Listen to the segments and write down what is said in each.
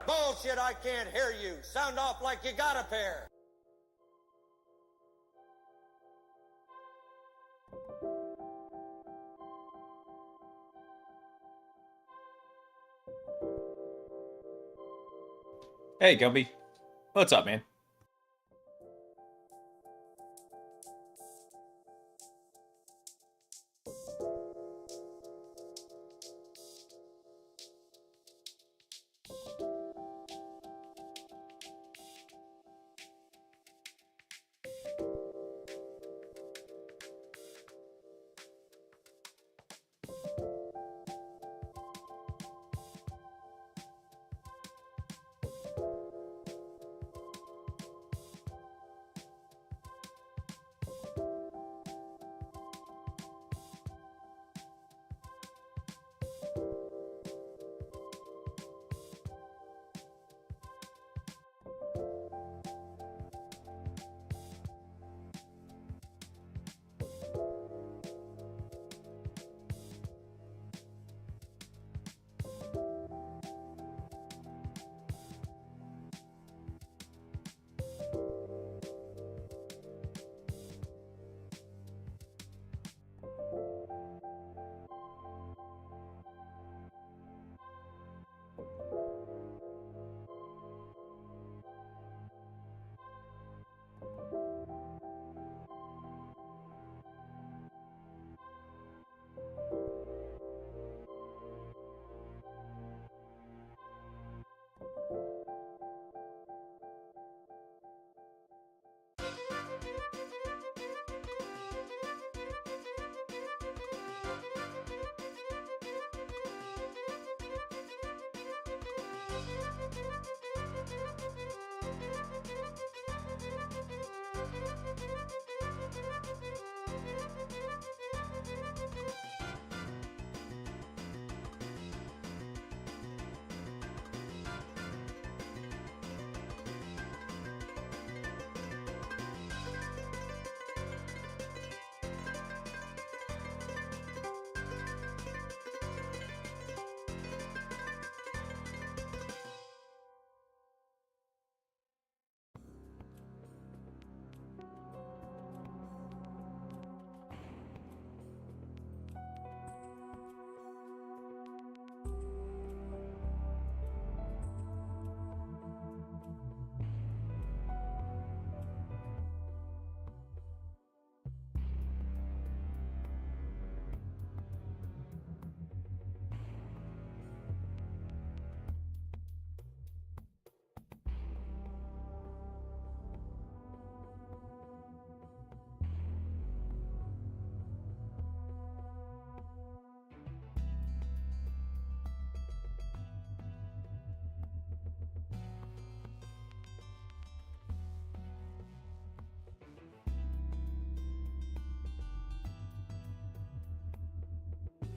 Bullshit, I can't hear you. Sound off like you got a pair. Hey, Gumby. What's up, man?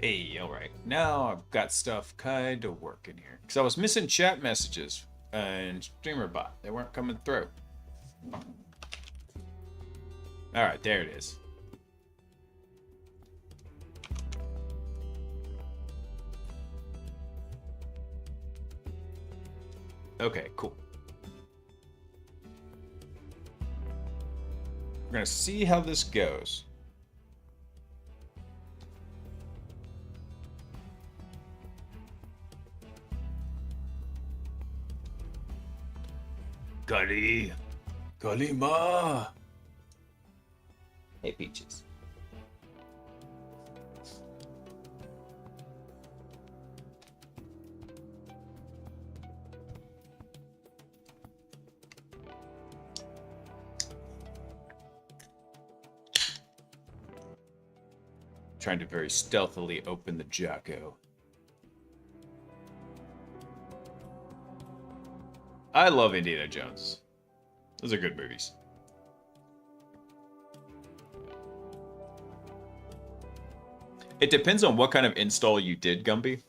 Hey, alright. Now I've got stuff kind of working here. Because I was missing chat messages and StreamerBot. They weren't coming through. Alright, there it is. Okay, cool. We're going to see how this goes. Kali. Kalima. Hey, Peaches. Trying to very stealthily open the Jocko. I love Indiana Jones. Those are good movies. It depends on what kind of install you did, Gumby.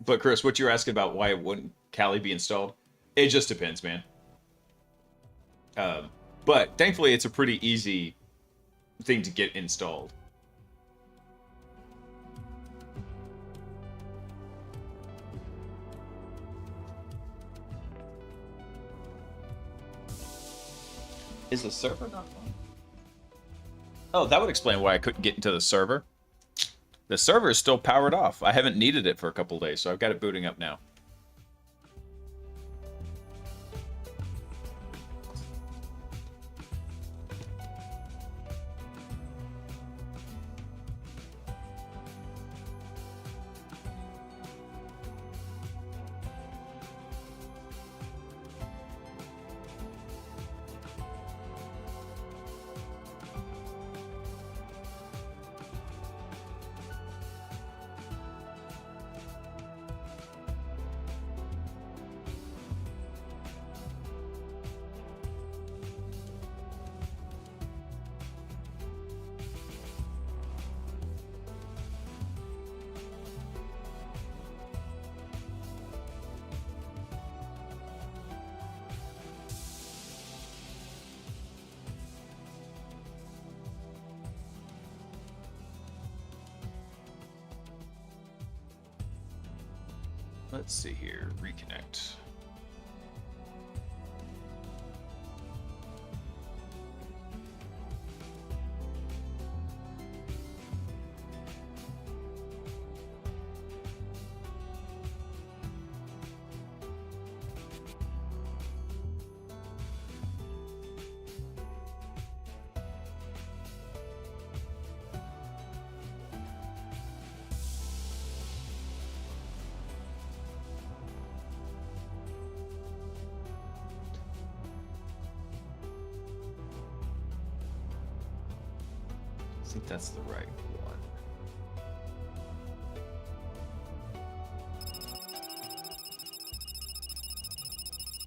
But Chris, what you're asking about why wouldn't Kali be installed? It just depends, man. But thankfully, it's a pretty easy thing to get installed. Is the server not on? Oh, that would explain why I couldn't get into the server. The server is still powered off. I haven't needed it for a couple days, so I've got it booting up now. Let's see here. Reconnect. I think that's the right one.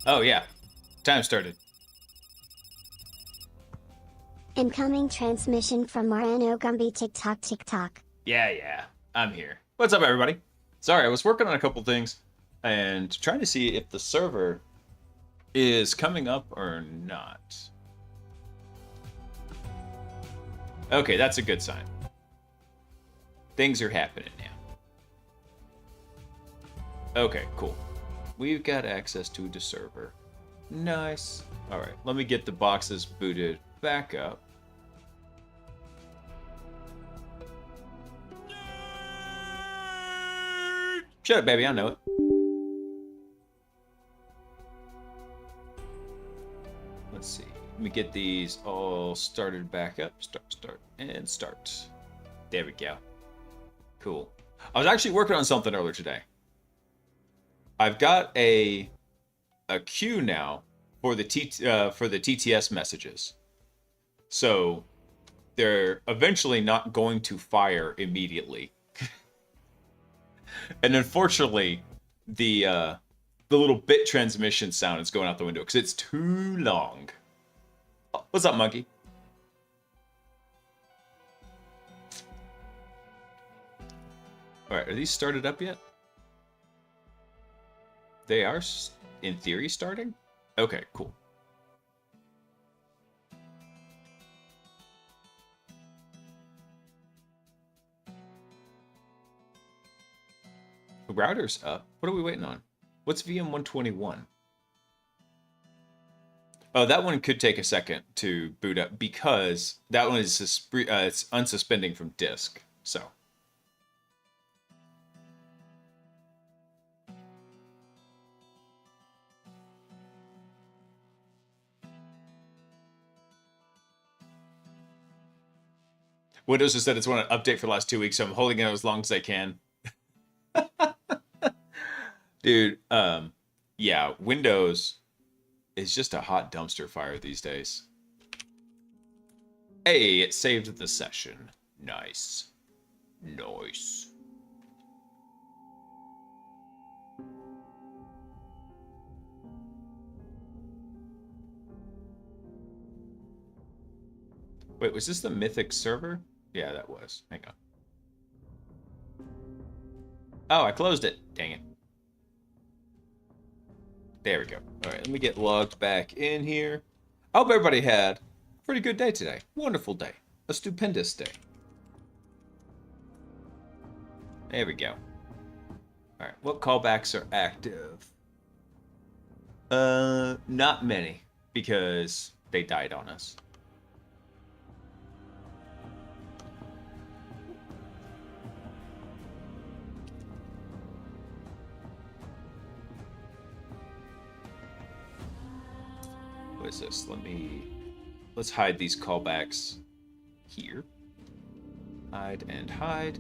Oh, yeah. Time started. Incoming transmission from Marano Gumby TikTok. Yeah. I'm here. What's up, everybody? Sorry, I was working on a couple things and trying to see if the server is coming up or not. Okay, that's a good sign. Things are happening now. Okay, cool. We've got access to the server. Nice. All right, let me get the boxes booted back up. Shut up, baby, I know it. Let's see. Let me get these all started back up. Start. There we go. Cool. I was actually working on something earlier today. I've got a queue now for the TTS messages. So they're eventually not going to fire immediately. And unfortunately, the little bit transmission sound is going out the window because it's too long. What's up, monkey? All right, are these started up yet? They are, in theory, starting? Okay, cool. The router's up. What are we waiting on? What's VM121? Oh, that one could take a second to boot up because that one is it's unsuspending from disk. So. Windows has said it's wanted an update for the last 2 weeks, so I'm holding it as long as I can. Dude, yeah, Windows is just a hot dumpster fire these days. Hey, it saved the session. Nice. Nice. Wait, was this the Mythic server? Yeah, that was. Hang on. Oh, I closed it. Dang it. There we go. All right, let me get logged back in here. I hope everybody had a pretty good day today. Wonderful day. A stupendous day. There we go. All right, what callbacks are active? Not many, because they died on us. What is this? Let's hide these callbacks here. Hide and hide.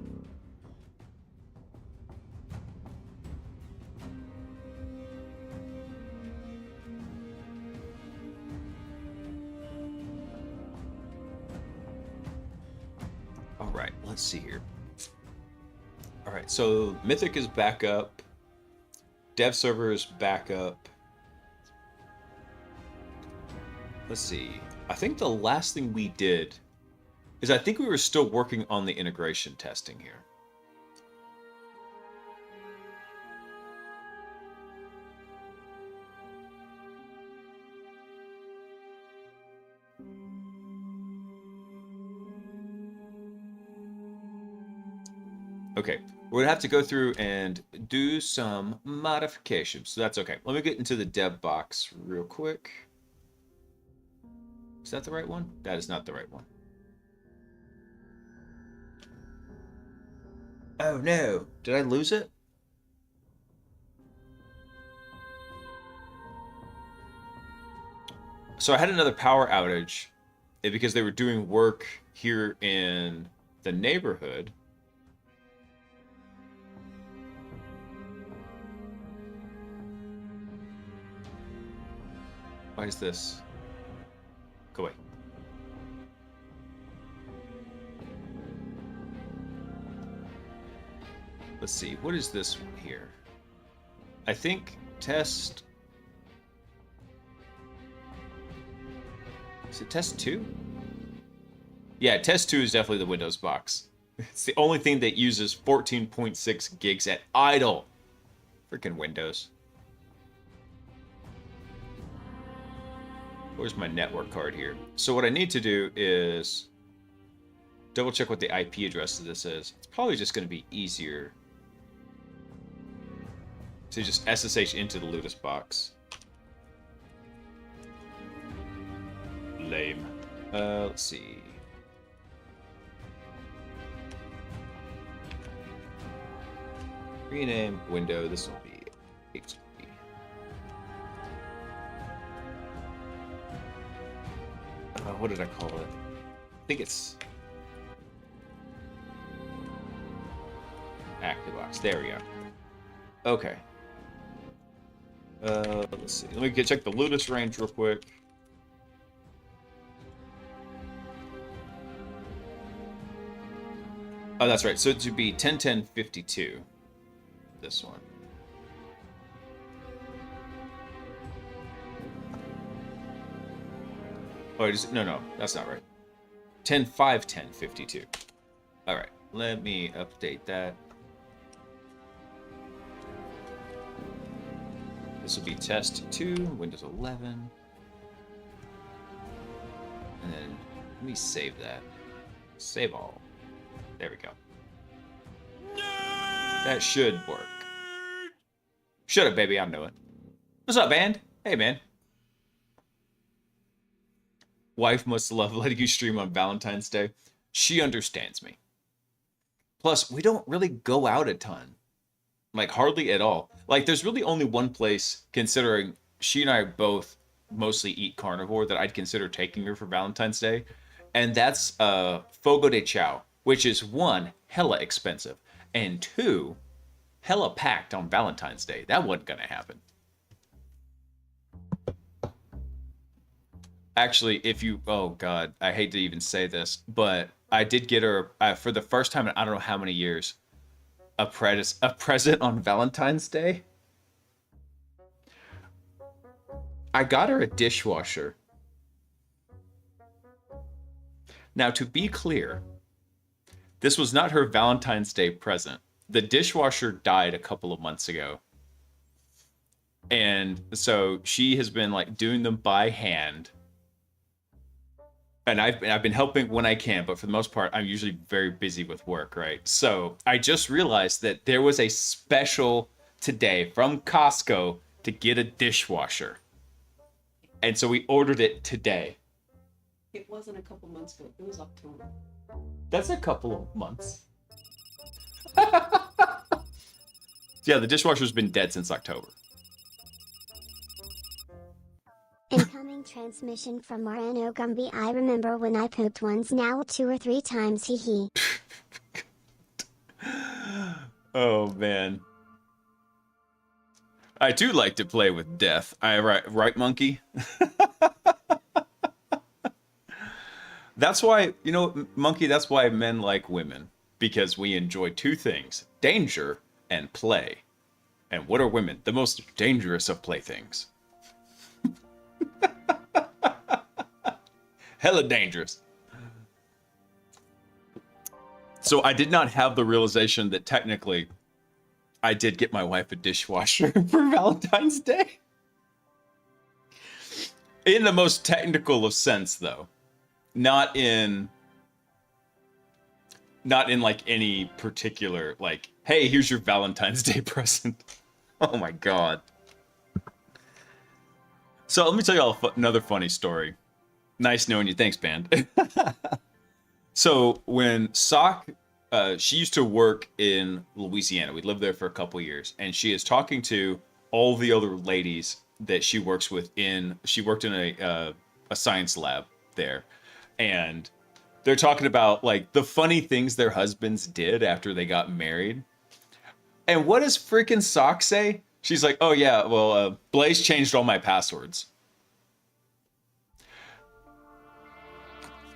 All right, let's see here. All right, so Mythic is back up. Dev server is back up. Let's see. I think the last thing we did is I think we were still working on the integration testing here. Okay, we're gonna have to go through and do some modifications, so that's okay. Let me get into the dev box real quick. Is that the right one? That is not the right one. Oh no, did I lose it? So I had another power outage because they were doing work here in the neighborhood. Why is this? Go away. Let's see, what is this one here? I think test... Is it test 2? Yeah, test 2 is definitely the Windows box. It's the only thing that uses 14.6 gigs at idle. Freaking Windows. Where's my network card here? So what I need to do is double check what the IP address of this is. It's probably just going to be easier to just SSH into the Ludus box. Lame. Let's see. Rename window. This will be HP. What did I call it? I think it's ActiveBox. There we go. Okay. Let's see. Let me check the Ludus range real quick. Oh, that's right. So it should be 10.10.52. This one. Oh, no, that's not right. 10.5.10.52. All right, let me update that. This will be test 2, Windows 11. And then let me save that. Save all. There we go. That should work. Should have, baby. I know it. What's up, band? Hey, man. Wife must love letting you stream on Valentine's Day. She understands me. Plus, we don't really go out a ton. Like, hardly at all. Like, there's really only one place, considering she and I both mostly eat carnivore, that I'd consider taking her for Valentine's Day. And that's Fogo de Chao, which is 1, hella expensive, and 2, hella packed on Valentine's Day. That wasn't gonna happen. Actually, if you, oh God, I hate to even say this, but I did get her, for the first time in I don't know how many years, a present on Valentine's Day. I got her a dishwasher. Now, to be clear, this was not her Valentine's Day present. the dishwasher died a couple of months ago. And so she has been like doing them by hand. And I've been helping when I can, but for the most part, I'm usually very busy with work, right? So I just realized that there was a special today from Costco to get a dishwasher. And so we ordered it today. It wasn't a couple months ago. It was October. That's a couple of months. Yeah, the dishwasher's been dead since October. Incoming transmission from Moreno Gumby. I remember when I pooped once, now 2 or 3 times, hee hee. Oh, man. I do like to play with death. Right, monkey? That's why, monkey, that's why men like women. Because we enjoy 2 things, danger and play. And what are women? The most dangerous of playthings. Hella dangerous. So I did not have the realization that technically I did get my wife a dishwasher for Valentine's Day. In the most technical of sense, though. Not in like any particular, like, hey, here's your Valentine's Day present. Oh my God. So let me tell you all another funny story. Nice knowing you. Thanks, band. So when Sock, she used to work in Louisiana. We lived there for a couple years. And she is talking to all the other ladies that she works with she worked in a science lab there. And they're talking about like the funny things their husbands did after they got married. And what does freaking Sock say? She's like, oh yeah, well, Blaise changed all my passwords.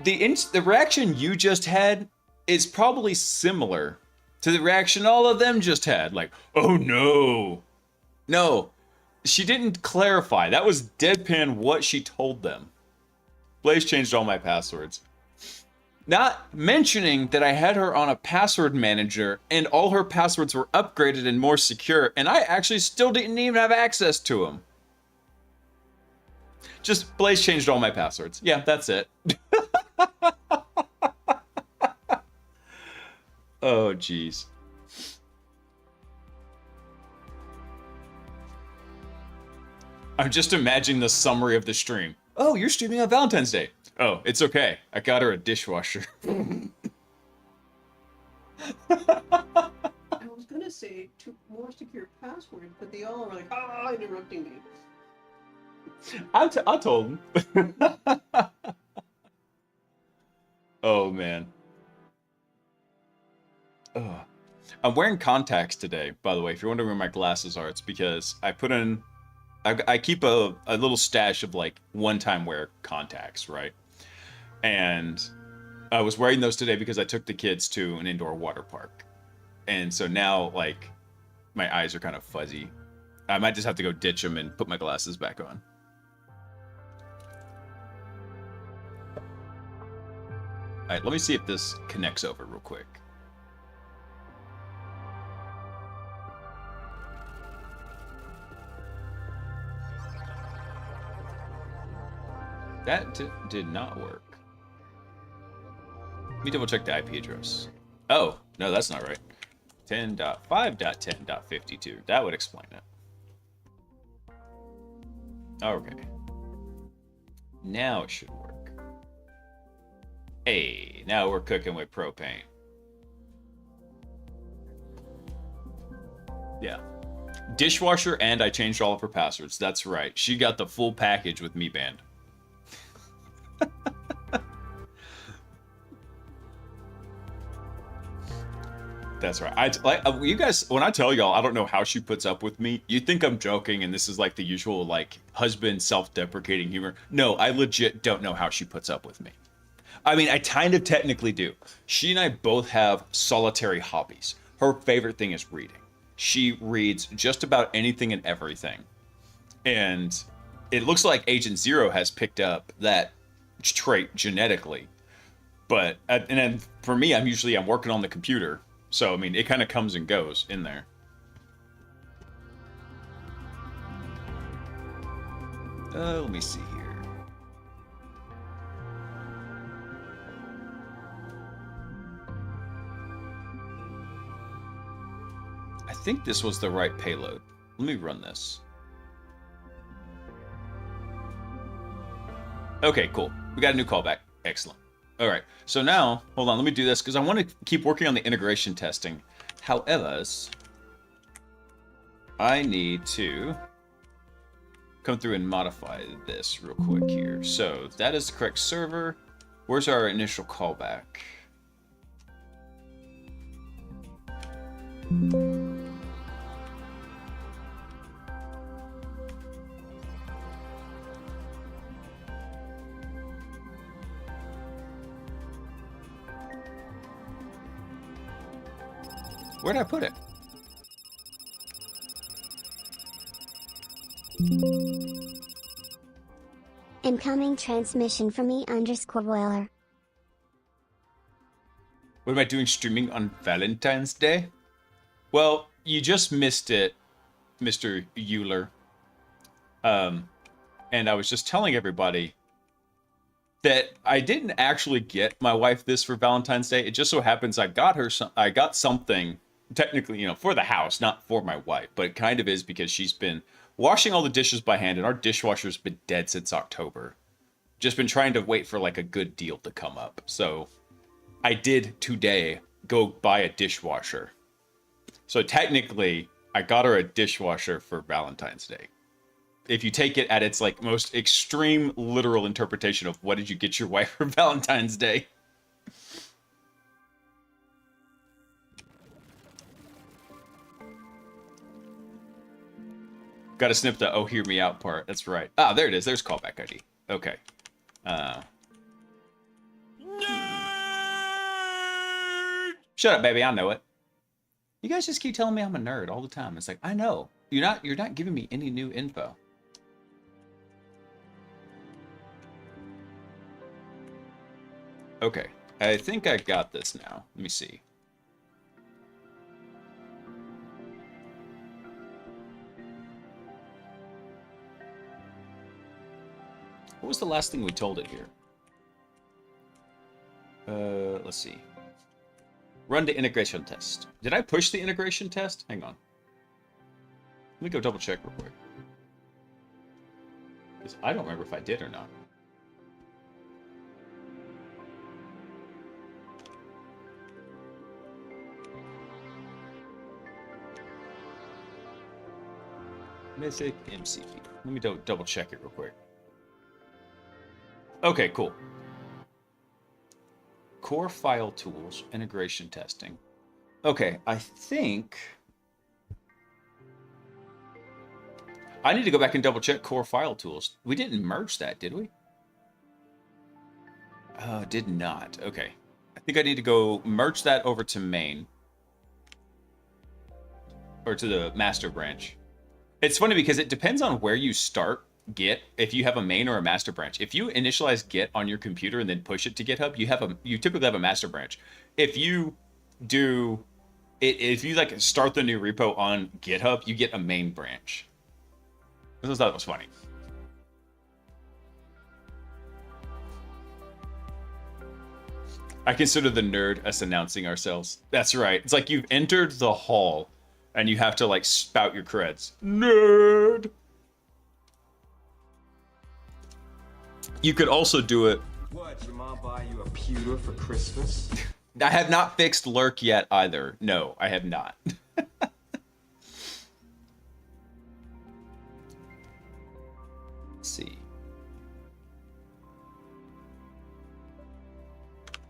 The reaction you just had is probably similar to the reaction all of them just had. Like, oh no. No, she didn't clarify. That was deadpan what she told them. Blaise changed all my passwords. Not mentioning that I had her on a password manager and all her passwords were upgraded and more secure, and I actually still didn't even have access to them. Just Blaise changed all my passwords. Yeah, that's it. Oh, jeez. I'm just imagining the summary of the stream. Oh, you're streaming on Valentine's Day. Oh, it's okay. I got her a dishwasher. I was gonna say more secure password, but they all were like, interrupting me. I told him. Oh, man. Ugh. I'm wearing contacts today, by the way. If you're wondering where my glasses are, it's because I keep a little stash of like one-time wear contacts, right? And I was wearing those today because I took the kids to an indoor water park. And so now, like, my eyes are kind of fuzzy. I might just have to go ditch them and put my glasses back on. All right, let me see if this connects over real quick. That did not work. Let me double check the IP address. Oh, no, that's not right. 10.5.10.52. That would explain it. Okay. Now it should work. Hey, now we're cooking with propane. Yeah. Dishwasher, and I changed all of her passwords. That's right. She got the full package with Me Band. That's right. You guys, when I tell y'all, I don't know how she puts up with me. You think I'm joking, and this is like the usual like husband self-deprecating humor. No, I legit don't know how she puts up with me. I mean, I kind of technically do. She and I both have solitary hobbies. Her favorite thing is reading. She reads just about anything and everything, and it looks like Agent Zero has picked up that trait genetically. But and then for me, I'm working on the computer. So, I mean, it kind of comes and goes in there. Let me see here. I think this was the right payload. Let me run this. Okay, cool. We got a new callback. Excellent. All right. So now, hold on. Let me do this because I want to keep working on the integration testing. However, I need to come through and modify this real quick here. So that is the correct server. Where's our initial callback? Where did I put it? Incoming transmission from E_Boiler. What am I doing streaming on Valentine's Day? Well, you just missed it, Mr. Euler. And I was just telling everybody that I didn't actually get my wife this for Valentine's Day. It just so happens I got something, technically, you know, for the house, not for my wife, but it kind of is because she's been washing all the dishes by hand, and our dishwasher's been dead since October. Just been trying to wait for like a good deal to come up. So I did today go buy a dishwasher. So technically, I got her a dishwasher for Valentine's Day. If you take it at its like most extreme literal interpretation of what did you get your wife for Valentine's Day? Got to snip the "oh, hear me out" part. That's right. Ah, there it is. There's callback ID. Okay. Shut up, baby. I know it. You guys just keep telling me I'm a nerd all the time. It's like, I know. You're not giving me any new info. Okay. I think I got this now. Let me see. What was the last thing we told it here? Let's see. Run the integration test. Did I push the integration test? Hang on. Let me go double check real quick. Because I don't remember if I did or not. Mythic MCP. Let me double check it real quick. Okay, cool. Core file tools, integration testing. Okay, I think I need to go back and double check core file tools. We didn't merge that, did we? Did not. Okay. I think I need to go merge that over to main. Or to the master branch. It's funny because it depends on where you start Git, if you have a main or a master branch. If you initialize Git on your computer and then push it to GitHub, you typically have a master branch. If you do it, if you like start the new repo on GitHub, you get a main branch. I thought that was funny. I consider the nerd us announcing ourselves. That's right. It's like you've entered the hall and you have to like spout your creds. Nerd. You could also do it. What, your mom buy you a pewter for Christmas? I have not fixed lurk yet either. No, I have not. Let's see.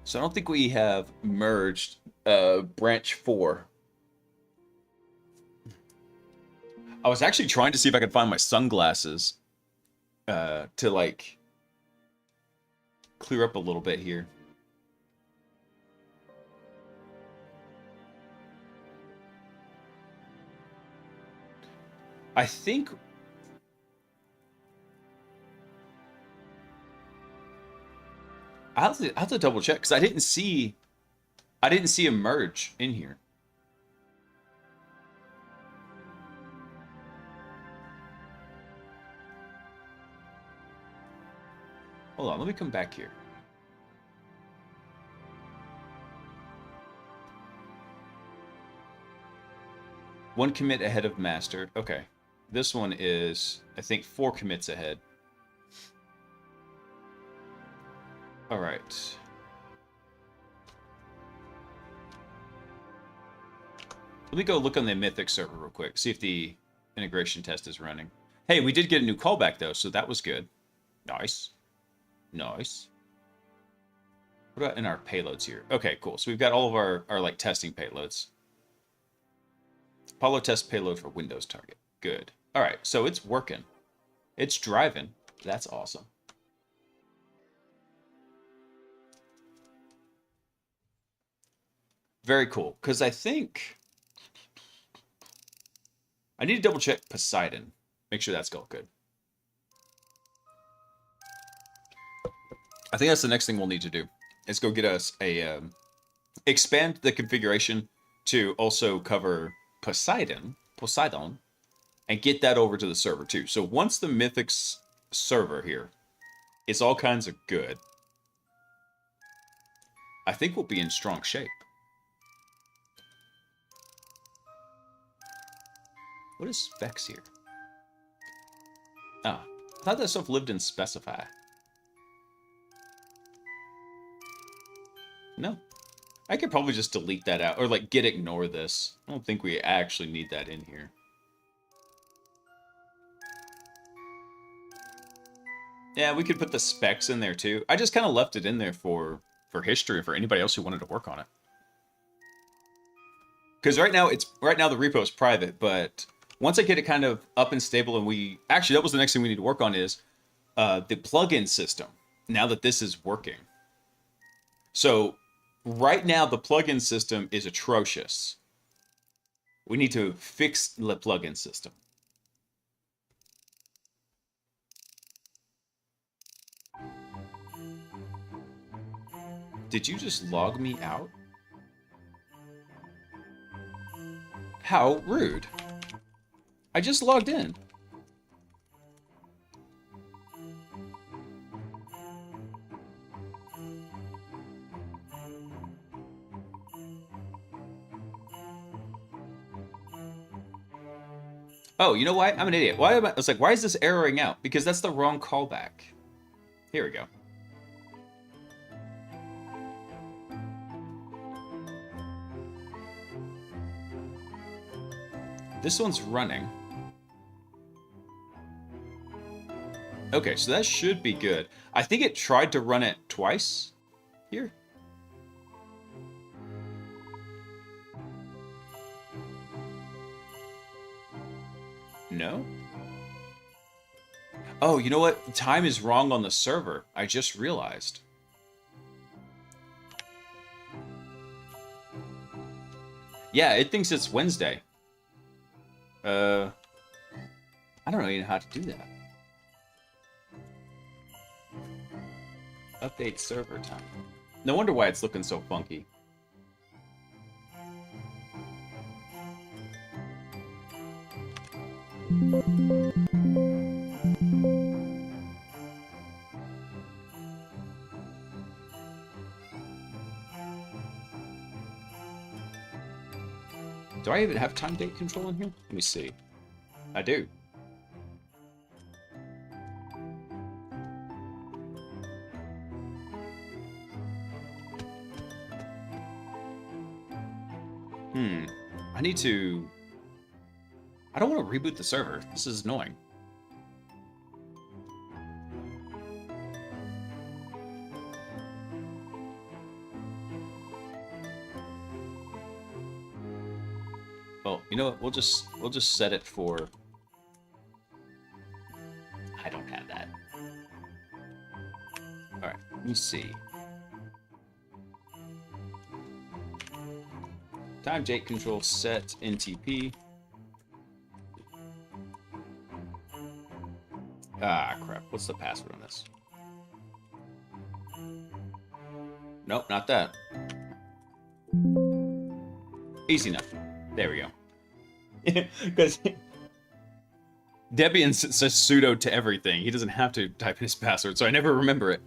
So I don't think we have merged branch 4. I was actually trying to see if I could find my sunglasses to like clear up a little bit here. I think I'll have to double check because I didn't see a merge in here. Hold on, let me come back here. One commit ahead of master. Okay. This one is, I think, 4 commits ahead. All right. Let me go look on the Mythic server real quick, see if the integration test is running. Hey, we did get a new callback, though, so that was good. Nice. Nice. What about in our payloads here? Okay, cool. So we've got all of our like, testing payloads. Apollo test payload for Windows target. Good. All right, so it's working. It's driving. That's awesome. Very cool, because I think... I need to double check Poseidon. Make sure that's all good. I think that's the next thing we'll need to do. Is go get us a... expand the configuration to also cover Poseidon, and get that over to the server too. So once the Mythics server here is all kinds of good, I think we'll be in strong shape. What is specs here? Ah, I thought that stuff lived in specify. No. I could probably just delete that out, or like ignore this. I don't think we actually need that in here. Yeah, we could put the specs in there too. I just kind of left it in there for history, for anybody else who wanted to work on it. Because right now the repo is private, but once I get it kind of up and stable, and actually that was the next thing we need to work on is the plugin system. Now that this is working, so. Right now, the plugin system is atrocious. We need to fix the plugin system. Did you just log me out? How rude. I just logged in. Oh, you know why? I'm an idiot. I was like, why is this erroring out? Because that's the wrong callback. Here we go. This one's running. Okay, so that should be good. I think it tried to run it twice here. No? Oh, you know what? Time is wrong on the server. I just realized. Yeah, it thinks it's Wednesday. I don't really know how to do that. Update server time. No wonder why it's looking so funky. Do I even have time date control in here? Let me see. I do. I need to... I don't want to reboot the server. This is annoying. Well, you know what? We'll just set it for... I don't have that. Alright, let me see. Time date control set NTP. Ah, crap. What's the password on this? Nope, not that. Easy enough. There we go. Because Debian says sudo to everything. He doesn't have to type in his password, so I never remember it.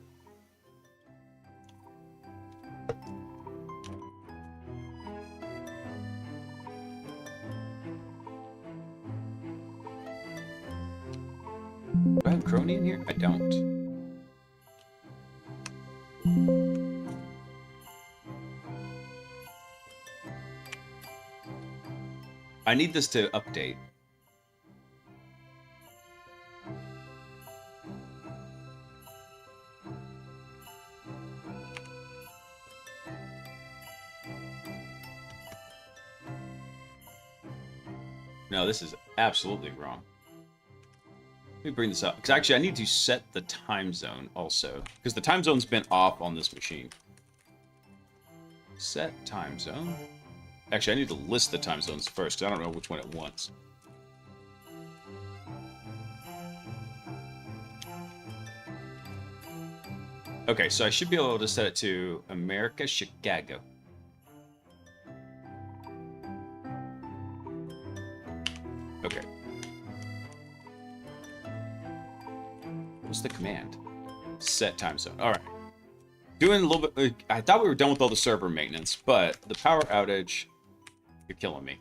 Do I have Crony in here? I don't. I need this to update. No, this is absolutely wrong. Let me bring this up. Because actually, I need to set the time zone also. Because the time zone's been off on this machine. Set time zone. Actually, I need to list the time zones first, because I don't know which one it wants. Okay, so I should be able to set it to America, Chicago. Okay. What's the command? Set time zone. All right. Doing a little bit. I thought we were done with all the server maintenance, but the power outage. You're killing me.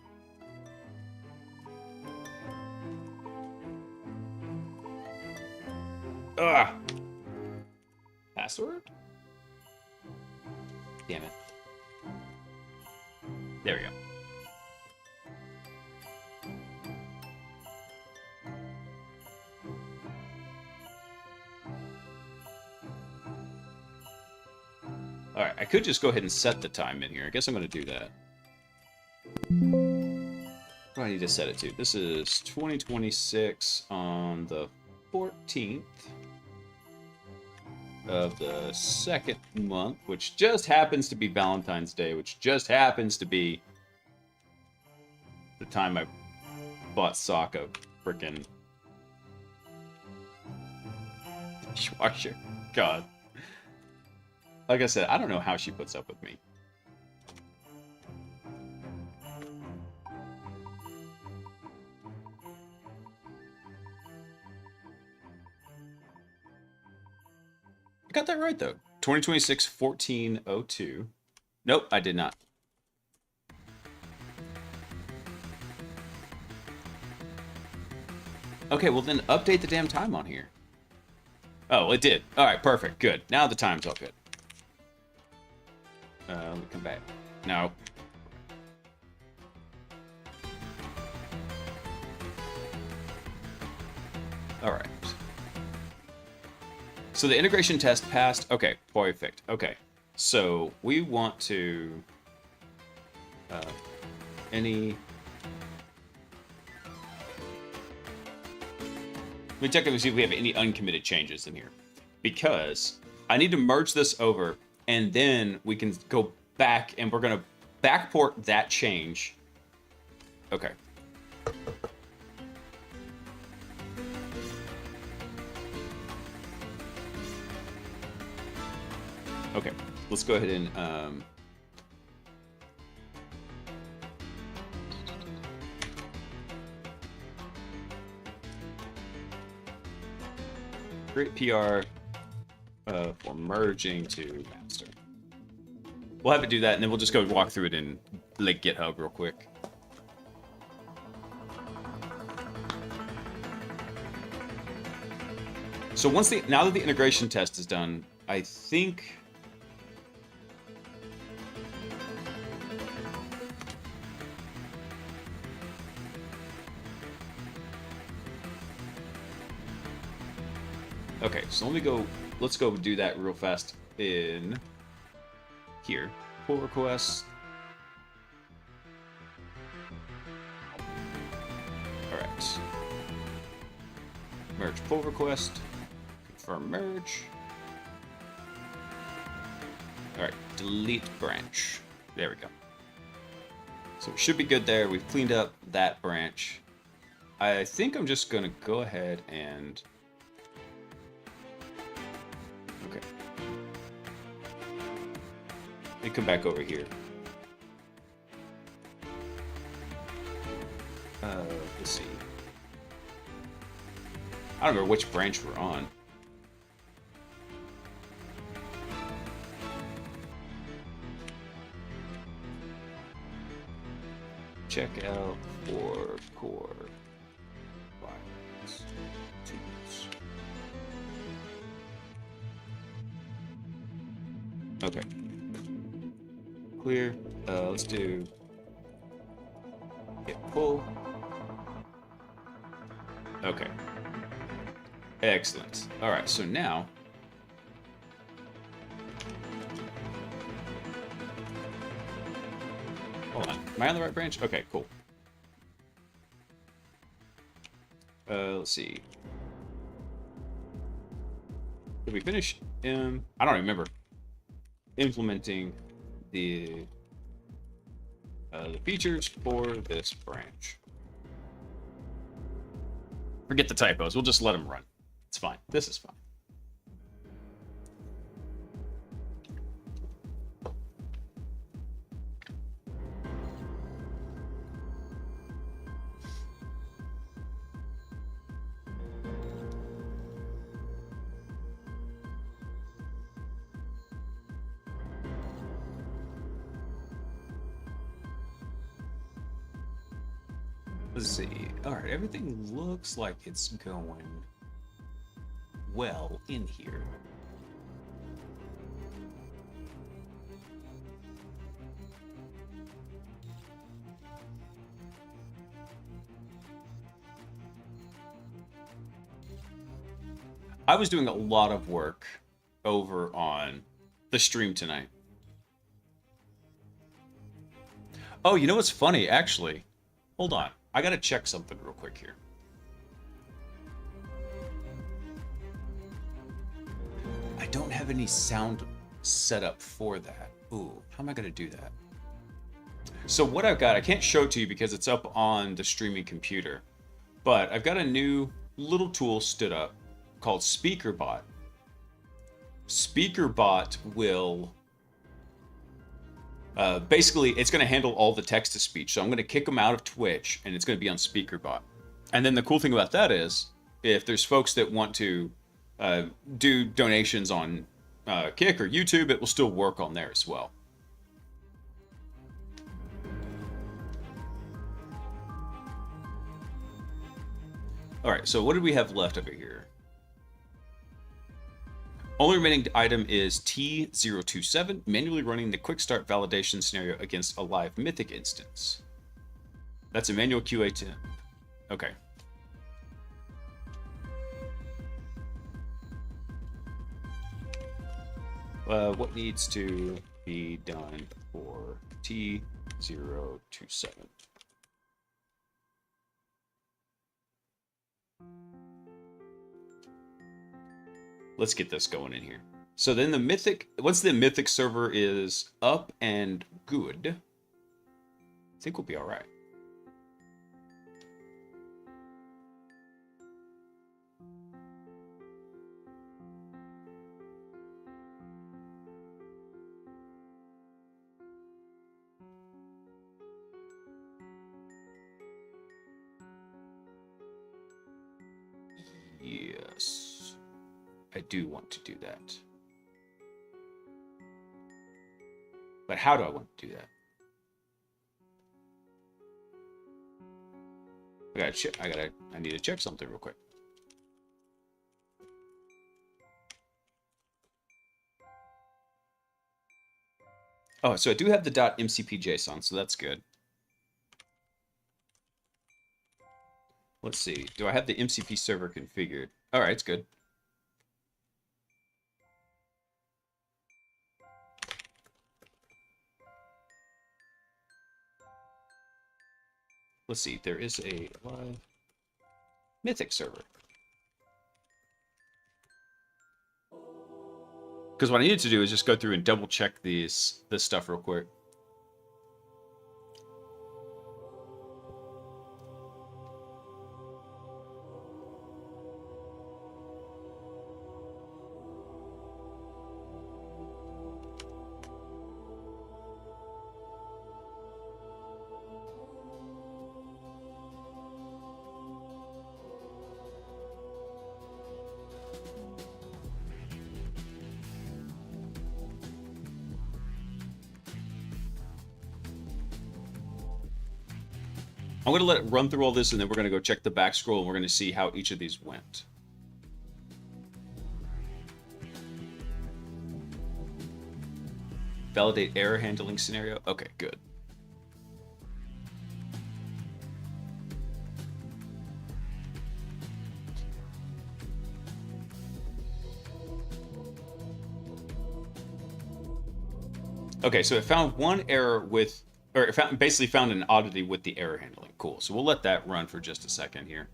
Ugh. Password? Damn it. There we go. Alright, I could just go ahead and set the time in here. I guess I'm going to do that. What do I need to set it to? This is 2026 on the 14th of the second month, which just happens to be Valentine's Day, which just happens to be the time I bought Sokka frickin' dishwasher. God. Like I said, I don't know how she puts up with me. I got that right, though. 2026 1402. Nope, I did not. Okay, well then update the damn time on here. Oh, it did. All right, perfect. Good. Now the time's all good. Let me come back. No. All right. So the integration test passed. Okay, perfect. Okay. So we want to any. Let me check and see if we have any uncommitted changes in here, because I need to merge this over. And then we can go back, and we're going to backport that change. Okay. Okay, let's go ahead and... create PR for merging to master. We'll have it do that, and then we'll just go walk through it in like GitHub real quick. So now that the integration test is done, I think okay, so let's go do that real fast in here. Pull request. Alright. Merge pull request. Confirm merge. Alright, delete branch. There we go. So we should be good there. We've cleaned up that branch. I think I'm just gonna go ahead and okay. Let me come back over here. Let's see. I don't remember which branch we're on. Check out for core files. Tools. Okay. Clear. Let's do hit pull. Okay. Excellent. All right, so now hold on. Am I on the right branch? Okay, cool. Let's see. Did we finish? I don't remember implementing the features for this branch. Forget the typos. We'll just let them run. It's fine. This is fine. Let's see. All right, everything looks like it's going well in here. I was doing a lot of work over on the stream tonight. Oh, you know what's funny, actually? Hold on. I gotta check something real quick here. I don't have any sound set up for that. Ooh, how am I gonna do that? So what I've got, I can't show it to you because it's up on the streaming computer, but I've got a new little tool stood up called SpeakerBot. SpeakerBot will basically, it's going to handle all the text-to-speech. So I'm going to kick them out of Twitch, and it's going to be on SpeakerBot. And then the cool thing about that is, if there's folks that want to do donations on Kick or YouTube, it will still work on there as well. All right, so what do we have left over here? Only remaining item is T027, manually running the quick start validation scenario against a live mythic instance. That's a manual QA to... Okay. What needs to be done for T027? Let's get this going in here. So then the mythic, once the mythic server is up and good, I think we'll be all right. Yes, I do want to do that. But how do I want to do that? I need to check something real quick. Oh, so I do have the .mcp JSON, so that's good. Let's see. Do I have the MCP server configured? All right, it's good. Let's see. There is a live mythic server. Because what I needed to do is just go through and double check this stuff real quick. I'm going to let it run through all this, and then we're going to go check the back scroll, and we're going to see how each of these went. Validate error handling scenario. Okay, good. Okay, so it found one error with, or it found, basically found an oddity with the error handling. Cool. So we'll let that run for just a second here.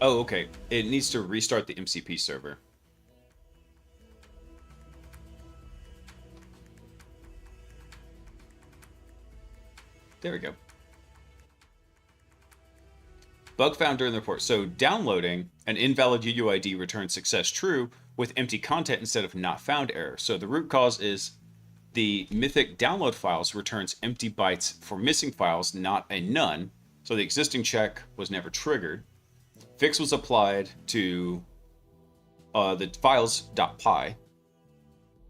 Oh, okay. It needs to restart the MCP server. There we go. Bug found during the report. So downloading an invalid UUID returns success true with empty content instead of not found error. So the root cause is the Mythic download files returns empty bytes for missing files, not a none. So the existing check was never triggered. Fix was applied to the files.py.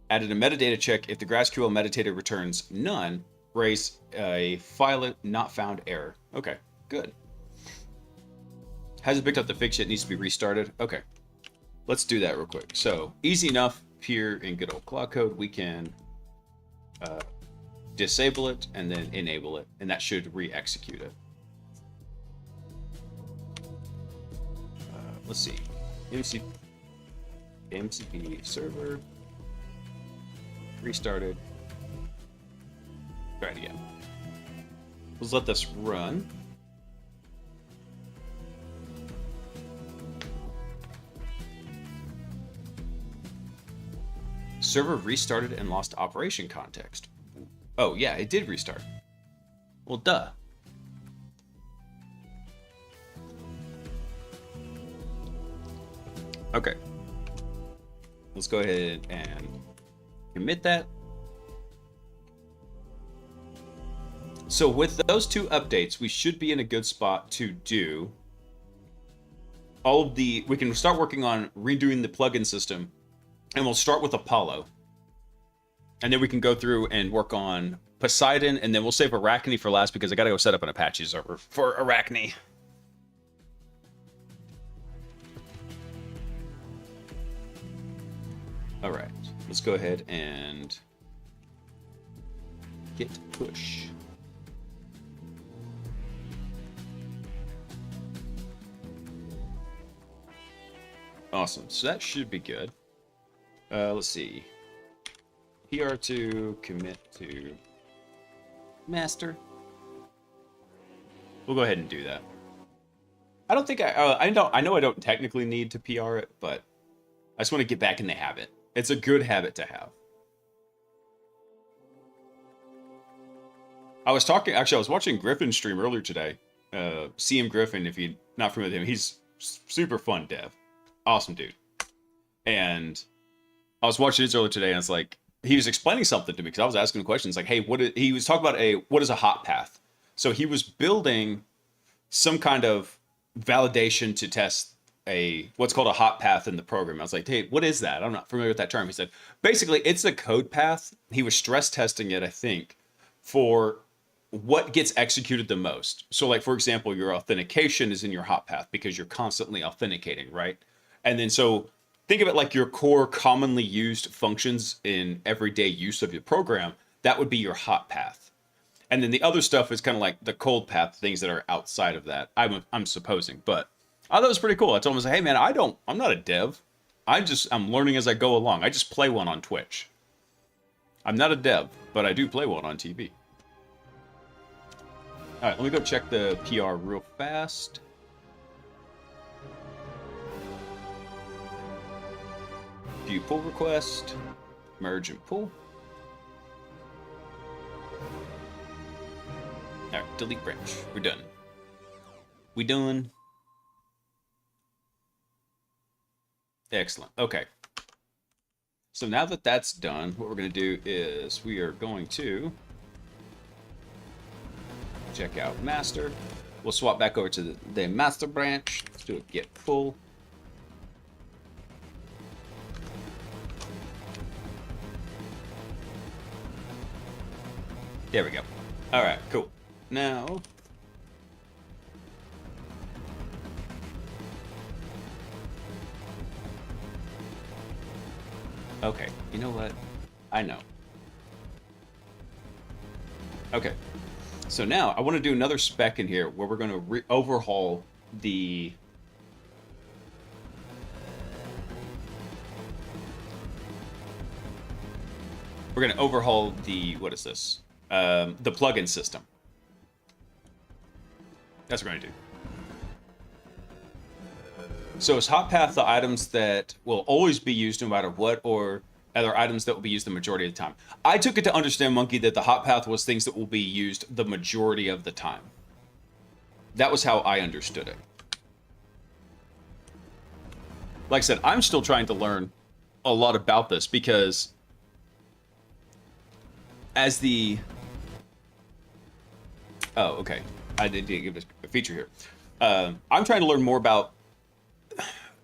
Added a metadata check. If the GraphQL metadata returns none, raise a file not found error. Okay, good. Hasn't picked up the fix yet. Needs to be restarted. Okay, let's do that real quick. So easy enough here in good old Cloud Code. We can disable it and then enable it, and that should re-execute it. Let's see, MCP server, restarted, try it again. Let's let this run. Server restarted and lost operation context. Oh yeah, it did restart. Well, duh. Okay, let's go ahead and commit that. So with those two updates, we should be in a good spot to do all of the, we can start working on redoing the plugin system, and we'll start with Apollo. And then we can go through and work on Poseidon, and then we'll save Arachne for last because I gotta go set up an Apache server for Arachne. All right, let's go ahead and git push. Awesome, so that should be good. Let's see. PR2 commit to master. We'll go ahead and do that. I don't think I know I don't technically need to PR it, but I just want to get back in the habit. It's a good habit to have. I was watching Griffin stream earlier today. CM Griffin, if you're not familiar with him, he's super fun dev. Awesome dude. And I was watching his earlier today, and it's like, he was explaining something to me because I was asking questions like, hey, he was talking about what is a hot path? So he was building some kind of validation to test what's called a hot path in the program. I was like, hey, what is that? I'm not familiar with that term. He said, basically, it's a code path. He was stress testing it, I think, for what gets executed the most. So like, for example, your authentication is in your hot path because you're constantly authenticating, right? And then so think of it like your core commonly used functions in everyday use of your program. That would be your hot path. And then the other stuff is kind of like the cold path, things that are outside of that. I'm supposing, but I thought it was pretty cool. I told him, I was like, hey man, I'm not a dev. I'm learning as I go along. I just play one on Twitch. I'm not a dev, but I do play one on TV. All right, let me go check the PR real fast. View pull request, merge and pull. All right, delete branch. We're done. We done. Excellent. Okay. So now that that's done, what we're going to do is we are going to check out master. We'll swap back over to the master branch. Let's do a get full. There we go. All right, cool. Now, okay, you know what? I know. Okay, so now I want to do another spec in here where we're going to overhaul the what is this? The plugin system. That's what we're going to do. So is hot path the items that will always be used no matter what, or other items that will be used the majority of the time? I took it to understand, Monkey, that the hot path was things that will be used the majority of the time. That was how I understood it. Like I said, I'm still trying to learn a lot about this because as the... Oh, okay. I did give a feature here. I'm trying to learn more about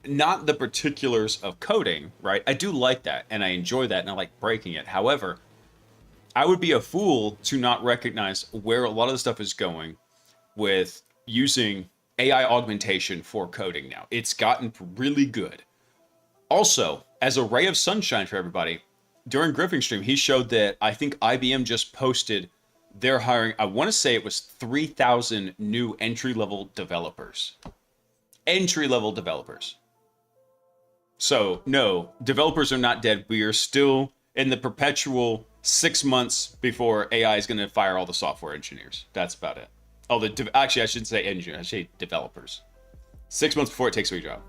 not the particulars of coding, right? I do like that, and I enjoy that, and I like breaking it. However, I would be a fool to not recognize where a lot of the stuff is going with using AI augmentation for coding now. It's gotten really good. Also, as a ray of sunshine for everybody, during Griffin Stream, he showed that I think IBM just posted they're hiring, I want to say it was 3,000 new entry-level developers. Entry-level developers. So, no, developers are not dead. We are still in the perpetual 6 months before AI is going to fire all the software engineers. That's about it. Oh, actually, I shouldn't say engineers. I should say developers. 6 months before it takes away your job.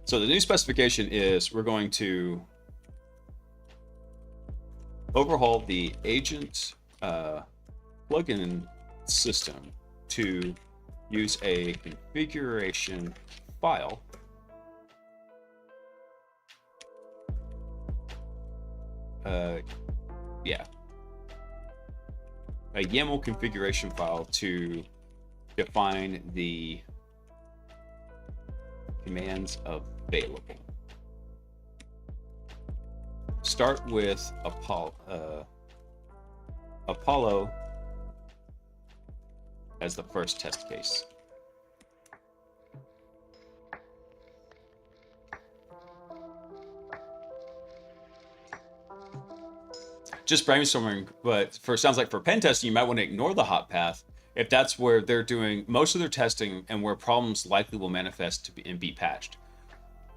So the new specification is we're going to overhaul the agent plugin system to use a configuration file yeah, a YAML configuration file to define the commands available. Start with Apollo as the first test case. Just brainstorming, but sounds like for pen testing, you might want to ignore the hot path if that's where they're doing most of their testing and where problems likely will manifest and be patched.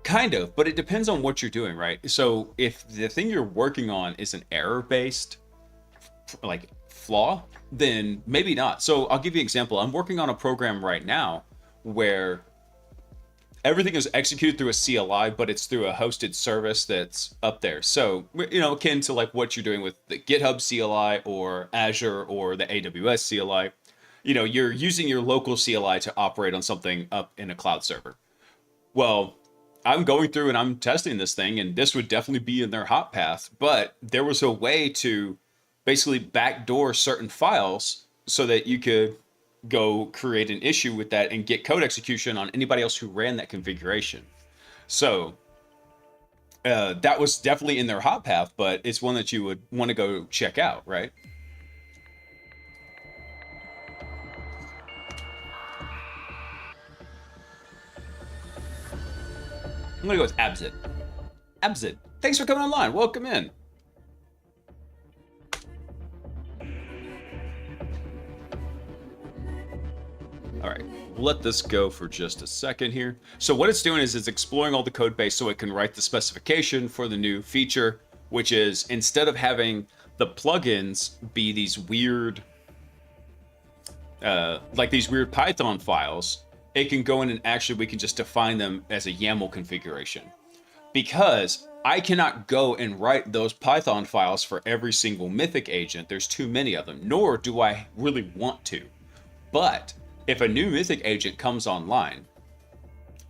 Kind of, but it depends on what you're doing, right? So if the thing you're working on is an error-based like flaw, then maybe not. So I'll give you an example. I'm working on a program right now where everything is executed through a CLI, but it's through a hosted service that's up there. So, you know, akin to like what you're doing with the GitHub CLI or Azure or the AWS CLI. You know, you're using your local CLI to operate on something up in a cloud server. Well, I'm going through and I'm testing this thing, and this would definitely be in their hot path, but there was a way to basically backdoor certain files so that you could go create an issue with that and get code execution on anybody else who ran that configuration. So that was definitely in their hot path, but it's one that you would want to go check out, right? I'm gonna go with Abzid. Abzid, thanks for coming online. Welcome in. All right, we'll let this go for just a second here. So what it's doing is it's exploring all the code base so it can write the specification for the new feature, which is instead of having the plugins be these weird, like these weird Python files, it can go in and actually we can just define them as a YAML configuration. Because I cannot go and write those Python files for every single Mythic agent. There's too many of them, nor do I really want to. But if a new Mythic agent comes online,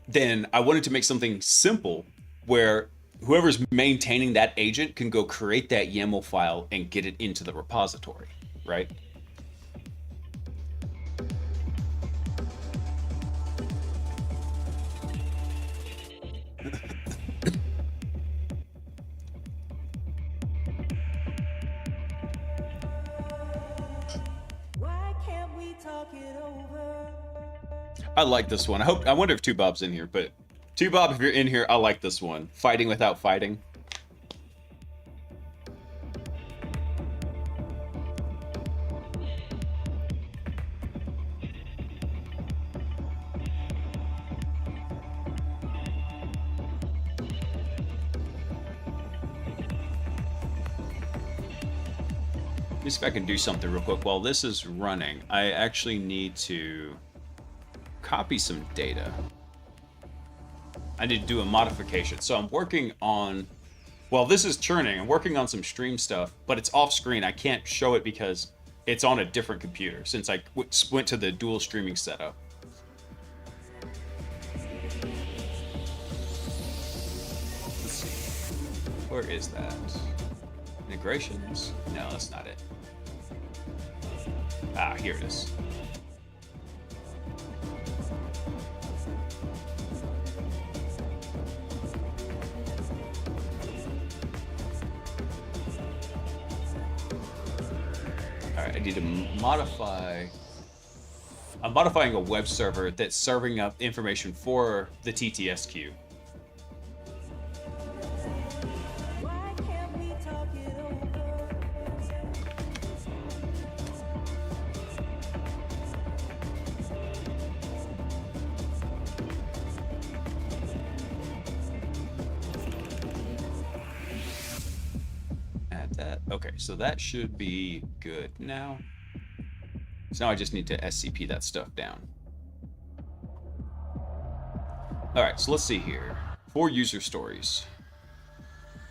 then I wanted to make something simple where whoever's maintaining that agent can go create that YAML file and get it into the repository, right? I like this one. I wonder if Two Bob's in here, but Two Bob, if you're in here, I like this one. Fighting without fighting. Let me see if I can do something real quick. While this is running, I actually need to copy some data. I need to do a modification. So I'm working on, while this is churning, I'm working on some stream stuff, but it's off screen. I can't show it because it's on a different computer since I went to the dual streaming setup. Let's see. Where is that? Integrations? No, that's not it. Ah, here it is. Alright, I need to modify. I'm modifying a web server that's serving up information for the TTS queue. Okay, so that should be good now. So now I just need to SCP that stuff down. All right, so let's see here. 4 user stories.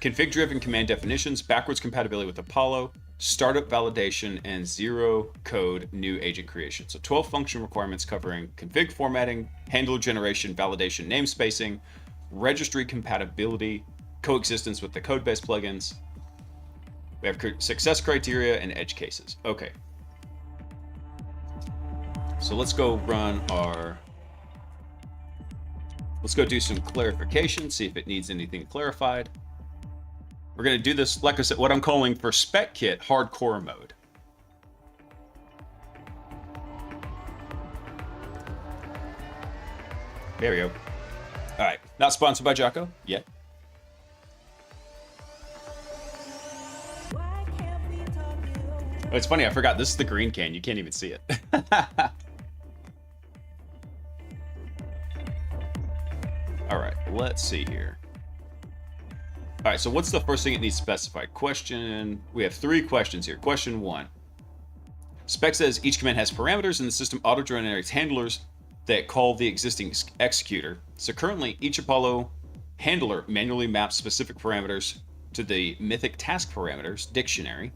Config-driven command definitions, backwards compatibility with Apollo, startup validation, and zero code new agent creation. So 12 function requirements covering config formatting, handler generation, validation, namespacing, registry compatibility, coexistence with the code-based plugins. We have success criteria and edge cases. Okay. So let's go run our... Let's go do some clarification, see if it needs anything clarified. We're going to do this, like I said, what I'm calling for spec kit hardcore mode. There we go. All right. Not sponsored by Jocko yet. Oh, it's funny, I forgot this is the green can. You can't even see it. All right, let's see here. All right, so what's the first thing it needs specified? Question, we have 3 questions here. Question 1. Spec says each command has parameters and the system auto-generates handlers that call the existing executor. So currently, each Apollo handler manually maps specific parameters to the Mythic task parameters dictionary.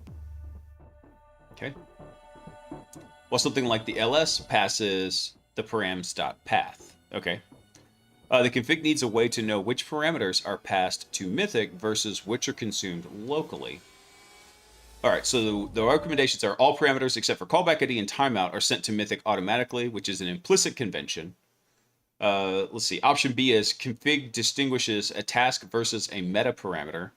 Okay. Well, something like the ls passes the params.path. Okay. The config needs a way to know which parameters are passed to Mythic versus which are consumed locally. All right, so the recommendations are all parameters except for callback ID and timeout are sent to Mythic automatically, which is an implicit convention. Let's see. Option B is config distinguishes a task versus a meta parameter.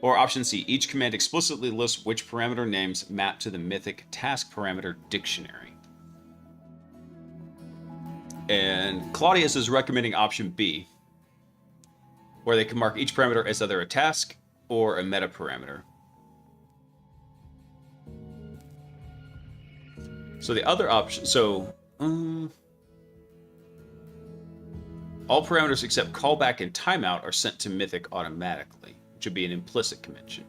Or option C, each command explicitly lists which parameter names map to the Mythic task parameter dictionary. And Claudius is recommending option B, where they can mark each parameter as either a task or a meta parameter. So the other option, all parameters except callback and timeout are sent to Mythic automatically, which would be an implicit convention.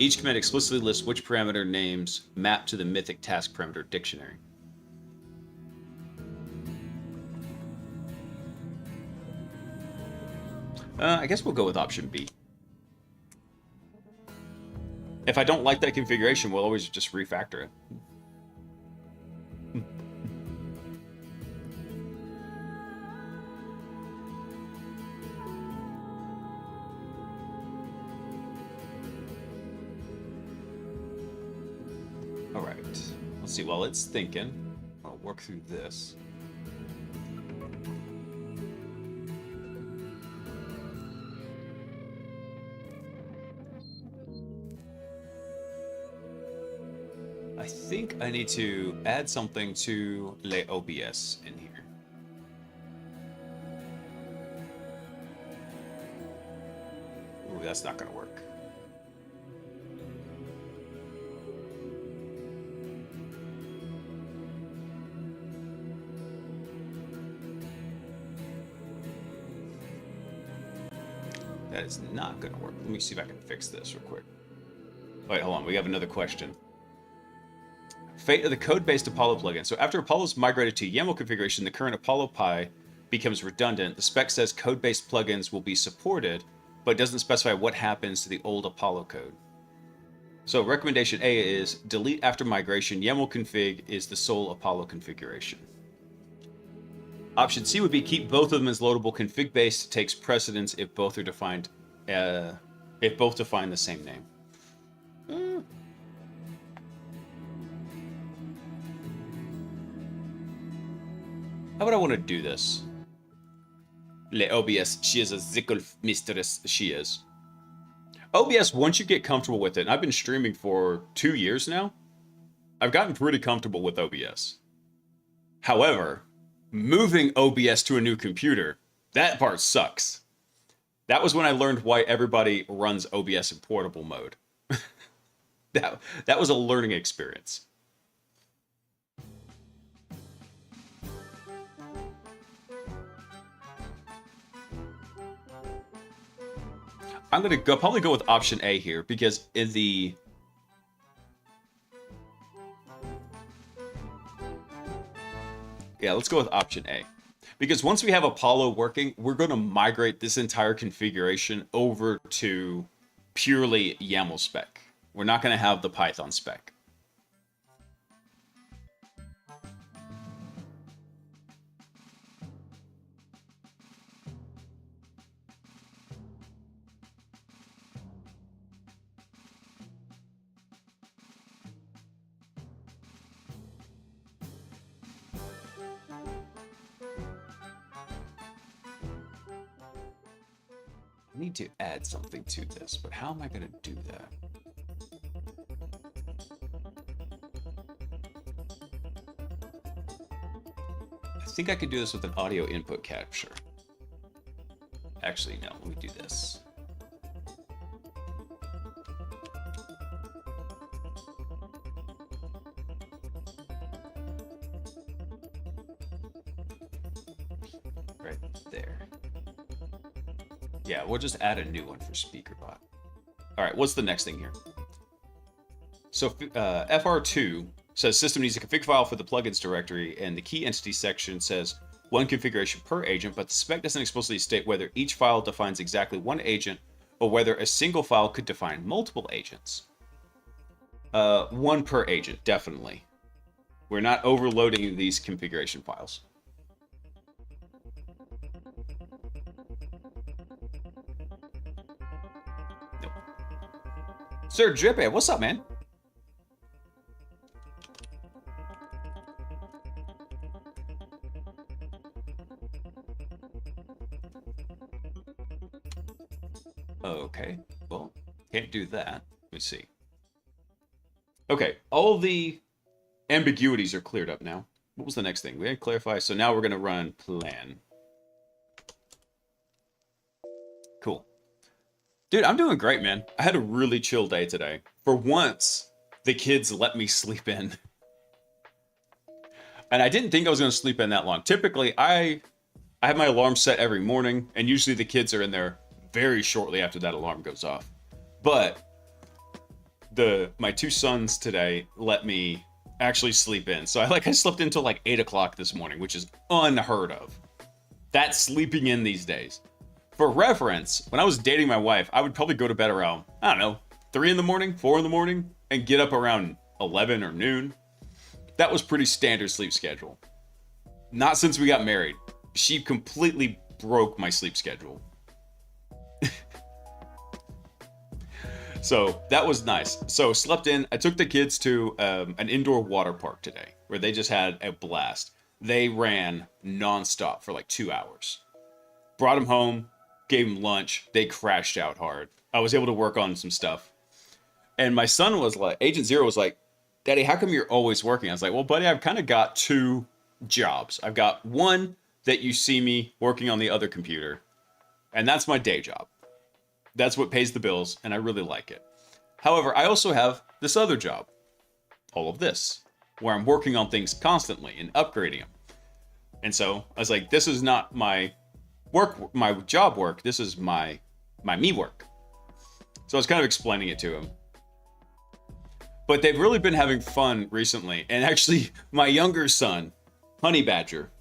Each command explicitly lists which parameter names map to the Mythic task parameter dictionary. I guess we'll go with option B. If I don't like that configuration, we'll always just refactor it. All right, let's see. While it's thinking, I'll work through this. I think I need to add something to Le OBS in here. Ooh, that's not gonna work. That is not gonna work. Let me see if I can fix this real quick. Wait, hold on. We have another question. Fate of the code-based Apollo plugin. So after Apollo's migrated to YAML configuration, the current Apollo Pi becomes redundant. The spec says code-based plugins will be supported, but doesn't specify what happens to the old Apollo code. So recommendation A is delete after migration. YAML config is the sole Apollo configuration. Option C would be keep both of them as loadable. Config-based takes precedence if both are defined, if both define the same name. How would I want to do this? Le OBS, she is a Zickle mistress, she is. OBS, once you get comfortable with it, and I've been streaming for 2 years now, I've gotten pretty comfortable with OBS. However, moving OBS to a new computer, that part sucks. That was when I learned why everybody runs OBS in portable mode. That was a learning experience. I'm gonna probably go with option A here because in the let's go with option A. Because once we have Apollo working, we're going to migrate this entire configuration over to purely YAML spec. We're not going to have the Python spec. I need to add something to this, but how am I going to do that? I think I could do this with an audio input capture. Actually, no, let me do this. Right there. Yeah, we'll just add a new one for SpeakerBot. All right, what's the next thing here? So FR2 says system needs a config file for the plugins directory, and the key entity section says one configuration per agent, but the spec doesn't explicitly state whether each file defines exactly one agent or whether a single file could define multiple agents. One per agent, definitely. We're not overloading these configuration files. Sir Drippy, what's up, man? Okay, well, can't do that. Let me see. Okay, all the ambiguities are cleared up now. What was the next thing? We had to clarify, so now we're going to run plan. Cool. Dude, I'm doing great, man. I had a really chill day today. For once, the kids let me sleep in. And I didn't think I was going to sleep in that long. Typically, I have my alarm set every morning, and usually the kids are in there very shortly after that alarm goes off. But my two sons today let me actually sleep in. So I slept until like 8 o'clock this morning, which is unheard of. That's sleeping in these days. For reference, when I was dating my wife, I would probably go to bed around, I don't know, 3 in the morning, 4 in the morning, and get up around 11 or noon. That was pretty standard sleep schedule. Not since we got married. She completely broke my sleep schedule. So that was nice. So slept in. I took the kids to an indoor water park today where they just had a blast. They ran nonstop for like 2 hours. Brought them home, gave them lunch. They crashed out hard. I was able to work on some stuff. And my son was like, Agent Zero was like, Daddy, how come you're always working? I was like, well, buddy, I've kind of got 2 jobs. I've got one that you see me working on the other computer, and that's my day job. That's what pays the bills, and I really like it. However, I also have this other job, all of this, where I'm working on things constantly and upgrading them. And so I was like, this is not my work, my job work. This is my me work. So I was kind of explaining it to him. But they've really been having fun recently. And actually, my younger son, Honey Badger,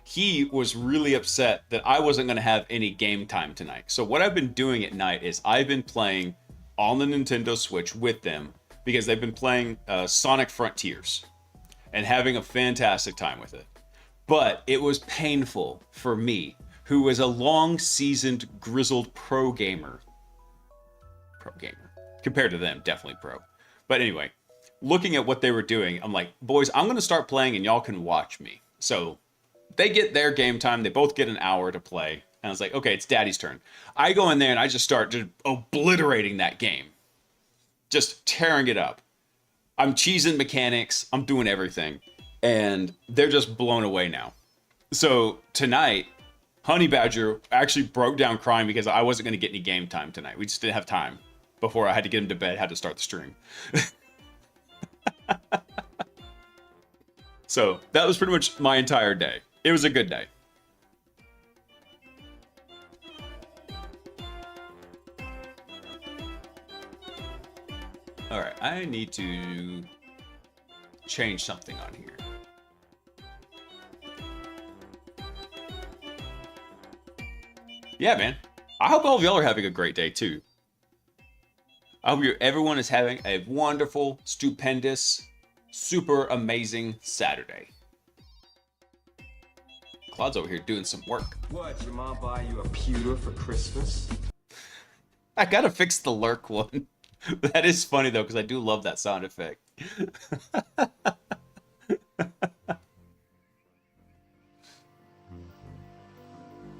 he was really upset that I wasn't going to have any game time tonight. So what I've been doing at night is I've been playing on the Nintendo Switch with them because they've been playing Sonic Frontiers and having a fantastic time with it. But it was painful for me, who is a long-seasoned, grizzled pro gamer. Compared to them, definitely pro. But anyway, looking at what they were doing, I'm like, boys, I'm going to start playing and y'all can watch me. So they get their game time. They both get an hour to play. And I was like, okay, it's Daddy's turn. I go in there and I just start obliterating that game. Just tearing it up. I'm cheesing mechanics. I'm doing everything. And they're just blown away now. So tonight, Honey Badger actually broke down crying because I wasn't going to get any game time tonight. We just didn't have time. Before I had to get him to bed, had to start the stream. So that was pretty much my entire day. It was a good day. All right, I need to change something on here. Yeah, man. I hope all of y'all are having a great day too. I hope everyone is having a wonderful, stupendous, super amazing Saturday. Claude's over here doing some work. What, your mom buy you a pewter for Christmas? I gotta fix the lurk one. That is funny though, because I do love that sound effect.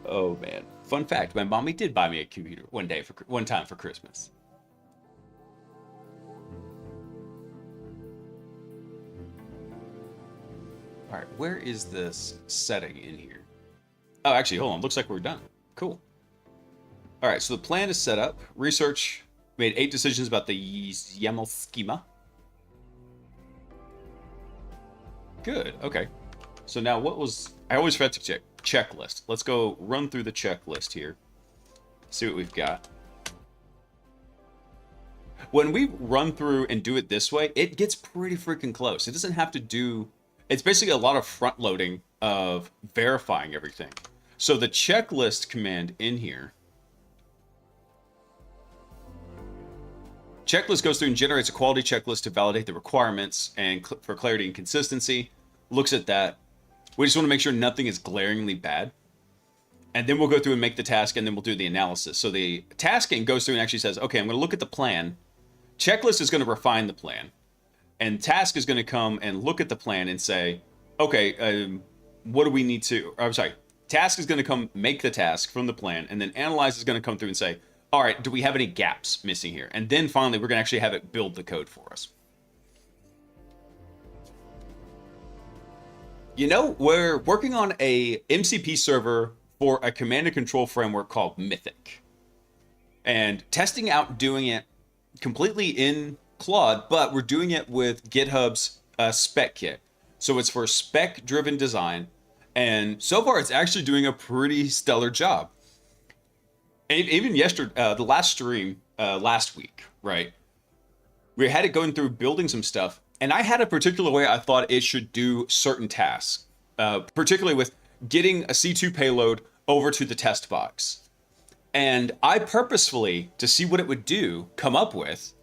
Oh man. Fun fact, my mommy did buy me a computer one time for Christmas. All right, where is this setting in here? Oh, actually, hold on. Looks like we're done. Cool. All right, so the plan is set up. Research made 8 decisions about the YAML schema. Good, okay. So now I always forget to check checklist. Let's go run through the checklist here. See what we've got. When we run through and do it this way, it gets pretty freaking close. It doesn't have to do... It's basically a lot of front loading of verifying everything. So the checklist command in here, checklist goes through and generates a quality checklist to validate the requirements and for clarity and consistency. Looks at that. We just want to make sure nothing is glaringly bad. And then we'll go through and make the task, and then we'll do the analysis. So the tasking goes through and actually says, okay, I'm going to look at the plan. Checklist is going to refine the plan. And task is going to come and look at the plan and say, okay, what do we need to... I'm sorry. Task is going to come make the task from the plan, and then analyze is going to come through and say, all right, do we have any gaps missing here? And then finally, we're going to actually have it build the code for us. You know, we're working on a MCP server for a command and control framework called Mythic. And testing out doing it completely in Claude, but we're doing it with GitHub's spec kit. So it's for spec-driven design. And so far, it's actually doing a pretty stellar job. And even yesterday, the last stream last week, right? We had it going through building some stuff. And I had a particular way I thought it should do certain tasks, particularly with getting a C2 payload over to the test box. And I purposefully, to see what it would do, come up with,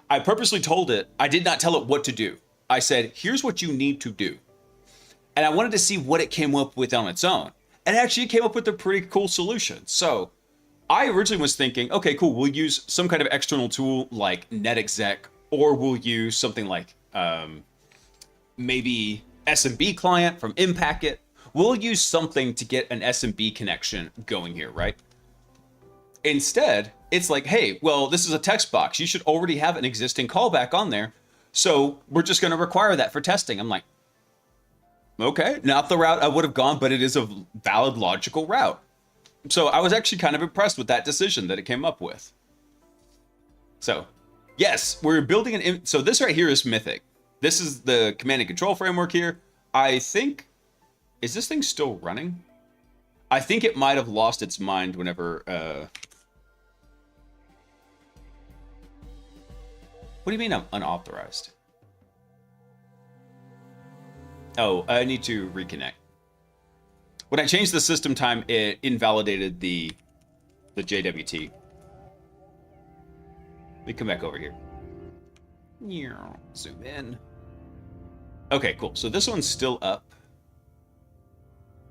I purposely told it, I did not tell it what to do. I said, here's what you need to do. And I wanted to see what it came up with on its own. And actually it came up with a pretty cool solution. So I originally was thinking, okay, cool, we'll use some kind of external tool like NetExec, or we'll use something like maybe SMB client from Impacket. We'll use something to get an SMB connection going here, right? Instead, it's like, hey, well, this is a text box. You should already have an existing callback on there. So we're just going to require that for testing. I'm like, okay, not the route I would have gone, but it is a valid, logical route. So I was actually kind of impressed with that decision that it came up with. So yes, we're building so this right here is Mythic. This is the command and control framework here. I think, is this thing still running? I think it might have lost its mind whenever, what do you mean I'm unauthorized? Oh, I need to reconnect. When I changed the system time, it invalidated the JWT. Let me come back over here. Zoom in. Okay, cool. So this one's still up.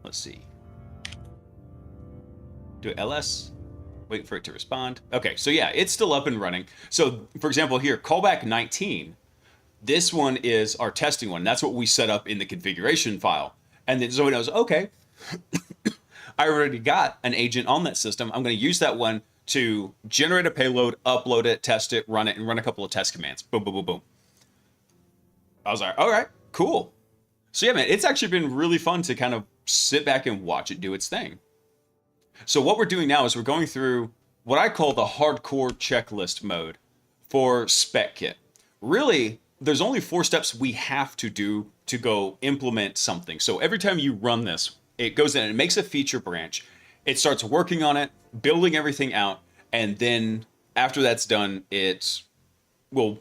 Let's see. Do LS. Wait for it to respond. Okay, so yeah, it's still up and running. So for example here, callback 19. This one is our testing one. That's what we set up in the configuration file. And then so it knows, okay, I already got an agent on that system. I'm going to use that one to generate a payload, upload it, test it, run it, and run a couple of test commands. Boom, boom, boom, boom. I was like, all right, cool. So yeah, man, it's actually been really fun to kind of sit back and watch it do its thing. So what we're doing now is we're going through what I call the hardcore checklist mode for Spec Kit. Really, there's only 4 steps we have to do to go implement something. So every time you run this, it goes in and it makes a feature branch. It starts working on it, building everything out, and then after that's done, it will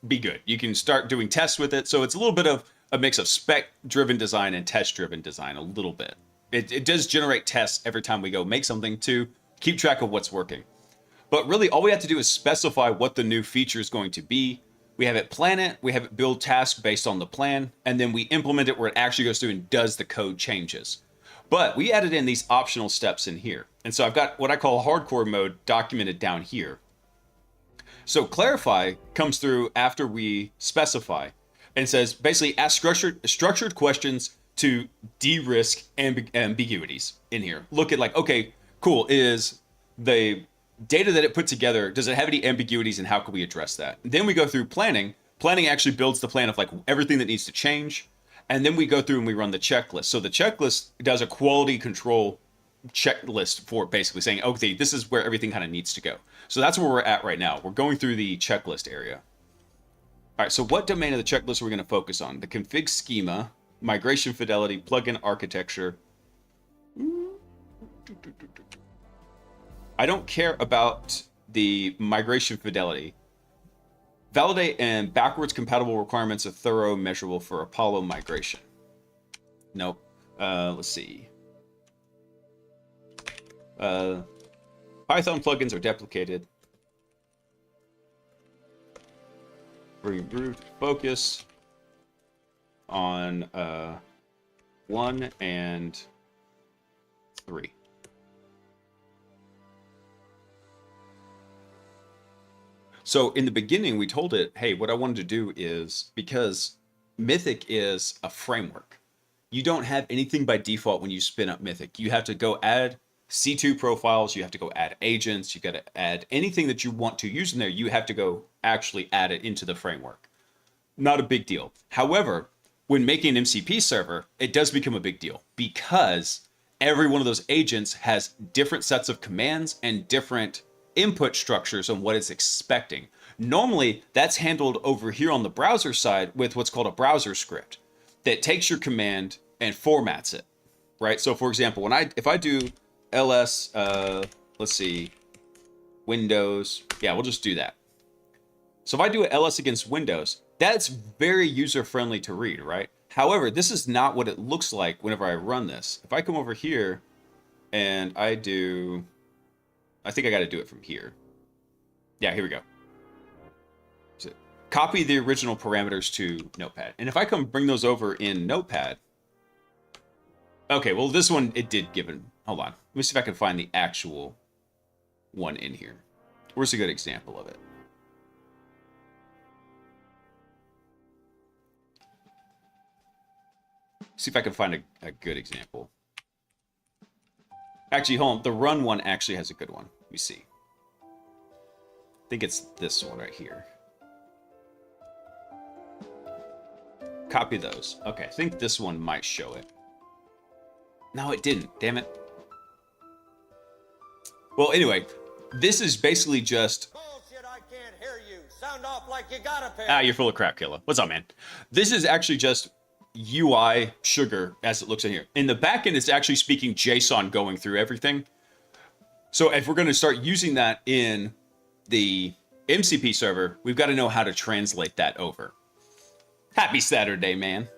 be good. You can start doing tests with it. So it's a little bit of a mix of spec-driven design and test-driven design, a little bit. It does generate tests every time we go make something to keep track of what's working. But really, all we have to do is specify what the new feature is going to be. We have it plan it, we have it build tasks based on the plan, and then we implement it where it actually goes through and does the code changes. But we added in these optional steps in here. And so I've got what I call hardcore mode documented down here. So clarify comes through after we specify and says basically ask structured questions to de-risk ambiguities in here. Look at like, okay, cool, is the data that it put together, does it have any ambiguities and how can we address that? Then we go through planning. Planning actually builds the plan of like everything that needs to change. And then we go through and we run the checklist. So the checklist does a quality control checklist for basically saying, okay, this is where everything kind of needs to go. So that's where we're at right now. We're going through the checklist area. All right, so what domain of the checklist are we going to focus on? The config schema, migration fidelity, plugin architecture. I don't care about the migration fidelity. Validate and backwards compatible requirements are thorough, measurable for Apollo migration. Nope. Let's see. Python plugins are deprecated. Root focus on 1 and 3. So in the beginning, we told it, hey, what I wanted to do is, because Mythic is a framework, you don't have anything by default when you spin up Mythic. You have to go add C2 profiles, you have to go add agents, you got to add anything that you want to use in there, you have to go actually add it into the framework. Not a big deal. However, when making an MCP server, it does become a big deal because every one of those agents has different sets of commands and different input structures on what it's expecting. Normally, that's handled over here on the browser side with what's called a browser script that takes your command and formats it, right? So for example, if I do ls, let's see, Windows, yeah, we'll just do that. So if I do an ls against Windows, that's very user-friendly to read, right? However, this is not what it looks like whenever I run this. If I come over here and I do I think I got to do it from here. Yeah, here we go. So copy the original parameters to Notepad. And if I come bring those over in Notepad. Okay, well, this one, it did give it. Hold on. Let me see if I can find the actual one in here. Where's a good example of it? See if I can find a good example. Actually, hold on. The run one actually has a good one. Let me see. I think it's this one right here. Copy those. Okay, I think this one might show it. No, it didn't. Damn it. Well, anyway, this is basically just... Bullshit, I can't hear you. Sound off like you got a pair. Ah, you're full of crap, Killa. What's up, man? This is actually just UI sugar as it looks in here. In the backend, it's actually speaking JSON going through everything. So if we're going to start using that in the MCP server, we've got to know how to translate that over. Happy Saturday, man.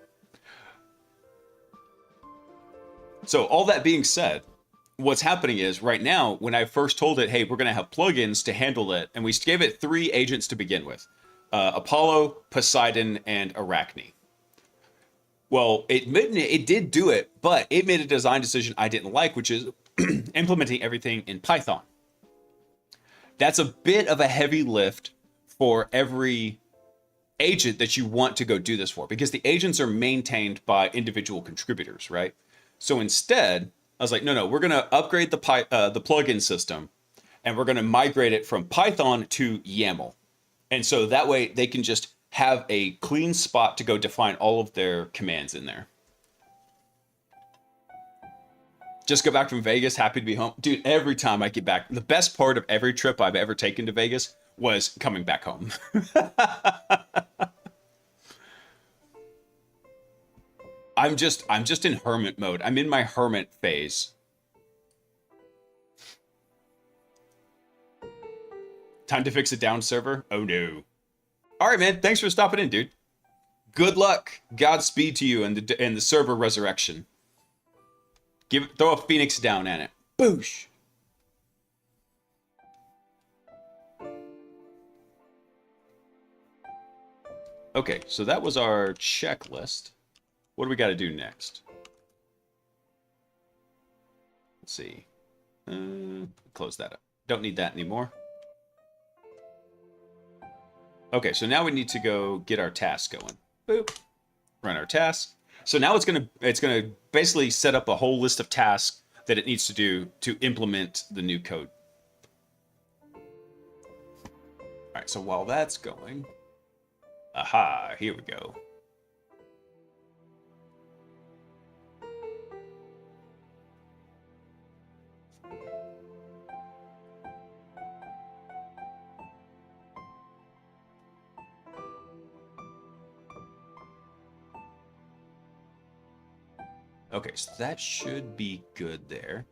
So all that being said, what's happening is right now, when I first told it, hey, we're going to have plugins to handle it, and we gave it 3 agents to begin with, Apollo, Poseidon, and Arachne. Well, it did do it, but it made a design decision I didn't like, which is implementing everything in Python. That's a bit of a heavy lift for every agent that you want to go do this for, because the agents are maintained by individual contributors, right? So instead, I was like, no, we're going to upgrade the plugin system, and we're going to migrate it from Python to YAML. And so that way they can just have a clean spot to go define all of their commands in there. Just got back from Vegas, happy to be home. Dude, every time I get back, the best part of every trip I've ever taken to Vegas was coming back home. I'm just in hermit mode. I'm in my hermit phase. Time to fix a down server? Oh no. All right, man. Thanks for stopping in, dude. Good luck. Godspeed to you and the server resurrection. Throw a phoenix down at it. Boosh. Okay, so that was our checklist. What do we got to do next? Let's see. Close that up. Don't need that anymore. Okay, so now we need to go get our task going. Boop. Run our task. So now it's gonna basically set up a whole list of tasks that it needs to do to implement the new code. All right, so while that's going, aha, here we go. Okay, so that should be good there.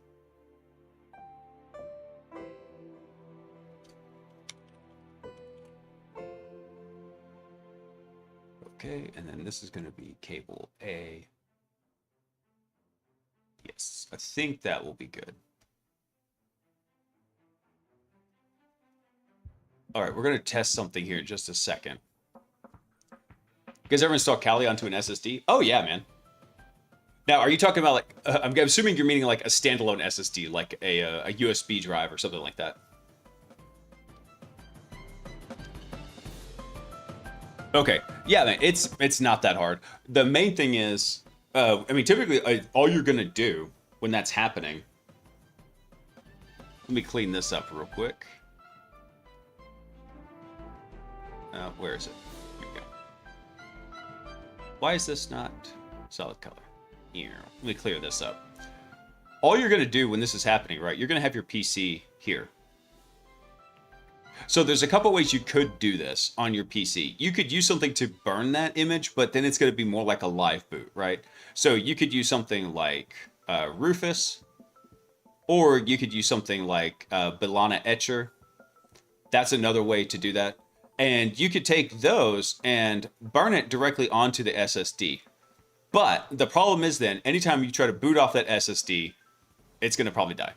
Okay, and then this is going to be cable A. Yes, I think that will be good. All right, we're going to test something here in just a second. You guys ever install Kali onto an SSD? Oh, yeah, man. Now, are you talking about, like, I'm assuming you're meaning like a standalone SSD, like a USB drive or something like that. Okay, yeah, man, it's not that hard. The main thing is, I mean, typically, all you're going to do when that's happening, let me clean this up real quick. Where is it? Here we go. Why is this not solid color? Here, let me clear this up. All you're going to do when this is happening, right, you're going to have your PC here. So there's a couple ways you could do this on your PC. You could use something to burn that image, but then it's going to be more like a live boot, right? So you could use something like Rufus, or you could use something like Bilana Etcher. That's another way to do that. And you could take those and burn it directly onto the SSD. But the problem is then, anytime you try to boot off that SSD, it's going to probably die.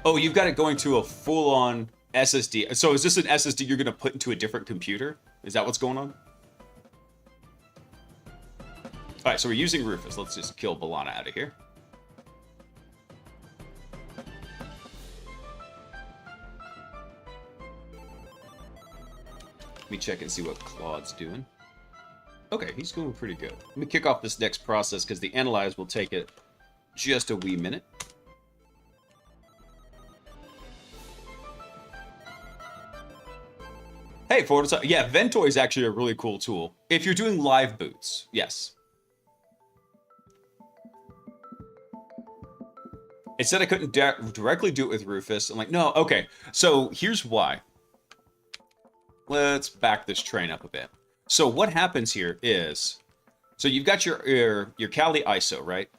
Oh, you've got it going to a full-on SSD. So is this an SSD you're going to put into a different computer? Is that what's going on? All right, so we're using Rufus. Let's just kill Balana out of here. Let me check and see what Claude's doing. Okay, he's going pretty good. Let me kick off this next process because the analyze will take it just a wee minute. Hey, Fortis, yeah, Ventoy is actually a really cool tool. If you're doing live boots, yes. It said I couldn't directly do it with Rufus. I'm like, no, okay. So here's why. Let's back this train up a bit. So what happens here is, so you've got your Kali ISO, right?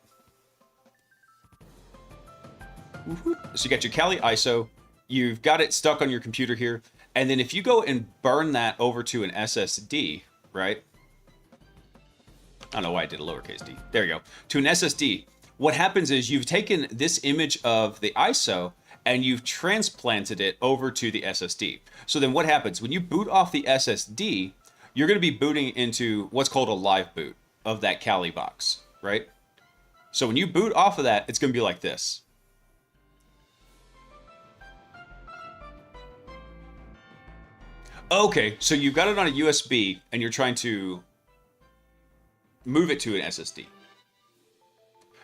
So you got your Kali ISO, you've got it stuck on your computer here, and then if you go and burn that over to an SSD, right? I don't know why I did a lowercase d. There you go. To an SSD, what happens is you've taken this image of the ISO and you've transplanted it over to the SSD. So then what happens? When you boot off the SSD, you're going to be booting into what's called a live boot of that Kali box, right? So when you boot off of that, it's going to be like this. Okay, so you've got it on a USB and you're trying to move it to an SSD.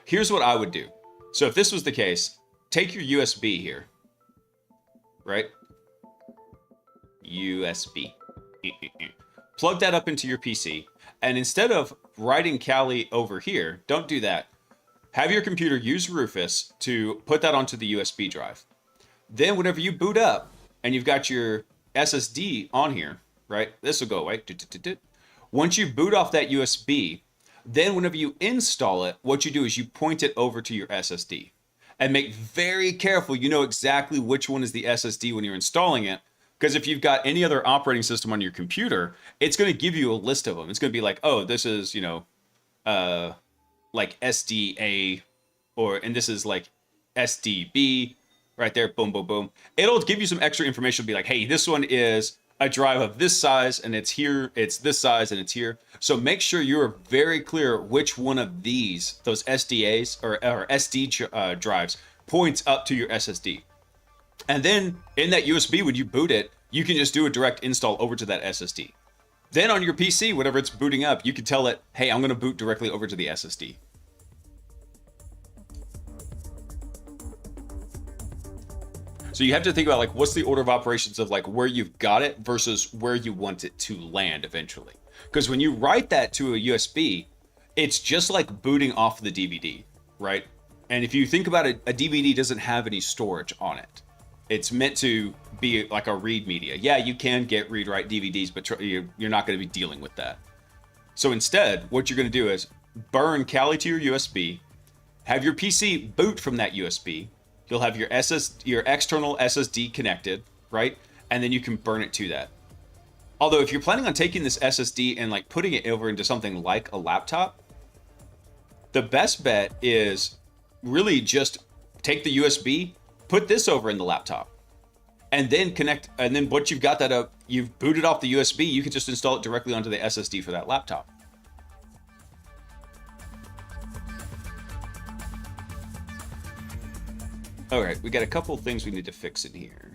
Here's what I would do. So if this was the case, take your USB here, right? USB. Plug that up into your PC, and instead of writing Kali over here, don't do that. Have your computer use Rufus to put that onto the USB drive. Then whenever you boot up, and you've got your SSD on here, right? This will go away. Once you boot off that USB, then whenever you install it, what you do is you point it over to your SSD. And make very careful, you know exactly which one is the SSD when you're installing it. Because if you've got any other operating system on your computer, it's going to give you a list of them. It's going to be like, oh, this is, you know, like SDA, and this is like SDB, right there, boom, boom, boom. It'll give you some extra information. It'll be like, hey, this one is a drive of this size, and it's here, it's this size, and it's here. So make sure you're very clear which one of these, those SDAs or SD drives, points up to your SSD. And then in that USB, when you boot it, you can just do a direct install over to that SSD. Then on your PC, whenever it's booting up, you can tell it, hey, I'm going to boot directly over to the SSD. So you have to think about like what's the order of operations of like where you've got it versus where you want it to land eventually. Because when you write that to a USB, it's just like booting off the DVD, right? And if you think about it, a DVD doesn't have any storage on it. It's meant to be like a read media. Yeah, you can get read-write DVDs, but you're not going to be dealing with that. So instead, what you're going to do is burn Kali to your USB, have your PC boot from that USB. You'll have your external SSD connected, right? And then you can burn it to that. Although if you're planning on taking this SSD and like putting it over into something like a laptop, the best bet is really just take the USB, put this over in the laptop, and then connect. And then once you've got that up, you've booted off the USB, you can just install it directly onto the SSD for that laptop. All right, we got a couple things we need to fix in here.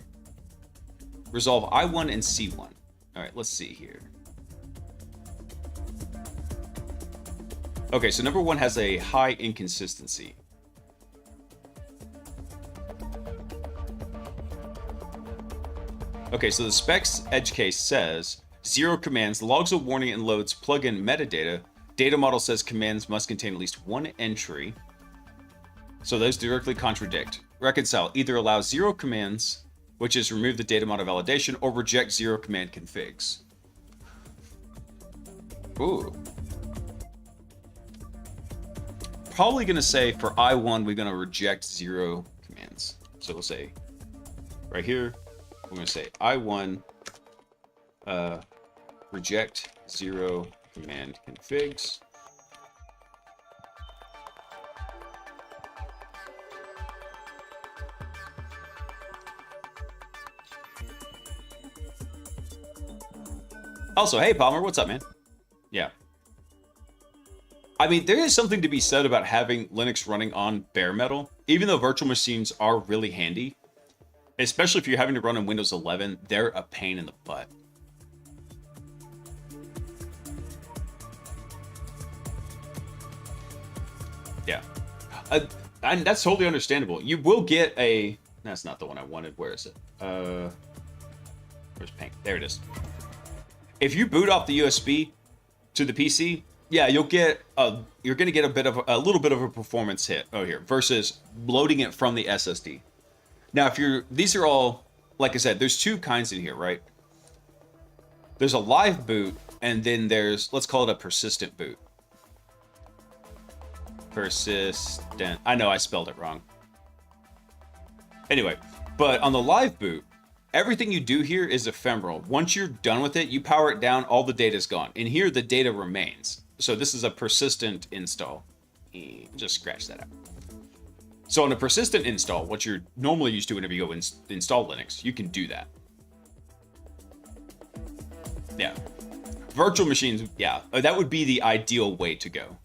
Resolve I1 and C1. All right, let's see here. Okay, so number one has a high inconsistency. Okay, so the specs edge case says 0 commands, logs a warning and loads plugin metadata. Data model says commands must contain at least one entry. So those directly contradict. Reconcile either allow 0 commands, which is remove the data model validation, or reject 0 command configs. Ooh. Probably going to say for I1, we're going to reject 0 commands. So we'll say right here, we're going to say I1 reject 0 command configs. Also, hey, Palmer, what's up, man? Yeah. I mean, there is something to be said about having Linux running on bare metal, even though virtual machines are really handy. Especially if you're having to run on Windows 11, they're a pain in the butt. Yeah. And that's totally understandable. You will get a... That's not the one I wanted. Where is it? Where's Pink? There it is. If you boot off the USB to the PC, yeah, you're going to get a little bit of a performance hit here versus loading it from the SSD. Now, these are all, like I said, there's two kinds in here, right? There's a live boot, and then there's, let's call it a persistent boot. Persistent. I know I spelled it wrong. Anyway, but on the live boot, everything you do here is ephemeral. Once you're done with it, you power it down, all the data is gone. In here, the data remains. So this is a persistent install. Just scratch that out. So on a persistent install, what you're normally used to whenever you go install Linux, you can do that. Yeah. Virtual machines, yeah, that would be the ideal way to go.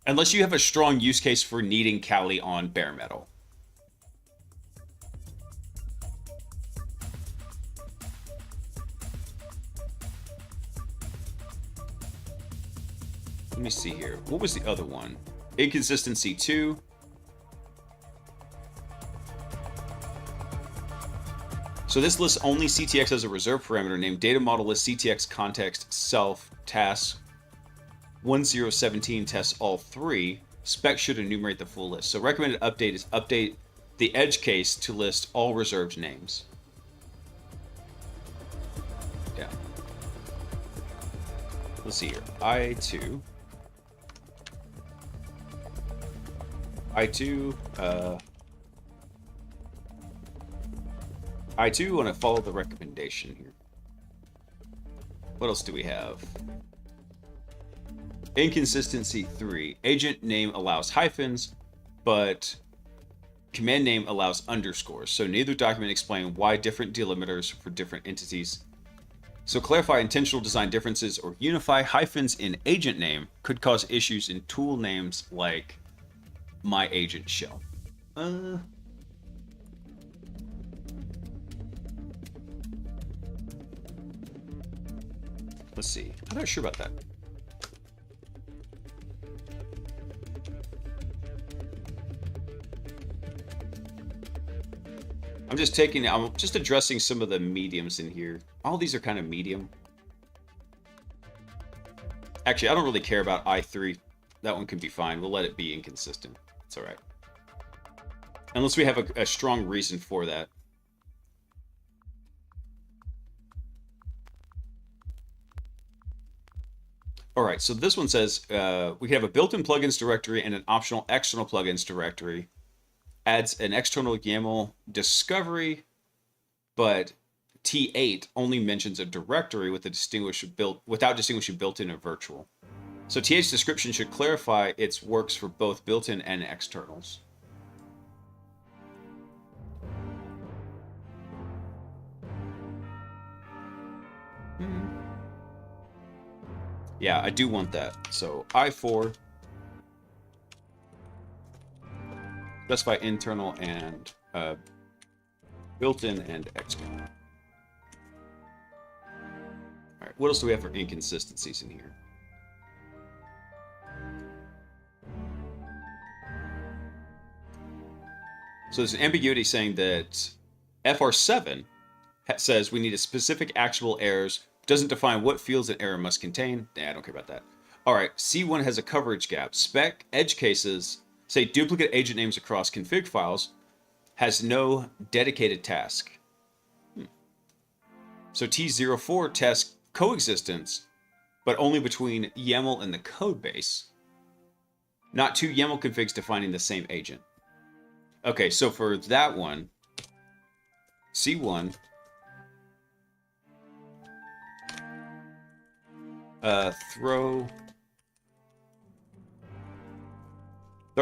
Unless you have a strong use case for needing Kali on bare metal. Let me see here. What was the other one? Inconsistency 2. So this lists only CTX as a reserved parameter named data model list CTX context self task 1017 tests all 3. Spec should enumerate the full list. So recommended update is update the edge case to list all reserved names. Yeah. Let's see here. I2. I2 want to follow the recommendation here. What else do we have? Inconsistency 3. Agent name allows hyphens, but command name allows underscores. So neither document explain why different delimiters for different entities. So clarify intentional design differences or unify hyphens in agent name could cause issues in tool names like my agent shell. Let's see. I'm not sure about that. I'm just addressing some of the mediums in here. All these are kind of medium. Actually, I don't really care about I3. That one can be fine. We'll let it be inconsistent. It's all right. Unless we have a strong reason for that. All right, so this one says we can have a built-in plugins directory and an optional external plugins directory. Adds an external YAML discovery, but T8 only mentions a directory with without distinguishing built-in and virtual. So T8's description should clarify its works for both built-in and externals. Yeah, I do want that. So I4. Specify internal and built-in and external. All right, what else do we have for inconsistencies in here? So there's an ambiguity saying that FR7 says we need a specific actual errors, doesn't define what fields an error must contain. Nah, I don't care about that. All right, C1 has a coverage gap. Spec edge cases say duplicate agent names across config files, has no dedicated task. So T04 tests coexistence, but only between YAML and the code base. Not two YAML configs defining the same agent. Okay, so for that one, C1, throw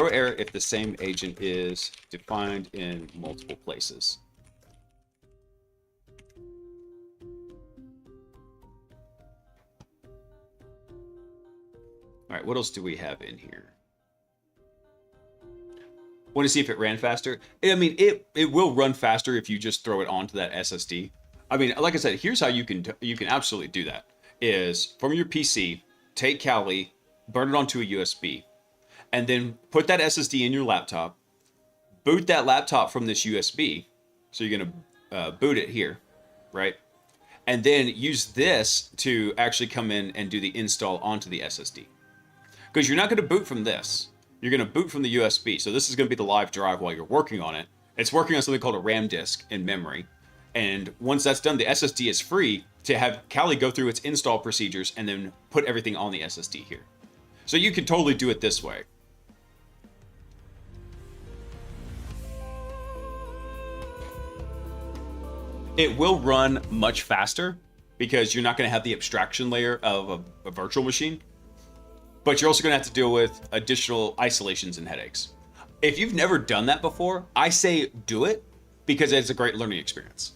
error if the same agent is defined in multiple places. All right, what else do we have in here? Want to see if it ran faster? I mean, it will run faster if you just throw it onto that SSD. I mean, like I said, here's how you can absolutely do that. Is from your PC, take Kali, burn it onto a USB, and then put that SSD in your laptop, boot that laptop from this USB. So you're going to boot it here, right? And then use this to actually come in and do the install onto the SSD. Because you're not going to boot from this. You're going to boot from the USB. So this is going to be the live drive while you're working on it. It's working on something called a RAM disk in memory. And once that's done, the SSD is free to have Kali go through its install procedures and then put everything on the SSD here. So you can totally do it this way. It will run much faster because you're not going to have the abstraction layer of a virtual machine, but you're also going to have to deal with additional isolations and headaches. If you've never done that before, I say do it because it's a great learning experience.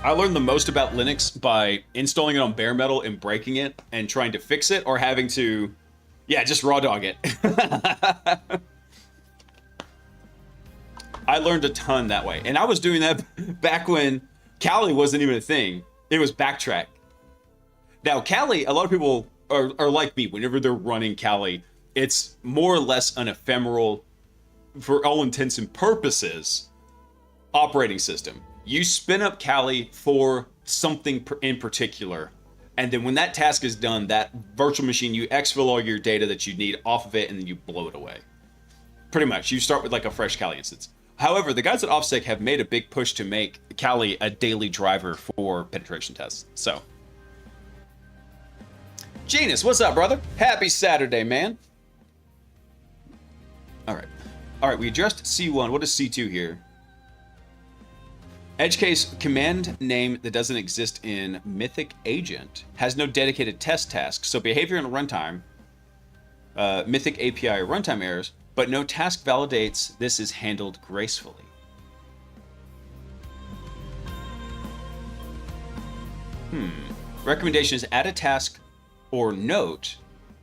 I learned the most about Linux by installing it on bare metal and breaking it and trying to fix it, or having to, just raw dog it. I learned a ton that way. And I was doing that back when Kali wasn't even a thing. It was Backtrack. Now, Kali, a lot of people are like me. Whenever they're running Kali, it's more or less an ephemeral, for all intents and purposes, operating system. You spin up Kali for something in particular. And then when that task is done, that virtual machine, you exfil all your data that you need off of it, and then you blow it away. Pretty much. You start with like a fresh Kali instance. However, the guys at OffSec have made a big push to make Kali a daily driver for penetration tests. So, Genus, what's up, brother? Happy Saturday, man. All right, we addressed C1. What is C2 here? Edge case command name that doesn't exist in Mythic Agent has no dedicated test task. So behavior and runtime, Mythic API or runtime errors, but no task validates this is handled gracefully. Recommendation is add a task or note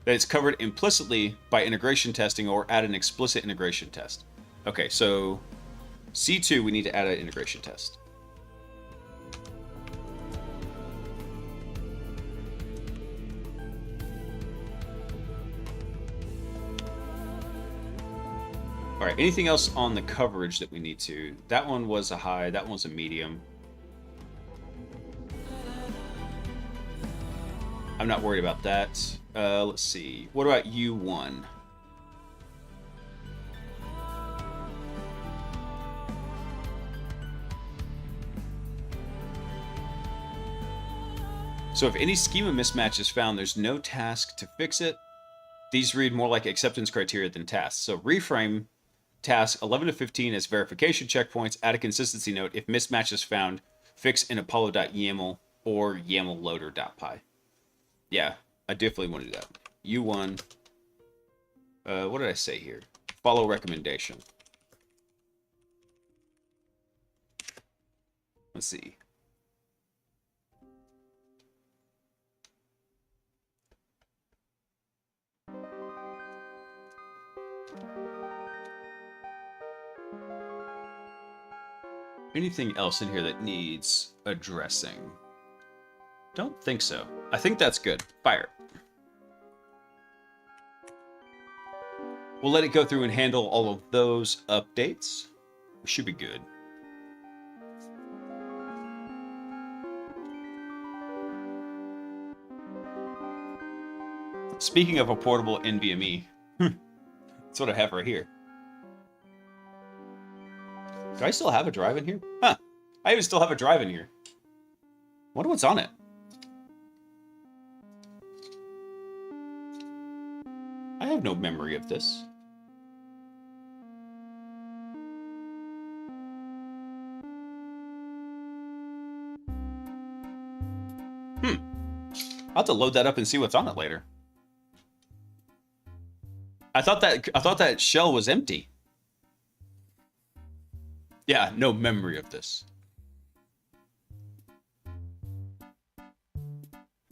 that it's covered implicitly by integration testing, or add an explicit integration test. Okay, so C2, we need to add an integration test. All right, anything else on the coverage that we need to? That one was a high, that one was a medium. I'm not worried about that. Let's see. What about U1? So if any schema mismatch is found, there's no task to fix it. These read more like acceptance criteria than tasks. So reframe task 11 to 15 as verification checkpoints. Add a consistency note if mismatch is found. Fix in apollo.yaml or YAML loader.py. Yeah, I definitely want to do that. U1. What did I say here? Follow recommendation. Let's see. Anything else in here that needs addressing? Don't think so. I think that's good. Fire. We'll let it go through and handle all of those updates. We should be good. Speaking of a portable NVMe, that's what I have right here. Do I still have a drive in here? Huh. I even still have a drive in here. Wonder what's on it. I have no memory of this. I'll have to load that up and see what's on it later. I thought that shell was empty. Yeah, no memory of this.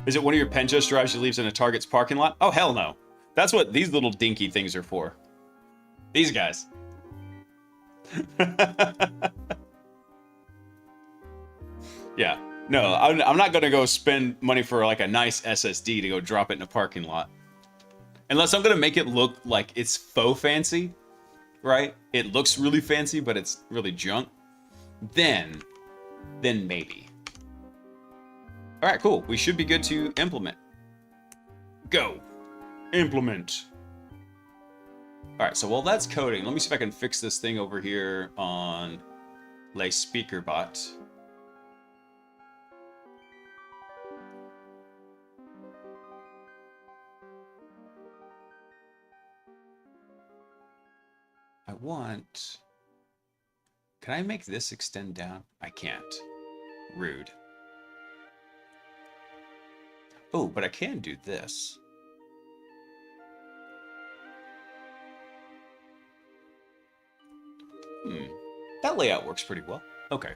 Is it one of your Penchest drives she leaves in a Target's parking lot? Oh, hell no. That's what these little dinky things are for. These guys. Yeah. No, I'm not going to go spend money for like a nice SSD to go drop it in a parking lot. Unless I'm going to make it look like it's faux fancy, right? It looks really fancy, but it's really junk. Then maybe. All right, cool. We should be good to implement. Go. Implement. All right, so while that's coding, let me see if I can fix this thing over here on Blaise speaker bot. Can I make this extend down? I can't. Rude. Oh, but I can do this. That layout works pretty well. Okay.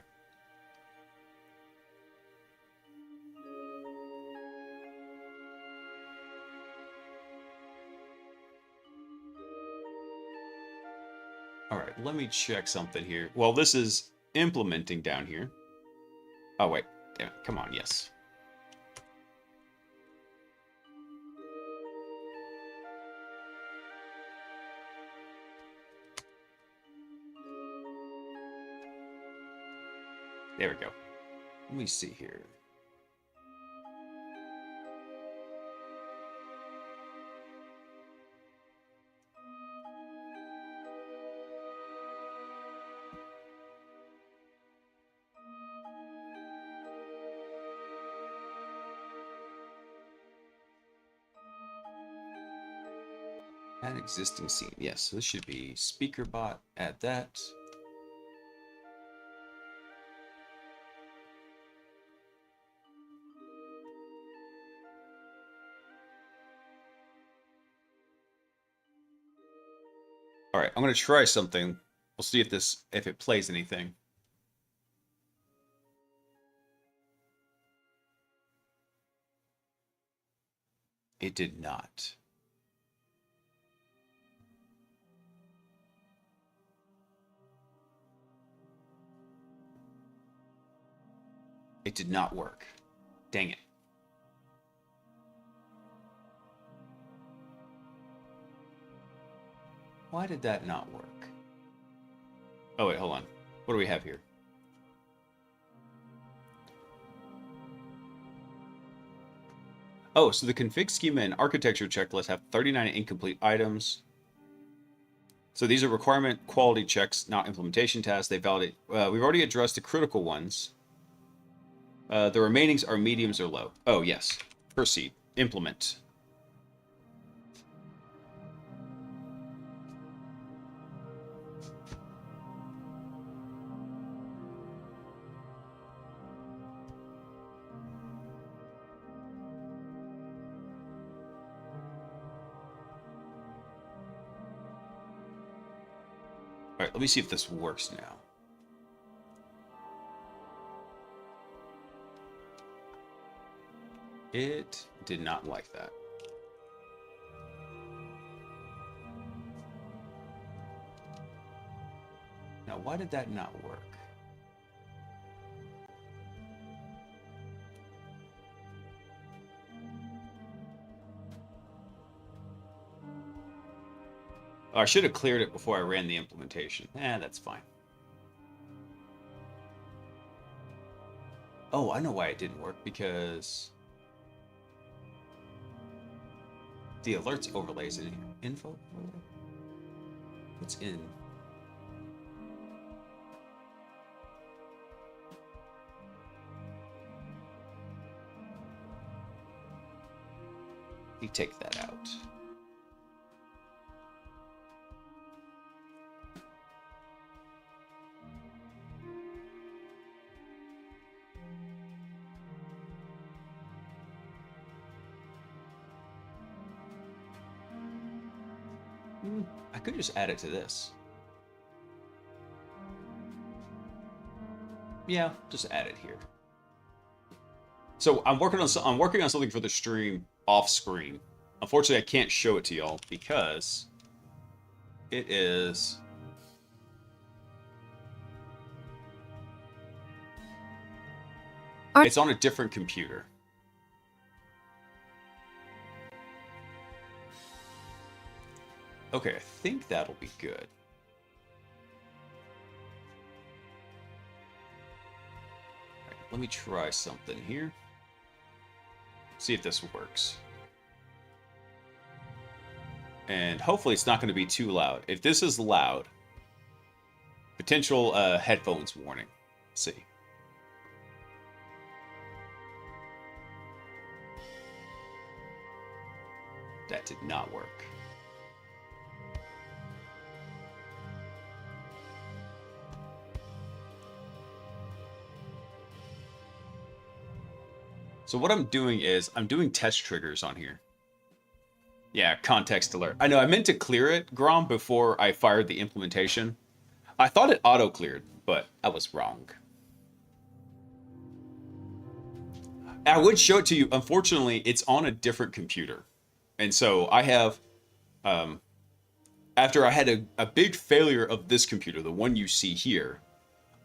All right, let me check something here. Well, this is implementing down here. Oh, wait. Damn it. Come on, yes. There we go. Let me see here. Add existing scene. Yes, so this should be speaker bot. Add that. All right, I'm gonna try something. We'll see if it plays anything. It did not. It did not work. Dang it. Why did that not work? Oh, wait, hold on. What do we have here? Oh, so the config schema and architecture checklist have 39 incomplete items. So these are requirement quality checks, not implementation tasks. They validate. We've already addressed the critical ones. The remainings are mediums or low. Oh, yes. Proceed. Implement. All right, let me see if this works now. It did not like that. Now, why did that not work? Oh, I should have cleared it before I ran the implementation. That's fine. Oh, I know why it didn't work, because the alerts overlays in info. What's in? You take that out. I could just add it to this. Yeah, just add it here. So I'm working on something for the stream off screen. Unfortunately, I can't show it to y'all because it is. It's on a different computer. Okay, I think that'll be good. Right, let me try something here. See if this works. And hopefully it's not going to be too loud. If this is loud, potential headphones warning. Let's see. That did not work. So what I'm doing is I'm doing test triggers on here. Yeah, context alert. I know I meant to clear it, Grom, before I fired the implementation. I thought it auto-cleared, but I was wrong. I would show it to you. Unfortunately, it's on a different computer. And so I have, after I had a big failure of this computer, the one you see here,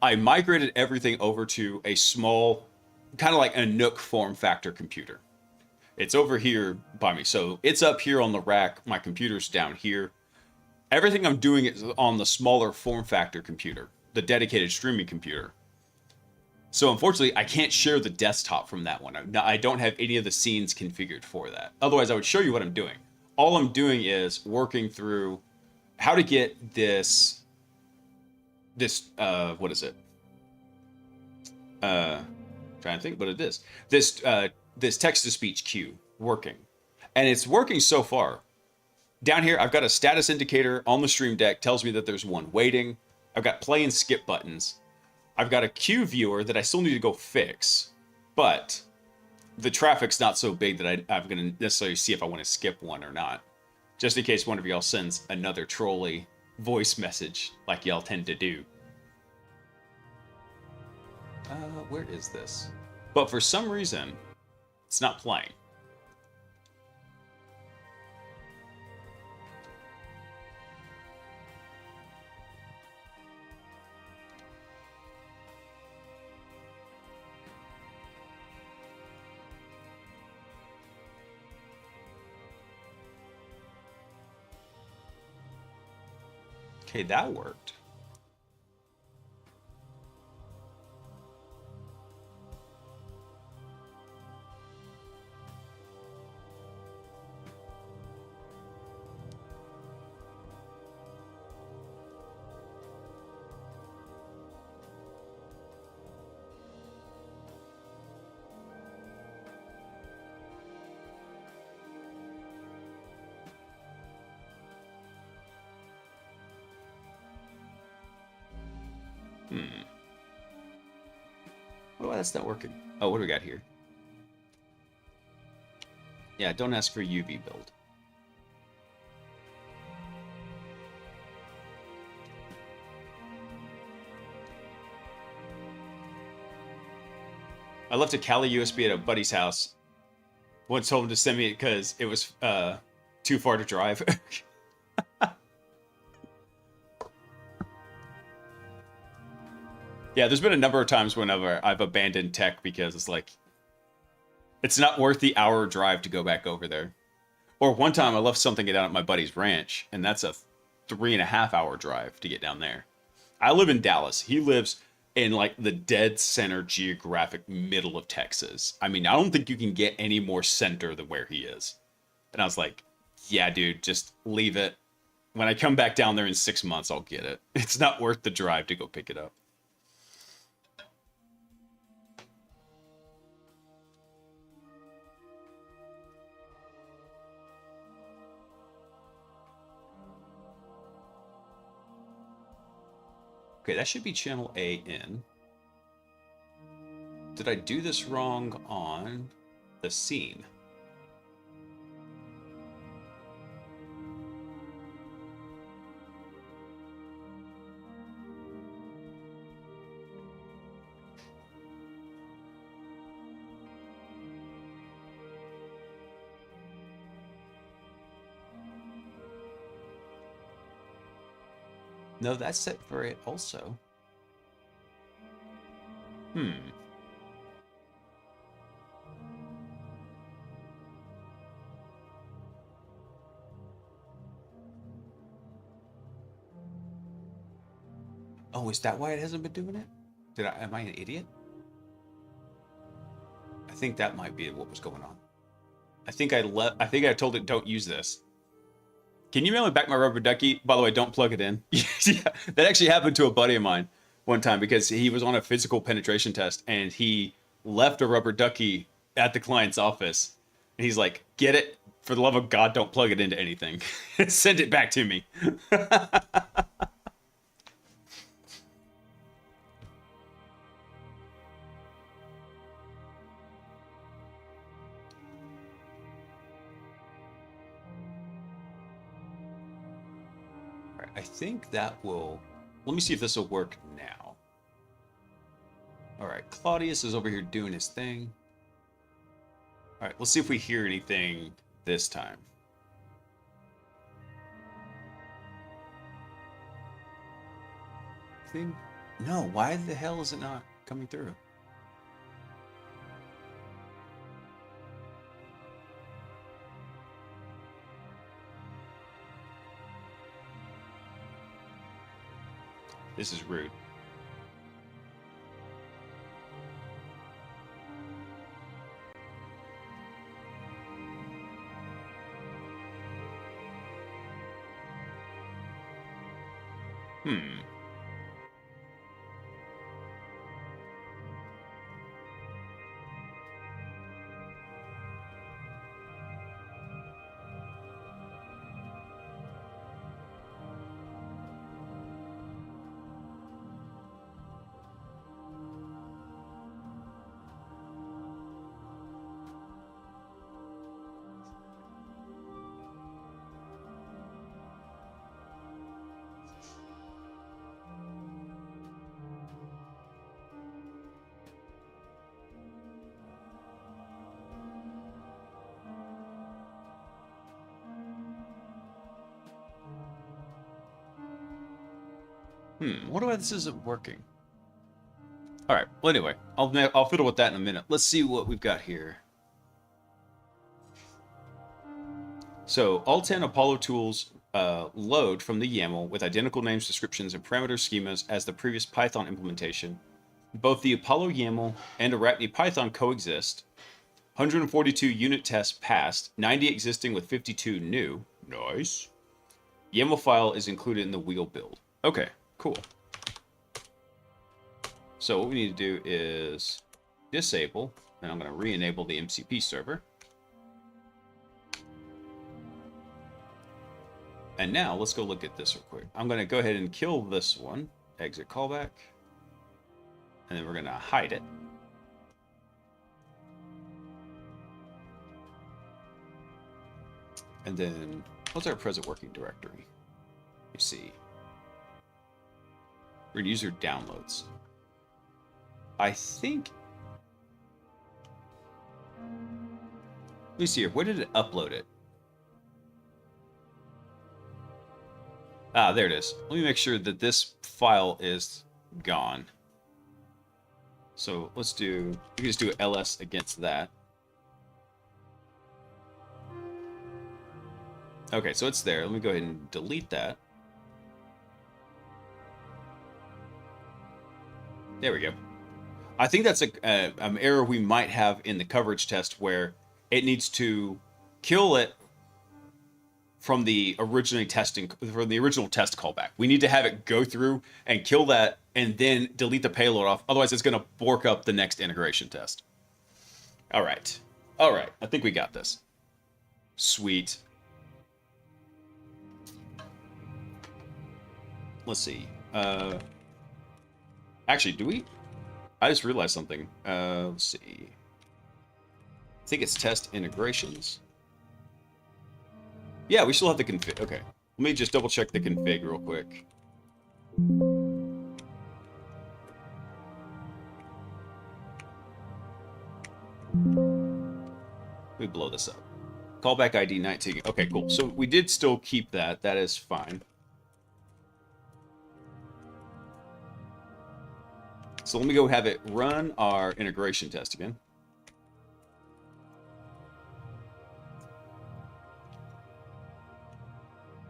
I migrated everything over to a small, kind of like a Nook form factor computer. It's over here by me. So it's up here on the rack. My computer's down here. Everything I'm doing is on the smaller form factor computer, the dedicated streaming computer. So unfortunately, I can't share the desktop from that one. I don't have any of the scenes configured for that. Otherwise, I would show you what I'm doing. All I'm doing is working through how to get this, what is it? Trying to think what it is. This text-to-speech queue working. And it's working so far. Down here, I've got a status indicator on the stream deck, tells me that there's one waiting. I've got play and skip buttons. I've got a queue viewer that I still need to go fix, but the traffic's not so big that I'm going to necessarily see if I want to skip one or not. Just in case one of y'all sends another trolly voice message like y'all tend to do. Where is this? But for some reason, it's not playing. Okay, that worked. Oh, that's not working. Oh, what do we got here? Yeah, don't ask for UV build. I left a Kali USB at a buddy's house. Once told him to send me it because it was too far to drive. Yeah, there's been a number of times whenever I've abandoned tech because it's like, it's not worth the hour drive to go back over there. Or one time I left something down at my buddy's ranch, and that's a 3.5-hour drive to get down there. I live in Dallas. He lives in like the dead center geographic middle of Texas. I mean, I don't think you can get any more center than where he is. And I was like, yeah, dude, just leave it. When I come back down there in 6 months, I'll get it. It's not worth the drive to go pick it up. Okay, that should be channel AN. Did I do this wrong on the scene? No, that's set for it also. Oh, is that why it hasn't been doing it? Am I an idiot? I think that might be what was going on. I think I told it don't use this. Can you mail me back my rubber ducky? By the way, don't plug it in. Yeah, that actually happened to a buddy of mine one time because he was on a physical penetration test and he left a rubber ducky at the client's office. And he's like, get it? For the love of God, don't plug it into anything. Send it back to me. I think that will... Let me see if this will work now. All right, Claudius is over here doing his thing. All right, let's see if we hear anything this time. No, why the hell is it not coming through? This is rude. Wonder why this isn't working. All right. Well, anyway, I'll fiddle with that in a minute. Let's see what we've got here. So all 10 Apollo tools load from the YAML with identical names, descriptions, and parameter schemas as the previous Python implementation. Both the Apollo YAML and Arachne Python coexist. 142 unit tests passed, 90 existing with 52 new. Nice. YAML file is included in the wheel build. Okay, cool. So what we need to do is disable, and I'm going to re-enable the MCP server. And now let's go look at this real quick. I'm going to go ahead and kill this one, exit callback, and then we're going to hide it. And then what's our present working directory? You see, we're going to user downloads. I think, let me see here. Where did it upload it? Ah, there it is. Let me make sure that this file is gone. So let's do, we can just do ls against that. Okay, so it's there. Let me go ahead and delete that. There we go. I think that's an error we might have in the coverage test where it needs to kill it from the original test callback. We need to have it go through and kill that and then delete the payload off. Otherwise, it's going to bork up the next integration test. All right. All right. I think we got this. Sweet. Let's see. Actually, do we? I just realized something. Let's see. I think it's test integrations. Yeah, we still have the config. Okay. Let me just double check the config real quick. Let me blow this up. Callback ID 19. Okay, cool. So we did still keep that. That is fine. So let me go have it run our integration test again.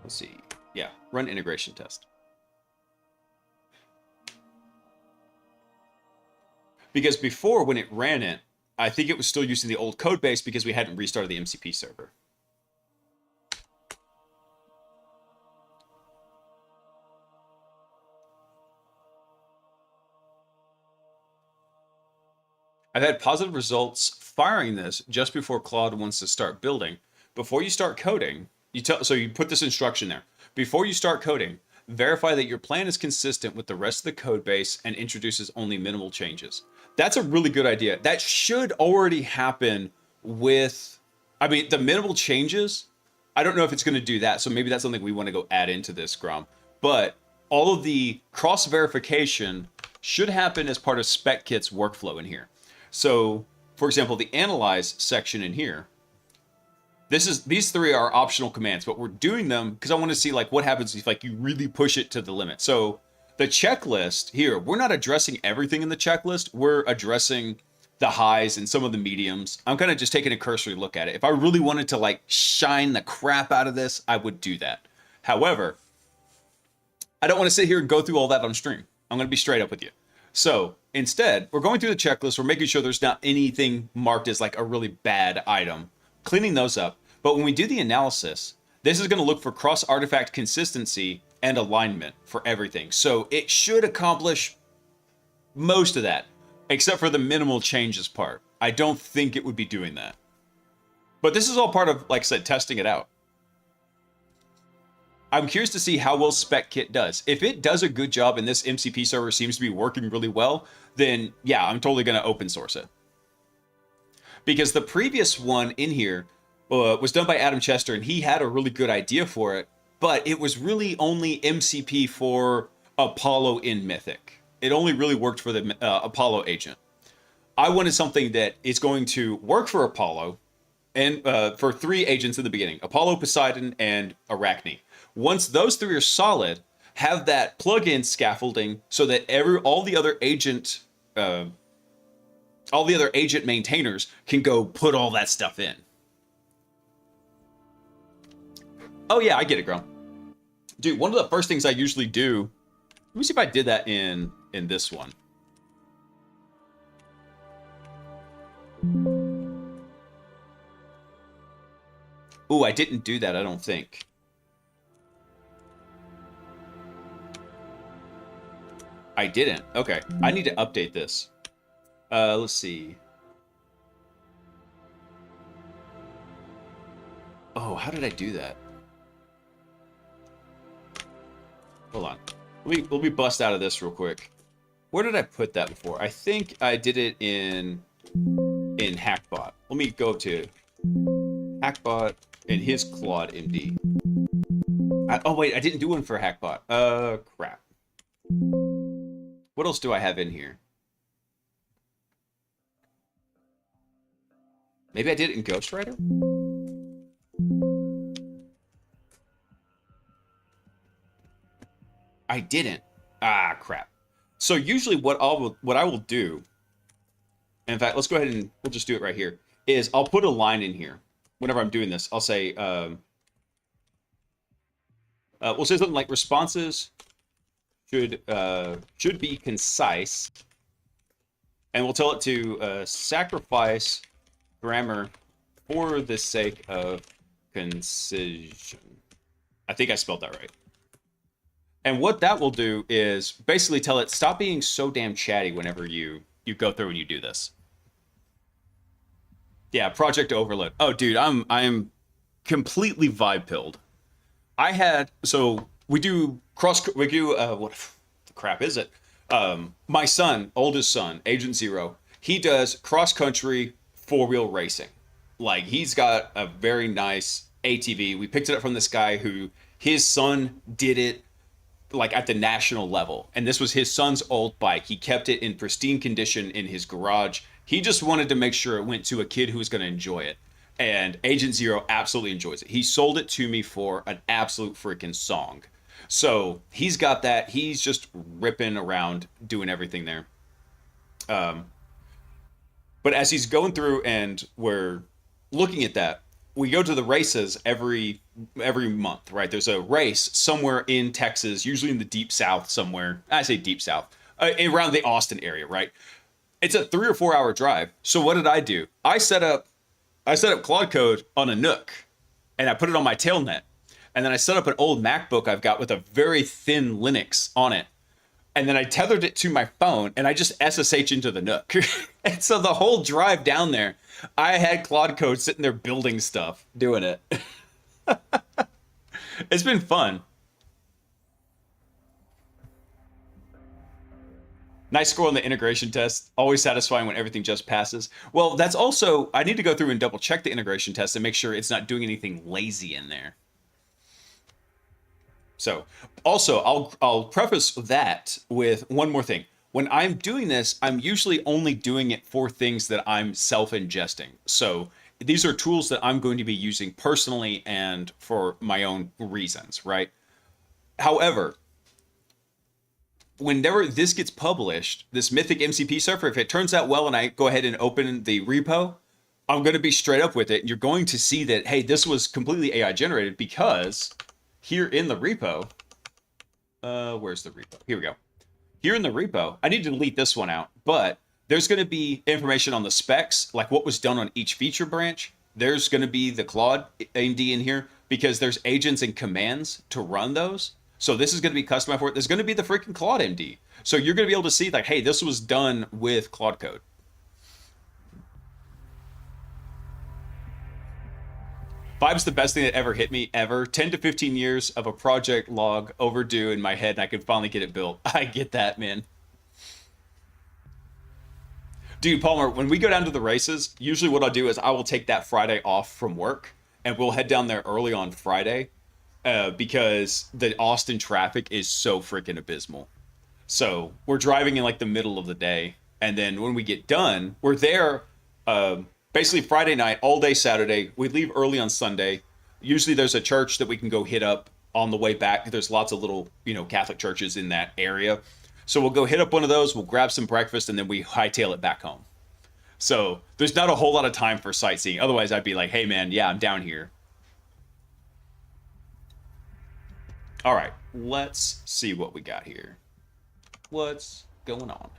Let's see. Yeah, run integration test. Because before, when it ran it, I think it was still using the old code base because we hadn't restarted the MCP server. I've had positive results firing this just before Claude wants to start building. Before you start coding, so you put this instruction there. Before you start coding, verify that your plan is consistent with the rest of the code base and introduces only minimal changes. That's a really good idea. That should already happen with, I mean, the minimal changes. I don't know if it's going to do that, so maybe that's something we want to go add into this, Grom. But all of the cross verification should happen as part of SpecKit's workflow in here. So, for example, the analyze section in here, these three are optional commands, but we're doing them because I want to see like what happens if like you really push it to the limit. So the checklist here, we're not addressing everything in the checklist. We're addressing the highs and some of the mediums. I'm kind of just taking a cursory look at it. If I really wanted to like shine the crap out of this, I would do that. However, I don't want to sit here and go through all that on stream. I'm going to be straight up with you. So instead, we're going through the checklist. We're making sure there's not anything marked as like a really bad item, cleaning those up. But when we do the analysis, this is going to look for cross-artifact consistency and alignment for everything. So it should accomplish most of that, except for the minimal changes part. I don't think it would be doing that. But this is all part of, like I said, testing it out. I'm curious to see how well SpecKit does. If it does a good job and this MCP server seems to be working really well, then yeah, I'm totally going to open source it. Because the previous one in here was done by Adam Chester, and he had a really good idea for it, but it was really only MCP for Apollo in Mythic. It only really worked for the Apollo agent. I wanted something that is going to work for Apollo and for 3 agents in the beginning, Apollo, Poseidon, and Arachne. Once those 3 are solid, have that plugin scaffolding so that all the other agent maintainers can go put all that stuff in. Oh yeah, I get it, Grom. Dude, one of the first things I usually do, let me see if I did that in this one. Ooh, I didn't do that, I don't think. I didn't. Okay, I need to update this. Let's see. Oh, how did I do that? Hold on. Let me bust out of this real quick. Where did I put that before? I think I did it in HackBot. Let me go to HackBot and his Claude MD. Oh wait, I didn't do one for HackBot. Crap. What else do I have in here? Maybe I did it in Ghostwriter? I didn't. Ah, crap. So usually what I will do, in fact, let's go ahead and we'll just do it right here, is I'll put a line in here. Whenever I'm doing this, I'll say, we'll say something like responses should be concise, and we'll tell it to sacrifice grammar for the sake of concision. I think I spelled that right. And what that will do is basically tell it, stop being so damn chatty whenever you go through and you do this. Yeah, project overload. Oh, dude, I'm completely vibe pilled. So we do what the crap is it? My son, oldest son, Agent Zero, he does cross-country 4-wheel racing. Like, he's got a very nice ATV. We picked it up from this guy who, his son did it like at the national level. And this was his son's old bike. He kept it in pristine condition in his garage. He just wanted to make sure it went to a kid who was going to enjoy it. And Agent Zero absolutely enjoys it. He sold it to me for an absolute freaking song. So he's got that. He's just ripping around doing everything there. Um, but as he's going through and we're looking at that, we go to the races every month, right? There's a race somewhere in Texas, usually in the deep south somewhere. I say deep south, around the Austin area, right? It's a 3 or 4 hour drive. So what did I do? I set up Claude Code on a Nook, and I put it on my tailnet. And then I set up an old MacBook I've got with a very thin Linux on it. And then I tethered it to my phone, and I just SSH into the Nook. And so the whole drive down there, I had Claude Code sitting there building stuff, doing it. It's been fun. Nice score on the integration test. Always satisfying when everything just passes. Well, that's also, I need to go through and double check the integration test and make sure it's not doing anything lazy in there. So, also, I'll preface that with one more thing. When I'm doing this, I'm usually only doing it for things that I'm self-ingesting. So, these are tools that I'm going to be using personally and for my own reasons, right? However, whenever this gets published, this Mythic MCP server, if it turns out well and I go ahead and open the repo, I'm going to be straight up with it. And you're going to see that, hey, this was completely AI generated, because here in the repo, where's the repo? Here we go. Here in the repo, I need to delete this one out, but there's going to be information on the specs, like what was done on each feature branch. There's going to be the Claude AMD in here, because there's agents and commands to run those. So this is going to be customized for it. There's going to be the freaking Claude MD. So you're going to be able to see, like, hey, this was done with Claude Code. Vibe's the best thing that ever hit me, ever. 10 to 15 years of a project log overdue in my head, and I could finally get it built. I get that, man. Dude, Palmer, when we go down to the races, usually what I'll do is I will take that Friday off from work, and we'll head down there early on Friday, because the Austin traffic is so freaking abysmal. So we're driving in like the middle of the day, and then when we get done, we're there basically Friday night, all day Saturday. We leave early on Sunday. Usually there's a church that we can go hit up on the way back. There's lots of little, Catholic churches in that area. So we'll go hit up one of those, we'll grab some breakfast, and then we hightail it back home. So there's not a whole lot of time for sightseeing. Otherwise, I'd be like, hey, man, yeah, I'm down here. All right, let's see what we got here. What's going on?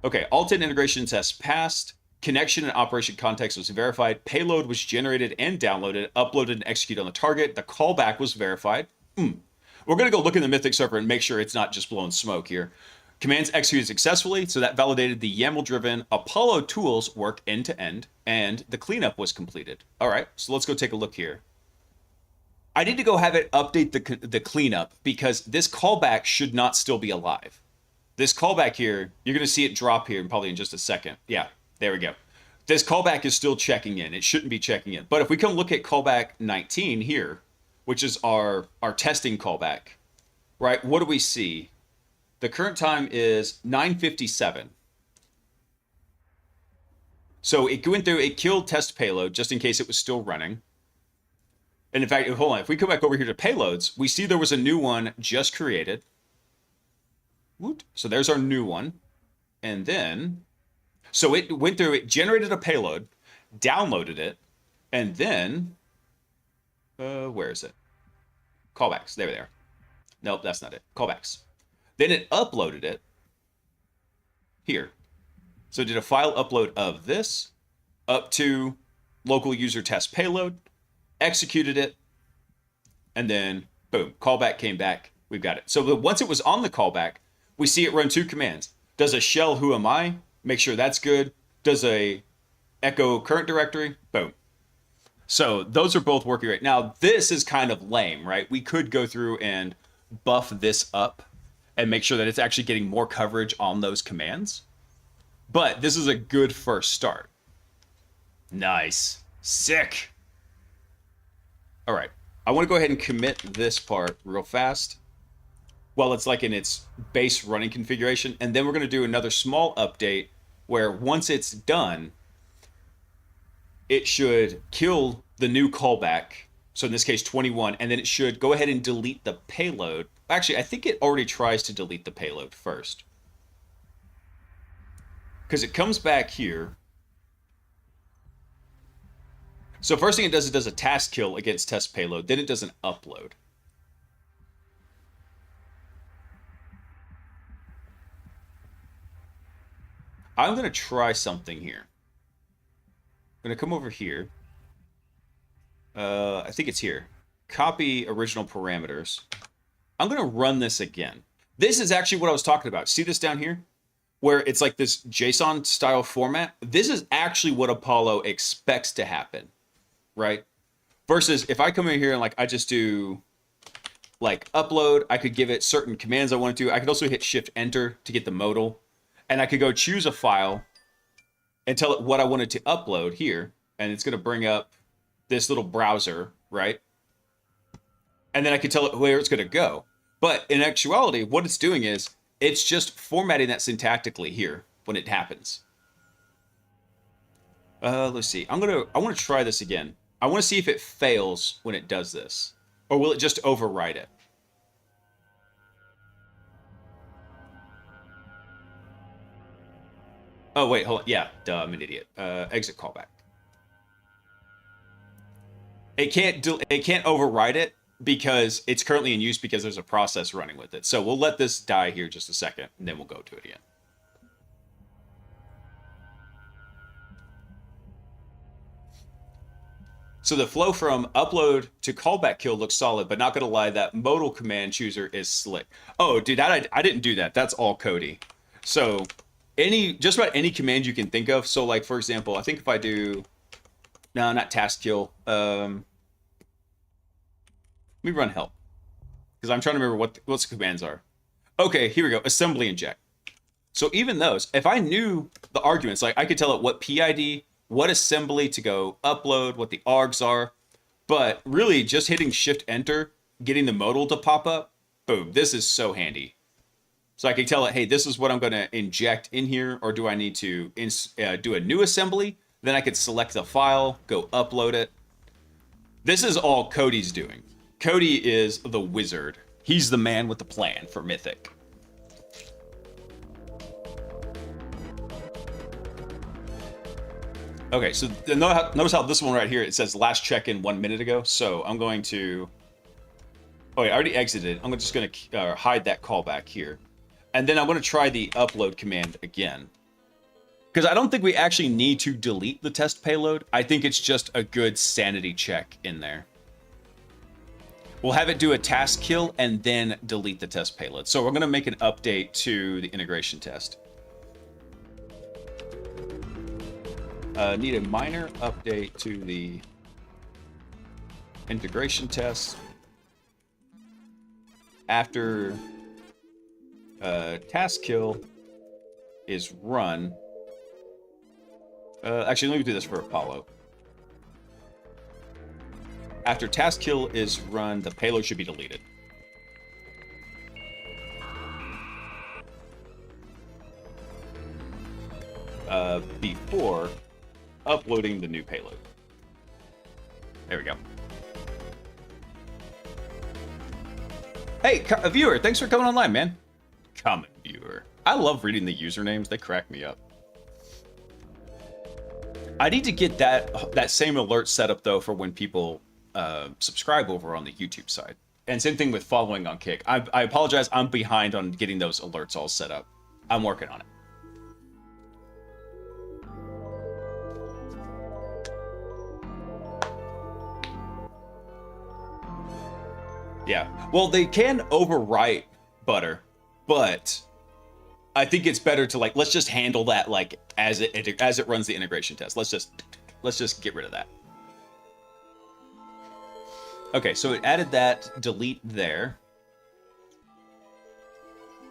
Okay, Alt-in integration test passed. Connection and operation context was verified. Payload was generated and downloaded, uploaded and executed on the target. The callback was verified. We're going to go look in the Mythic server and make sure it's not just blowing smoke here. Commands executed successfully, so that validated the YAML-driven Apollo tools work end-to-end, and the cleanup was completed. All right, so let's go take a look here. I need to go have it update the cleanup, because this callback should not still be alive. This callback here, you're going to see it drop here probably in just a second. Yeah, there we go. This callback is still checking in. It shouldn't be checking in. But if we come look at callback 19 here, which is our testing callback, right? What do we see? The current time is 9:57. So it went through, it killed test payload just in case it was still running. And in fact, hold on, if we come back over here to payloads, we see there was a new one just created. So there's our new one. And then, so it went through, it generated a payload, downloaded it, and then, where is it? Callbacks, there they are. Nope, that's not it. Callbacks. Then it uploaded it here. So it did a file upload of this up to local user test payload, executed it, and then boom, callback came back. We've got it. So once it was on the callback, we see it run two commands. Does a shell who am I? Make sure that's good. Does a echo current directory? Boom. So those are both working right now. This is kind of lame, right? We could go through and buff this up and make sure that it's actually getting more coverage on those commands. But this is a good first start. Nice. Sick. All right. I want to go ahead and commit this part real fast. Well, it's like in its base running configuration. And then we're going to do another small update where once it's done, it should kill the new callback. So in this case, 21. And then it should go ahead and delete the payload. Actually, I think it already tries to delete the payload first. because it comes back here. So first thing it does a task kill against test payload. Then it does an upload. I'm going to try something here. I'm going to come over here. I think it's here. Copy original parameters. I'm going to run this again. This is actually what I was talking about. See this down here? Where it's like this JSON style format. This is actually what Apollo expects to happen. Right? Versus if I come in here and like I just do like upload, I could give it certain commands I want to do. I could also hit Shift Enter to get the modal. And I could go choose a file and tell it what I wanted to upload here. And it's going to bring up this little browser, right? And then I could tell it where it's going to go. But in actuality, what it's doing is it's just formatting that syntactically here when it happens. Let's see. I want to try this again. I want to see if it fails when it does this. Or will it just override it? Oh, wait, hold on. Yeah, duh, I'm an idiot. Exit callback. It can't override it because it's currently in use because there's a process running with it. So we'll let this die here just a second, and then we'll go to it again. So the flow from upload to callback kill looks solid, but not gonna lie, that modal command chooser is slick. Oh, dude, I didn't do that. That's all Cody. So just about any command you can think of. So like, for example, I think if I do, no, not task kill. Let me run help because I'm trying to remember what the commands are. Okay, here we go. Assembly inject. So even those, if I knew the arguments, like I could tell it what PID, what assembly to go upload, what the args are, but really just hitting Shift Enter, getting the modal to pop up, boom, this is so handy. So I can tell it, hey, this is what I'm going to inject in here, or do I need to do a new assembly? Then I could select the file, go upload it. This is all Cody's doing. Cody is the wizard. He's the man with the plan for Mythic. Okay, so notice how this one right here, it says last check-in 1 minute ago. So I'm going to... Oh, wait, I already exited. I'm just going to hide that callback here. And then I'm going to try the upload command again. Because I don't think we actually need to delete the test payload. I think it's just a good sanity check in there. We'll have it do a task kill and then delete the test payload. So we're going to make an update to the integration test. Need a minor update to the integration test. After task kill is run. Actually, let me do this for Apollo. After task kill is run, the payload should be deleted. Before uploading the new payload. There we go. Hey, a viewer, thanks for coming online, man. Common viewer. I love reading the usernames. They crack me up. I need to get that same alert set up, though, for when people subscribe over on the YouTube side. And same thing with following on Kick. I apologize. I'm behind on getting those alerts all set up. I'm working on it. Yeah. Well, they can overwrite Butter, but I think it's better to let's just handle that as it runs the integration test. Let's just get rid of that. Okay, so it added that delete there.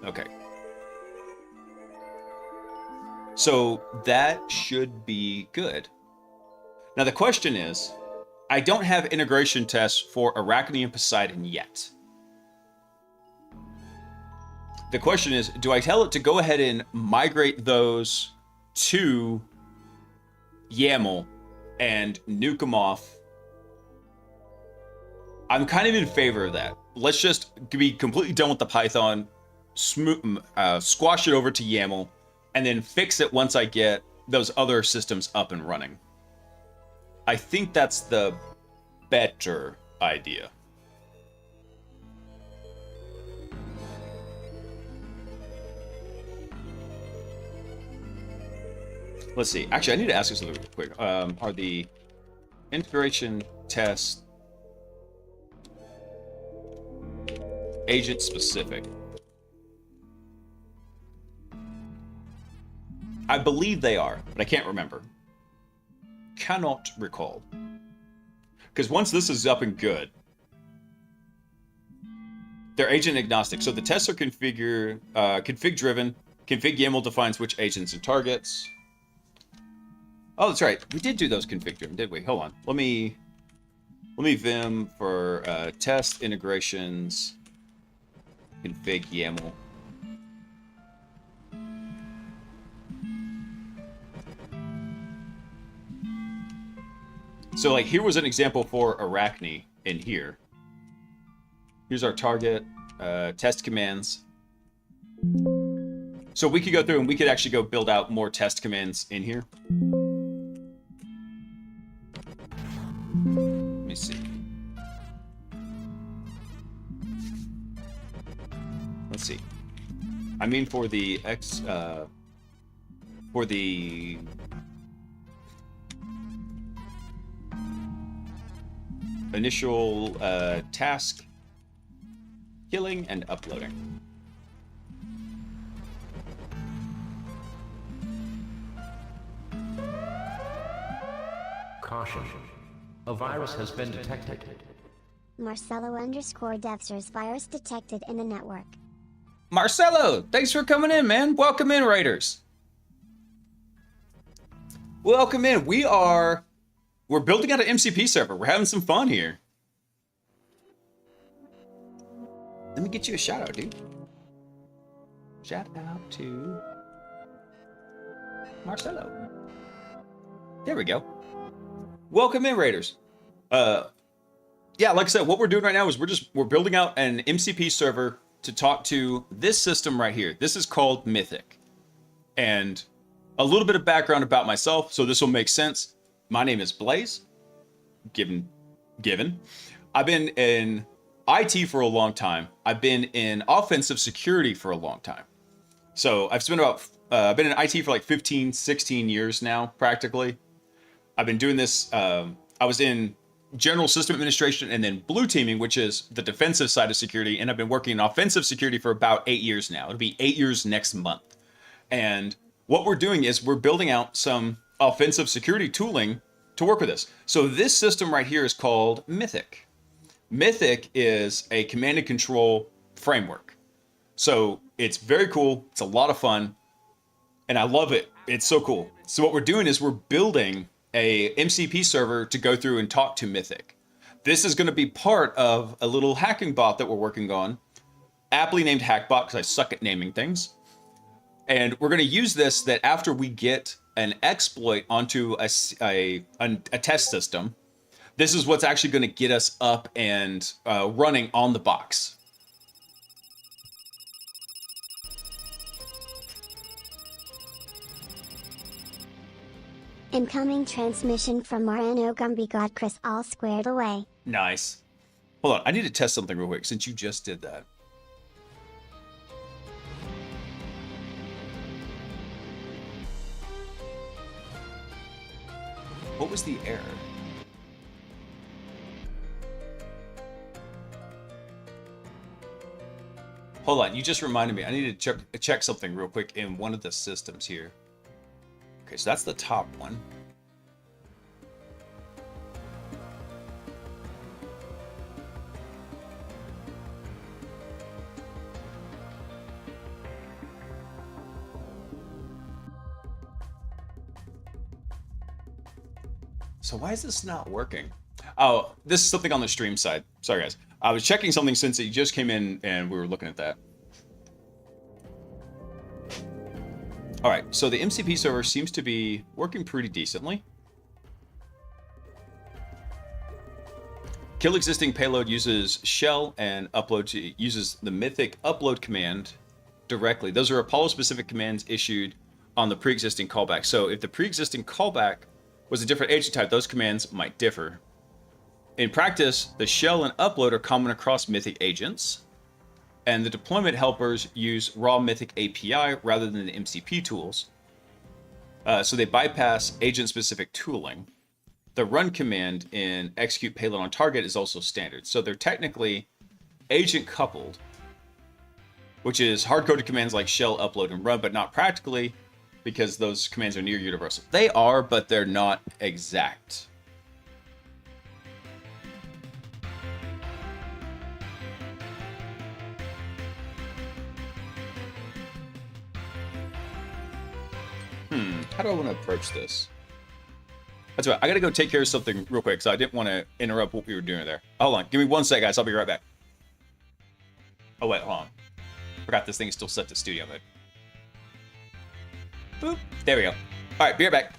Okay. So that should be good. Now the question is, I don't have integration tests for Arachne and Poseidon yet. The question is, do I tell it to go ahead and migrate those to YAML and nuke them off? I'm kind of in favor of that. Let's just be completely done with the Python, squash it over to YAML, and then fix it once I get those other systems up and running. I think that's the better idea. Let's see. Actually, I need to ask you something real quick. Are the integration tests agent specific? I believe they are, but I can't remember. Cannot recall. Because once this is up and good, they're agent agnostic. So the tests are config driven. Config YAML defines which agents and targets. Oh, that's right. We did do those config driven, did we? Hold on. Let me vim for test integrations. Config YAML. So like here was an example for Arachne in here. Here's our target, test commands. So we could go through and we could actually go build out more test commands in here. Let me see. Let's see. I mean for the initial task, killing and uploading. Caution. A virus has been detected. Marcelo_Devsters virus detected in the network. Marcelo, thanks for coming in, man. Welcome in, Raiders. Welcome in. We're building out an MCP server. We're having some fun here. Let me get you a shout out, dude. Shout out to Marcelo. There we go. Welcome in, Raiders. Yeah, like I said, what we're doing right now is we're building out an MCP server to talk to this system right here. This is called Mythic. And a little bit of background about myself, so this will make sense. My name is Blaise. Given. I've been in IT for a long time. I've been in offensive security for a long time. So I've spent I've been in IT for like 15, 16 years now, practically. I've been doing this. I was in general system administration and then blue teaming, which is the defensive side of security. And I've been working in offensive security for about 8 years now. It'll be 8 years next month. And what we're doing is we're building out some offensive security tooling to work with this. So this system right here is called Mythic. Mythic is a command and control framework. So it's very cool. It's a lot of fun. And I love it. It's so cool. So what we're doing is we're building a MCP server to go through and talk to Mythic. This is going to be part of a little hacking bot that we're working on, aptly named HackBot because I suck at naming things. And we're going to use this that after we get an exploit onto a test system, this is what's actually going to get us up and running on the box. Incoming transmission from Marano Gumby got Chris all squared away. Nice. Hold on, I need to test something real quick since you just did that. What was the error? Hold on, you just reminded me. I need to check something real quick in one of the systems here. Okay, so that's the top one. So why is this not working? Oh, this is something on the stream side. Sorry, guys. I was checking something since it just came in and we were looking at that. All right, so the MCP server seems to be working pretty decently. Kill existing payload uses shell and uses the Mythic upload command directly. Those are Apollo-specific commands issued on the pre-existing callback. So if the pre-existing callback was a different agent type, those commands might differ. In practice, the shell and upload are common across Mythic agents, and the deployment helpers use raw Mythic API rather than the MCP tools. So they bypass agent-specific tooling. The run command in execute payload on target is also standard. So they're technically agent coupled, which is hard-coded commands like shell, upload, and run, but not practically because those commands are near universal. They are, but they're not exact. How do I want to approach this? That's right. I got to go take care of something real quick, so I didn't want to interrupt what we were doing there. Hold on. Give me 1 sec, guys. I'll be right back. Oh, wait. Hold on. Forgot this thing is still set to studio mode. Boop. There we go. All right. Be right back.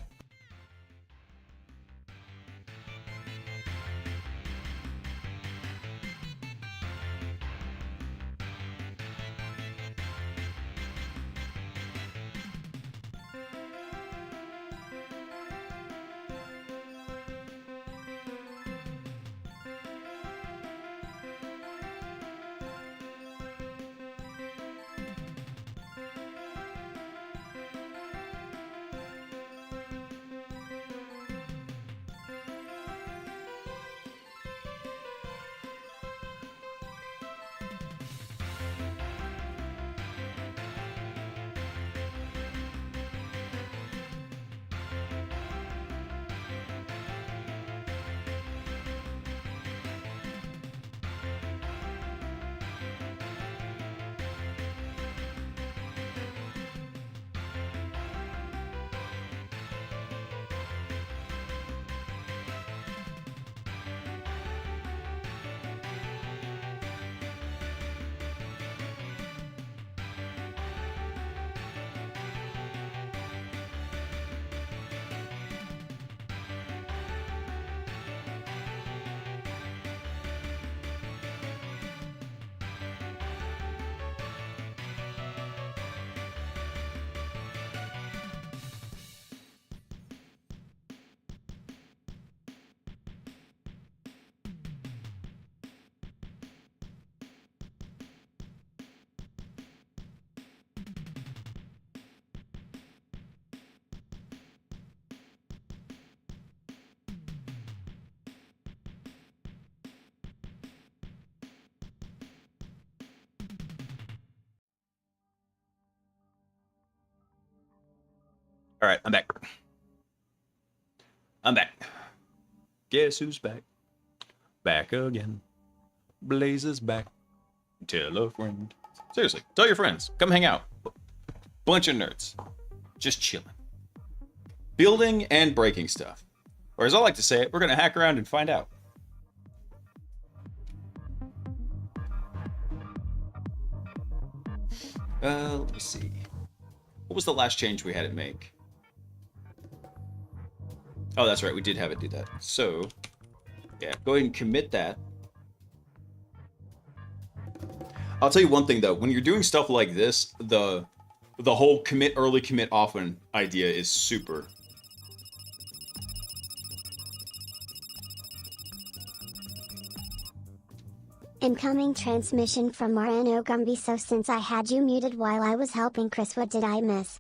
All right, I'm back. I'm back. Guess who's back? Back again. Blaise is back. Tell a friend. Seriously, tell your friends. Come hang out. Bunch of nerds. Just chilling. Building and breaking stuff. Or as I like to say it, we're going to hack around and find out. Let me see. What was the last change we had it make? Oh, that's right. We did have it do that. So, yeah, go ahead and commit that. I'll tell you one thing, though. When you're doing stuff like this, the whole commit early, commit often idea is super. Incoming transmission from Marano Gumby. So since I had you muted while I was helping Chris, what did I miss?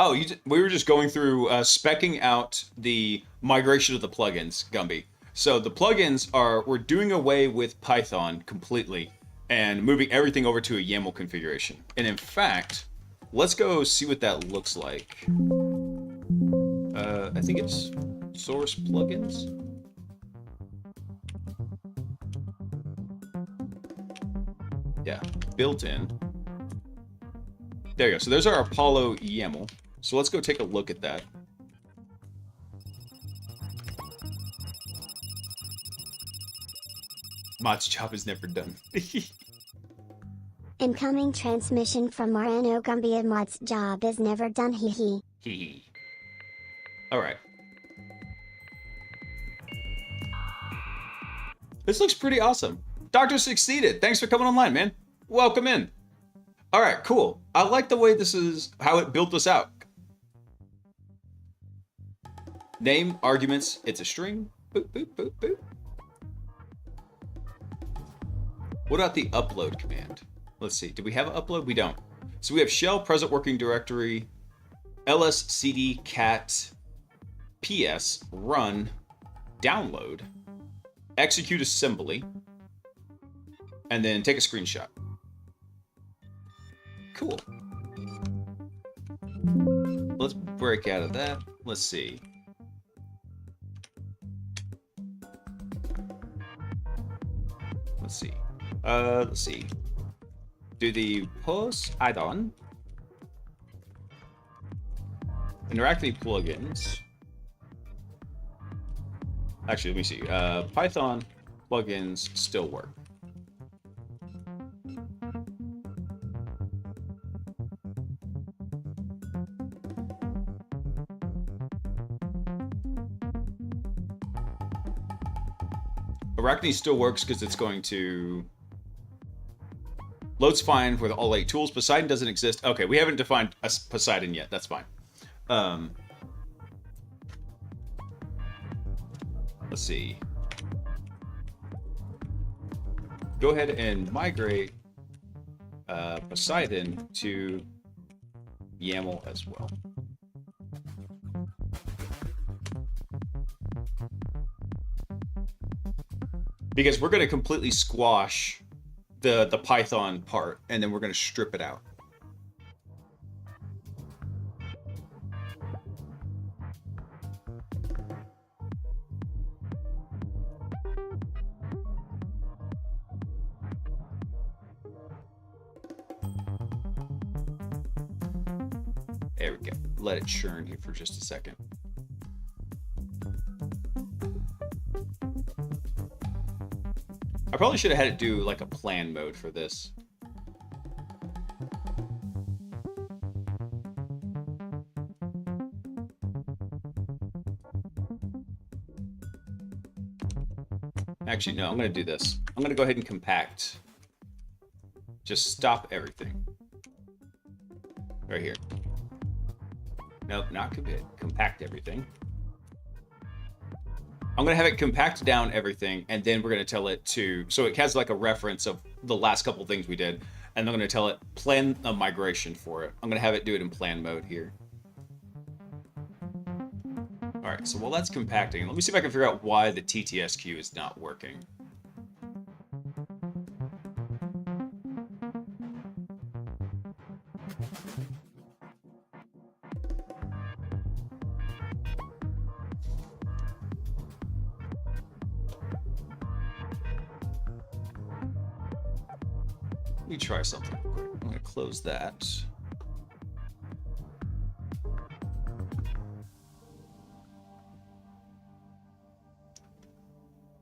Oh, we were just going through speccing out the migration of the plugins, Gumby. So the plugins we're doing away with Python completely and moving everything over to a YAML configuration. And in fact, let's go see what that looks like. I think it's source plugins. Yeah, built in. There you go. So there's our Apollo YAML. So let's go take a look at that. Mod's job is never done. Incoming transmission from Marano Gumby. Mod's job is never done. Hee hee. Hee. All right. This looks pretty awesome. Doctor succeeded. Thanks for coming online, man. Welcome in. All right, cool. I like the way this is, how it built this out. Name, arguments, it's a string. Boop, boop, boop, boop. What about the upload command? Let's see. Do we have an upload? We don't. So we have shell, present working directory, ls cd cat ps run download, execute assembly, and then take a screenshot. Cool. Let's break out of that. Let's see. Let's see. Do the post add-on. Interact with plugins. Actually, let me see. Python plugins still work. Arachne still works because it's going to... Load's fine with all 8 tools. Poseidon doesn't exist. Okay, we haven't defined a Poseidon yet. That's fine. Let's see. Go ahead and migrate Poseidon to YAML as well. Because we're going to completely squash the Python part, and then we're going to strip it out. There we go. Let it churn here for just a second. I probably should have had it do like a plan mode for this. Actually, no, I'm going to do this. I'm going to go ahead and compact. Just stop everything. Right here. Nope, not commit. Compact everything. I'm going to have it compact down everything, and then we're going to tell it to... So it has like a reference of the last couple things we did, and I'm going to tell it plan a migration for it. I'm going to have it do it in plan mode here. All right, so while that's compacting, let me see if I can figure out why the TTSQ is not working. Let me try something real quick. I'm going to close that.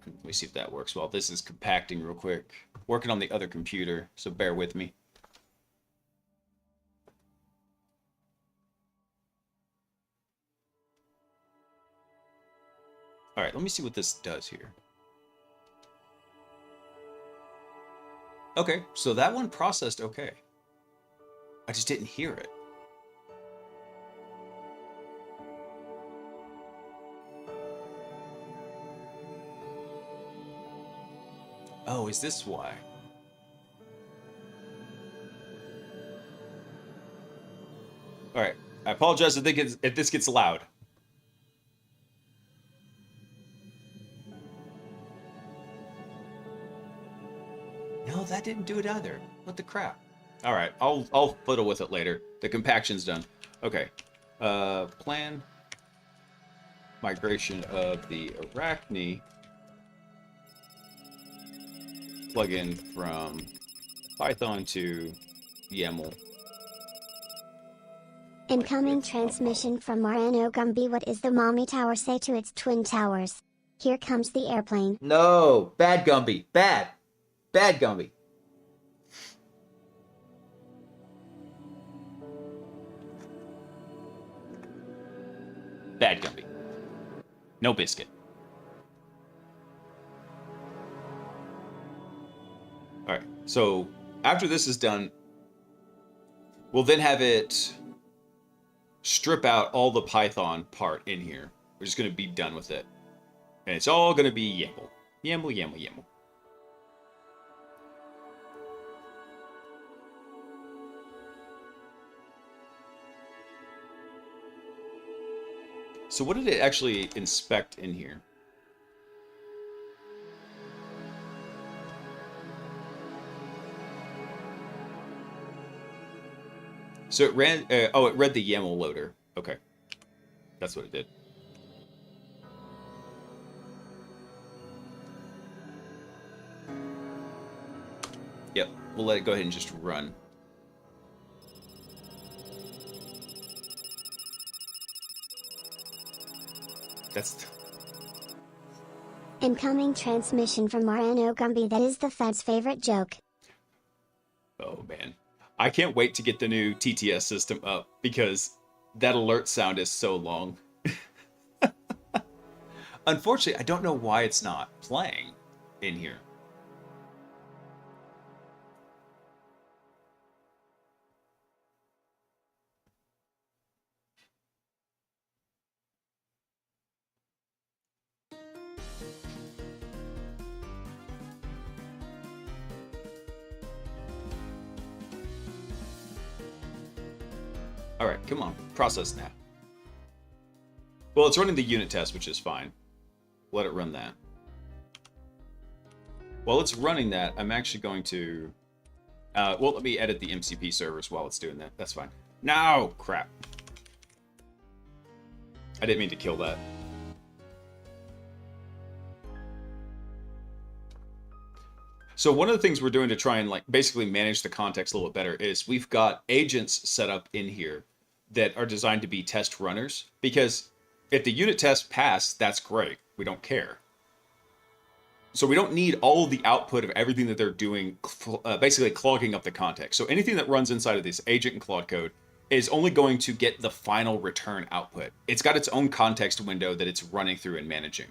Let me see if that works well. This is compacting real quick. Working on the other computer, so bear with me. All right, let me see what this does here. Okay, so that one processed okay. I just didn't hear it. Oh, is this why? All right, I apologize if this gets loud. No, that didn't do it either. What the crap? All right, I'll fiddle with it later. The compaction's done. Okay, plan migration of the Arachne plugin from Python to YAML. Incoming transmission from Moreno Gumby. What is the mommy tower say to its twin towers? Here comes the airplane. No, bad Gumby, bad. Bad Gumby. Bad Gumby. No biscuit. Alright, so after this is done, we'll then have it strip out all the Python part in here. We're just going to be done with it. And it's all going to be YAML. YAML, YAML, YAML. So what did it actually inspect in here? So it ran, it read the YAML loader. Okay. That's what it did. Yep, we'll let it go ahead and just run. That's... Incoming transmission from RNO Gumby. That is the Fed's favorite joke. Oh, man. I can't wait to get the new TTS system up, because that alert sound is so long. Unfortunately, I don't know why it's not playing in here. Alright, come on. Process now. Well, it's running the unit test, which is fine. Let it run that. While it's running that, I'm actually going to... well, let me edit the MCP servers while it's doing that. That's fine. No! Crap. I didn't mean to kill that. So one of the things we're doing to try and basically manage the context a little bit better is we've got agents set up in here that are designed to be test runners, because if the unit tests pass, that's great. We don't care. So we don't need all of the output of everything that they're doing, basically clogging up the context. So anything that runs inside of this agent and Claude code is only going to get the final return output. It's got its own context window that it's running through and managing.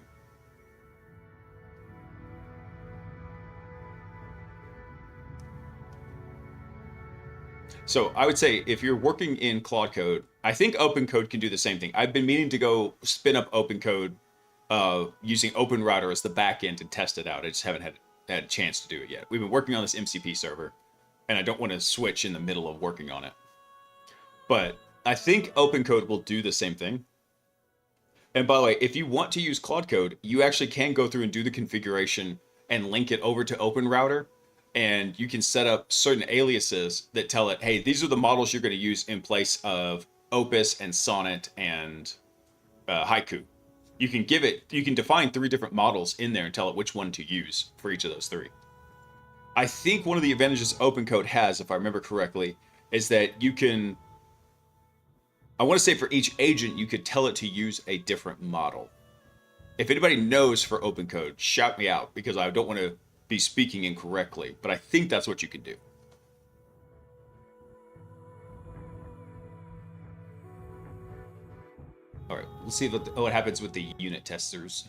So I would say if you're working in Claude Code, I think OpenCode can do the same thing. I've been meaning to go spin up OpenCode using OpenRouter as the backend and test it out. I just haven't had a chance to do it yet. We've been working on this MCP server, and I don't want to switch in the middle of working on it. But I think OpenCode will do the same thing. And by the way, if you want to use Claude Code, you actually can go through and do the configuration and link it over to OpenRouter. And you can set up certain aliases that tell it, hey, these are the models you're going to use in place of Opus and Sonnet and Haiku. You can define 3 different models in there and tell it which one to use for each of those 3. I think one of the advantages OpenCode has, if I remember correctly, is that you can, I want to say for each agent, you could tell it to use a different model. If anybody knows for OpenCode, shout me out, because I don't want to be speaking incorrectly, but I think that's what you can do. All right, let's see what happens with the unit testers.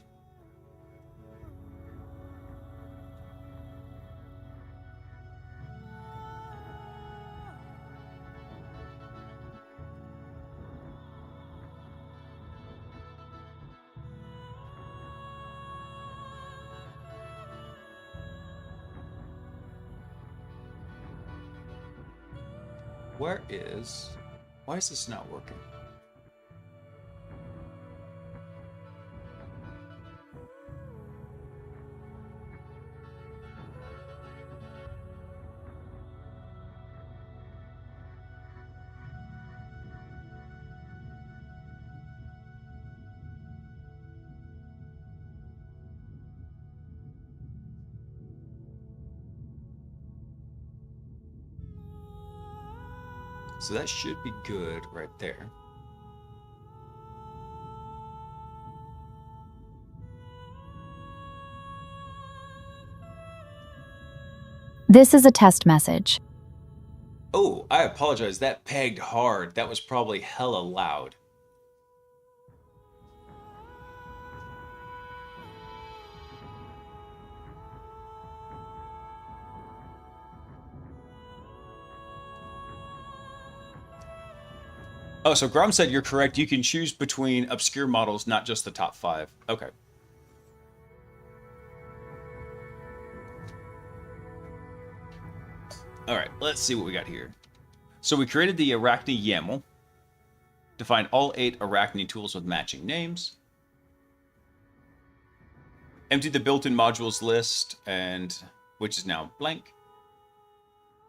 Why is this not working? So that should be good right there. This is a test message. Oh, I apologize. That pegged hard. That was probably hella loud. Oh, so Grom said you're correct. You can choose between obscure models, not just the top 5. Okay. All right, let's see what we got here. So we created the Arachne YAML. Define all 8 Arachne tools with matching names. Empty the built-in modules list, and which is now blank.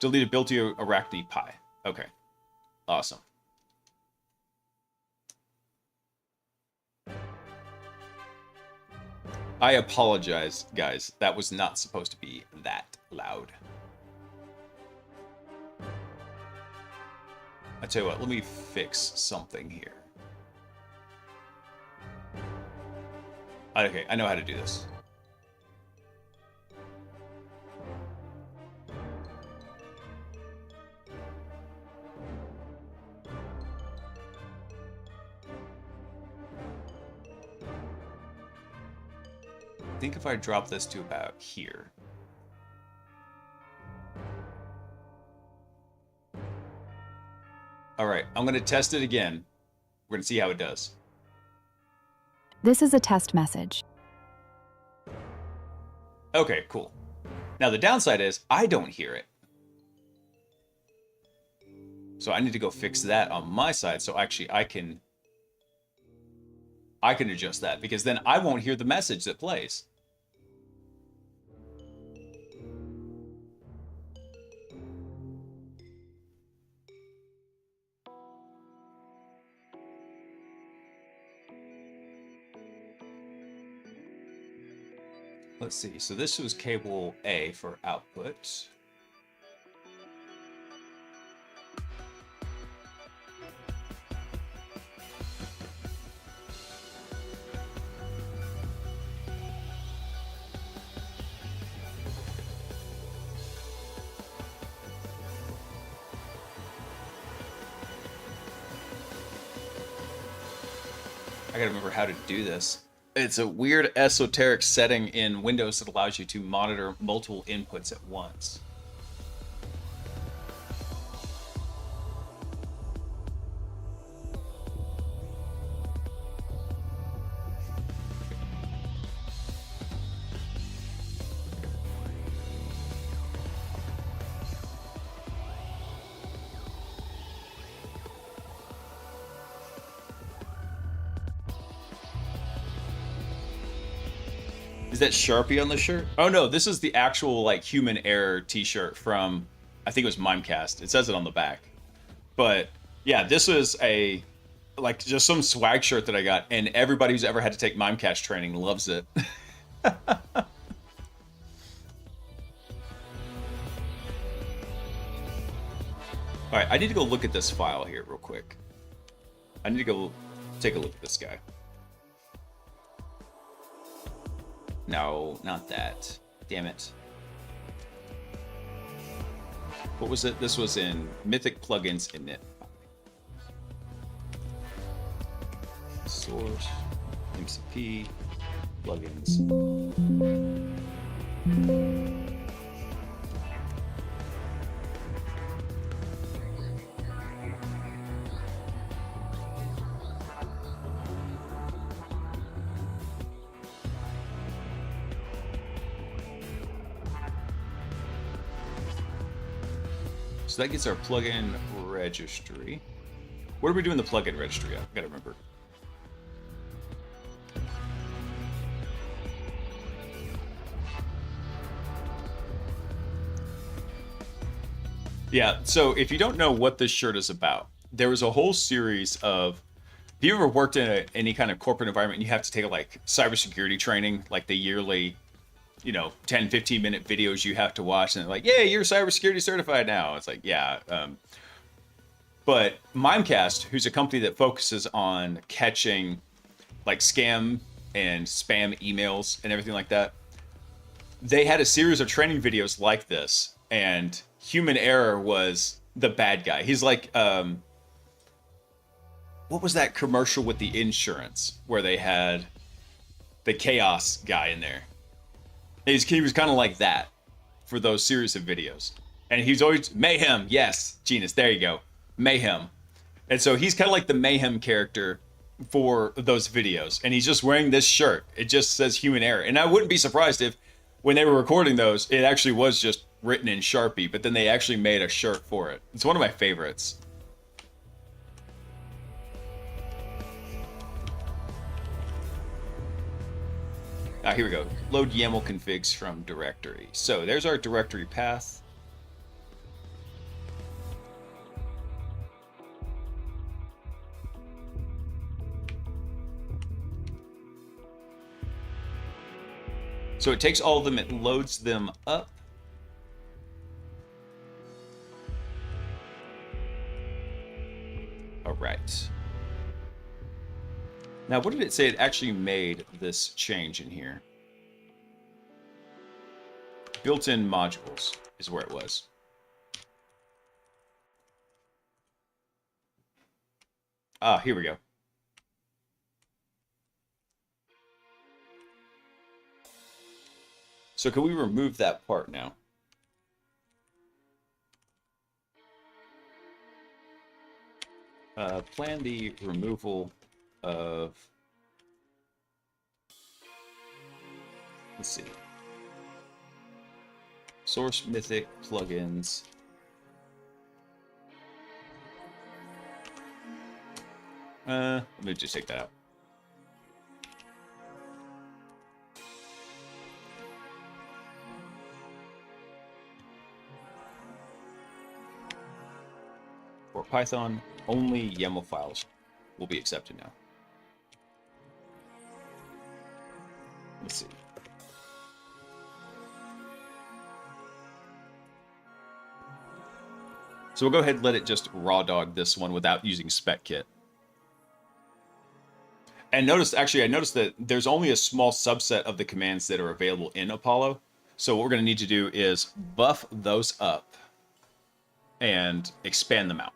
Delete a built-in Arachne pie. Okay, awesome. I apologize, guys. That was not supposed to be that loud. I tell you what, let me fix something here. Okay, I know how to do this. I think if I drop this to about here. All right, I'm going to test it again. We're going to see how it does. This is a test message. Okay, cool. Now the downside is I don't hear it. So I need to go fix that on my side so actually I can adjust that, because then I won't hear the message that plays. Let's see, so this was cable A for output. I gotta remember how to do this. It's a weird esoteric setting in Windows that allows you to monitor multiple inputs at once. Is that Sharpie on the shirt? Oh no, this is the actual like human error t-shirt from, I think it was Mimecast. It says it on the back. But yeah, this is a like just some swag shirt that I got, and everybody who's ever had to take Mimecast training loves it. All right, I need to go look at this file here real quick. I need to go take a look at this guy. No, not that. Damn it. What was it? This was in Mythic Plugins init. Source, MCP, plugins. So that gets our plugin registry. What are we doing the plugin registry at? I gotta remember. Yeah, so if you don't know what this shirt is about, there was a whole series of, if you ever worked in any kind of corporate environment and you have to take like cybersecurity training, like the yearly, 10, 15 minute videos you have to watch, and they're like, yeah, you're cybersecurity certified now. It's like, yeah. But Mimecast, who's a company that focuses on catching like scam and spam emails and everything like that, they had a series of training videos like this, and human error was the bad guy. He's like, what was that commercial with the insurance where they had the chaos guy in there? He was kind of like that for those series of videos. And he's always, Mayhem, yes, Genus, there you go, Mayhem. And so he's kind of like the mayhem character for those videos. And he's just wearing this shirt. It just says human error. And I wouldn't be surprised if when they were recording those, it actually was just written in Sharpie, but then they actually made a shirt for it. It's one of my favorites. Here we go. Load YAML configs from directory. So there's our directory path. So it takes all of them, it loads them up. All right. Now, what did it say it actually made this change in here? Built-in modules is where it was. Here we go. So can we remove that part now? Plan the removal of, let's see, source mythic plugins. Let me just take that out. For Python, only YAML files will be accepted now. Let's see. So we'll go ahead and let it just raw dog this one without using SpecKit. And notice, actually, I noticed that there's only a small subset of the commands that are available in Apollo. So what we're going to need to do is buff those up and expand them out,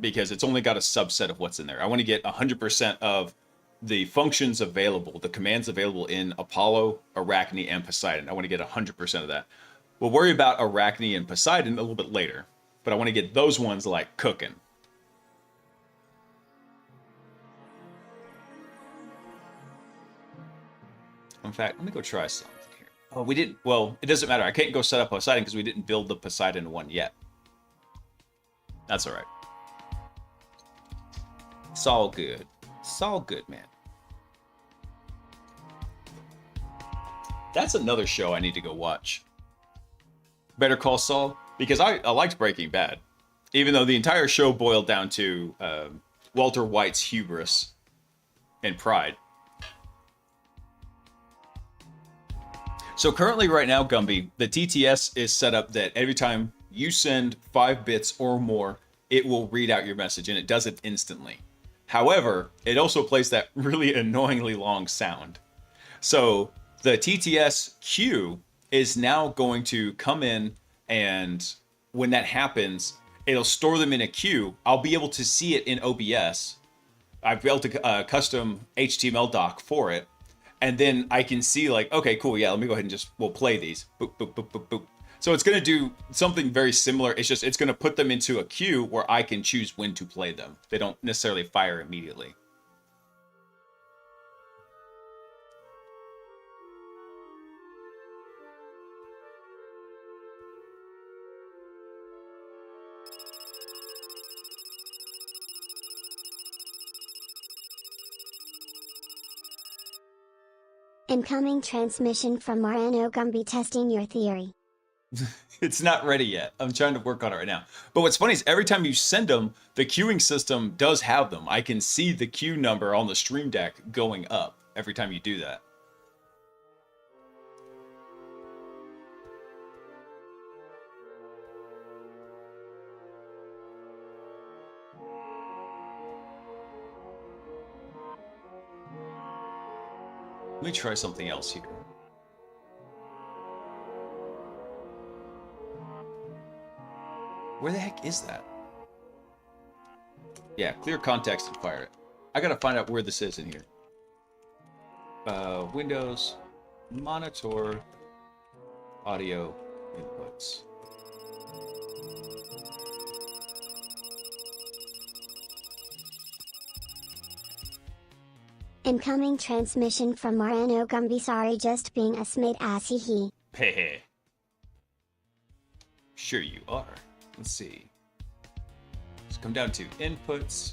because it's only got a subset of what's in there. I want to get 100% of the functions available, the commands available in Apollo, Arachne, and Poseidon. I want to get 100% of that. We'll worry about Arachne and Poseidon a little bit later, but I want to get those ones like cooking. In fact, let me go try something here. Oh, we didn't, well, it doesn't matter. I can't go set up Poseidon because we didn't build the Poseidon one yet. That's all right. It's all good. It's all good, man. That's another show I need to go watch. Better Call Saul, because I liked Breaking Bad, even though the entire show boiled down to Walter White's hubris and pride. So currently right now, Gumby, the TTS is set up that every time you send 5 bits or more, it will read out your message, and it does it instantly. However, it also plays that really annoyingly long sound. So the TTS queue is now going to come in, and when that happens, it'll store them in a queue. I'll be able to see it in OBS. I've built a custom HTML doc for it. And then I can see like, okay, cool, yeah, let me go ahead and we'll play these. Boop, boop, boop, boop, boop. So it's going to do something very similar. It's going to put them into a queue where I can choose when to play them. They don't necessarily fire immediately. Incoming transmission from Marano Gumby testing your theory. It's not ready yet. I'm trying to work on it right now. But what's funny is every time you send them, the queuing system does have them. I can see the queue number on the stream deck going up every time you do that. Let me try something else here. Where the heck is that? Yeah, clear context and fire it. I gotta find out where this is in here. Windows, monitor, audio, inputs. Incoming transmission from Morano Gumby. Sorry, just being a smate ass. Hee. Hey. Sure you are. Let's see. Let's come down to inputs.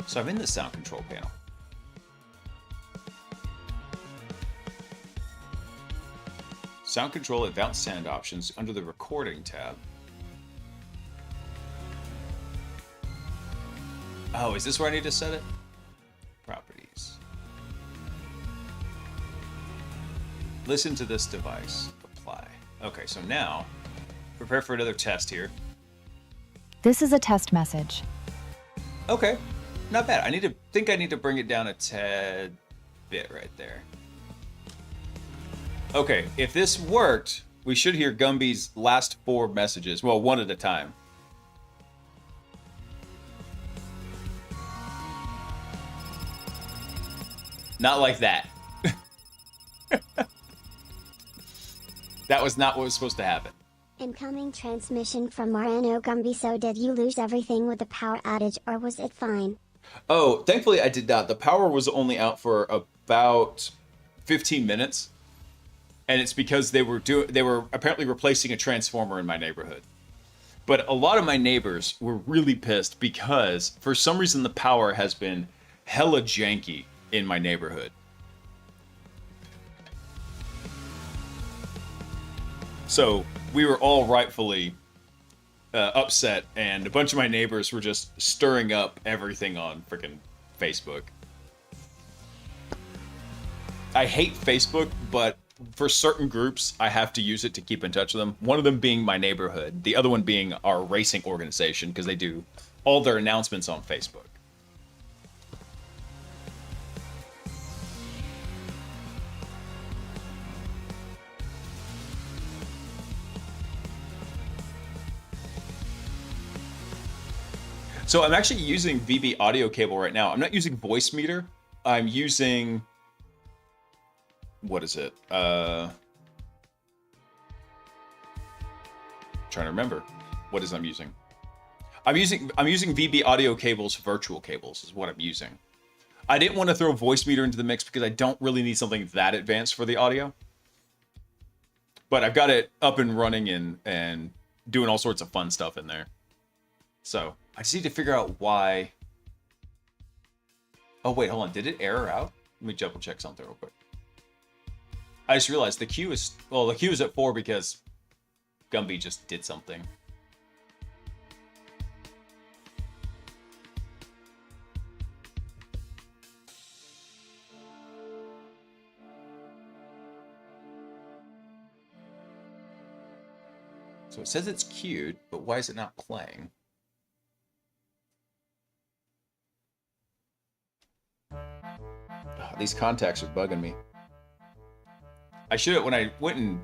So I'm in the sound control panel. Sound control, advanced sound options under the recording tab. Oh, is this where I need to set it? Properties. Listen to this device. Apply. Okay, so now, prepare for another test here. This is a test message. Okay, not bad. I need to bring it down a tad bit right there. Okay, if this worked, we should hear Gumby's last 4 messages. Well, one at a time. Not like that. That was not what was supposed to happen. Incoming transmission from Morano Gumby. So did you lose everything with the power outage, or was it fine? Oh, thankfully I did not. The power was only out for about 15 minutes. And it's because they were apparently replacing a transformer in my neighborhood. But a lot of my neighbors were really pissed because for some reason the power has been hella janky in my neighborhood. So we were all rightfully upset, and a bunch of my neighbors were just stirring up everything on freaking Facebook. I hate Facebook, but for certain groups, I have to use it to keep in touch with them. One of them being my neighborhood. The other one being our racing organization, because they do all their announcements on Facebook. So I'm actually using VB audio cable right now. I'm not using voice meter. I'm using... What is it? Trying to remember. What is I'm using? I'm using VB audio cables, virtual cables is what I'm using. I didn't want to throw voice meter into the mix because I don't really need something that advanced for the audio. But I've got it up and running and doing all sorts of fun stuff in there. So I just need to figure out why. Oh wait, hold on. Did it error out? Let me double check something real quick. I just realized the queue is at 4 because Gumby just did something. So it says it's queued, but why is it not playing? Oh, these contacts are bugging me. I should have, when I went and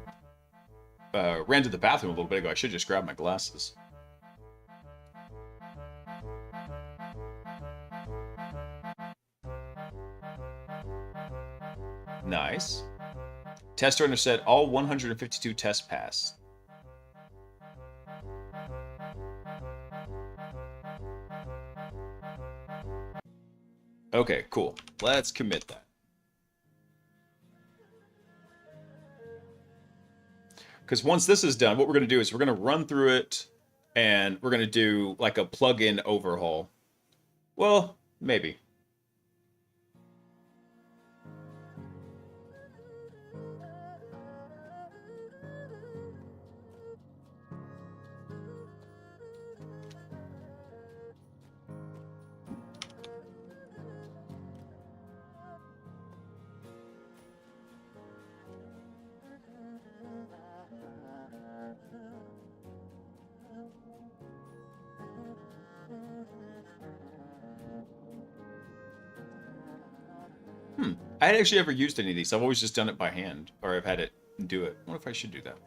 ran to the bathroom a little bit ago, I should just grab my glasses. Nice. Test runner said all 152 tests passed. Okay, cool. Let's commit that. Because once this is done, what we're going to do is we're going to run through it, and we're going to do like a plug-in overhaul. Well, maybe. I hadn't actually ever used any of these. I've always just done it by hand, or I've had it do it. I wonder if I should do that.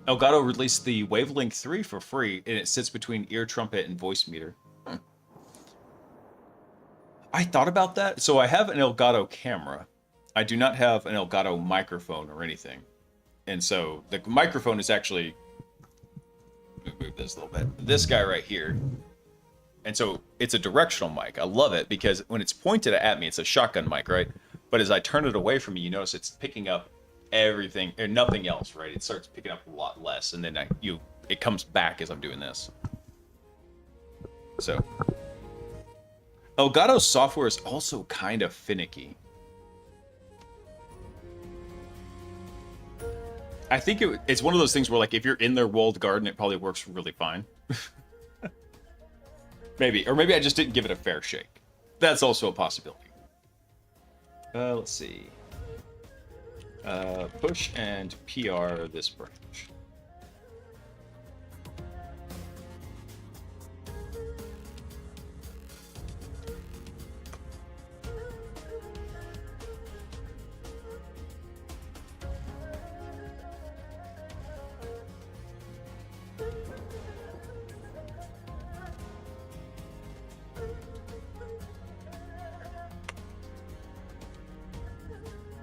Elgato released the Wavelength 3 for free, and it sits between ear trumpet and voice meter. I thought about that. So I have an Elgato camera. I do not have an Elgato microphone or anything. And so the microphone is actually, let me move this a little bit, this guy right here. And so it's a directional mic. I love it because when it's pointed at me, it's a shotgun mic, right? But as I turn it away from me, you notice it's picking up everything and nothing else, right? It starts picking up a lot less, and then it comes back as I'm doing this. So Elgato's software is also kind of finicky. I think it's one of those things where, like, if you're in their walled garden, it probably works really fine. Maybe. Or maybe I just didn't give it a fair shake. That's also a possibility. Let's see. Push and PR this branch.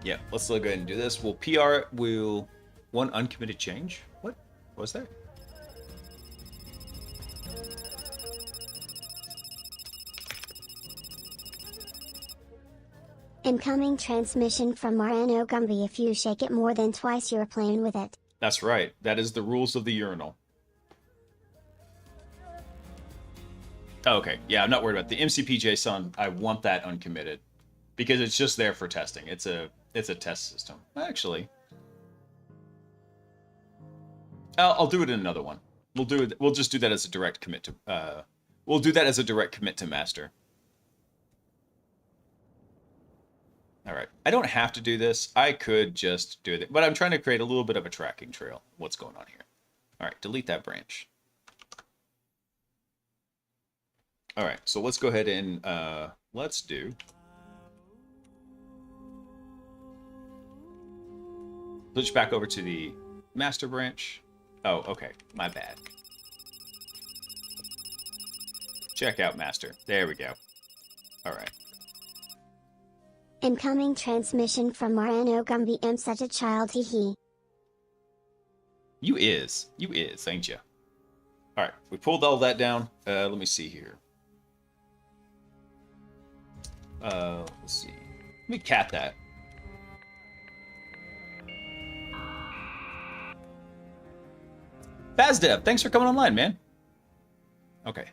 Yeah, let's go ahead and do this. We'll PR, one uncommitted change. What was that? Incoming transmission from Morano Gumby. If you shake it more than twice, you're playing with it. That's right. That is the rules of the urinal. Okay, yeah, I'm not worried about the MCP JSON. I want that uncommitted because it's just there for testing. It's a test system. Actually, I'll do it in another one. We'll do it. We'll just do that as a direct commit to. We'll do that as a direct commit to master. All right. I don't have to do this. I could just do it, but I'm trying to create a little bit of a tracking trail. What's going on here? All right. Delete that branch. All right. So let's go ahead and let's do. Switch back over to the master branch. Oh, okay. My bad. Check out master. There we go. All right. Incoming transmission from Morano Gumby. I'm such a child, hee hee. You is, ain't ya? All right, we pulled all that down. Let me see here. Let's see. Let me cat that. Bazdev, thanks for coming online, man. Okay.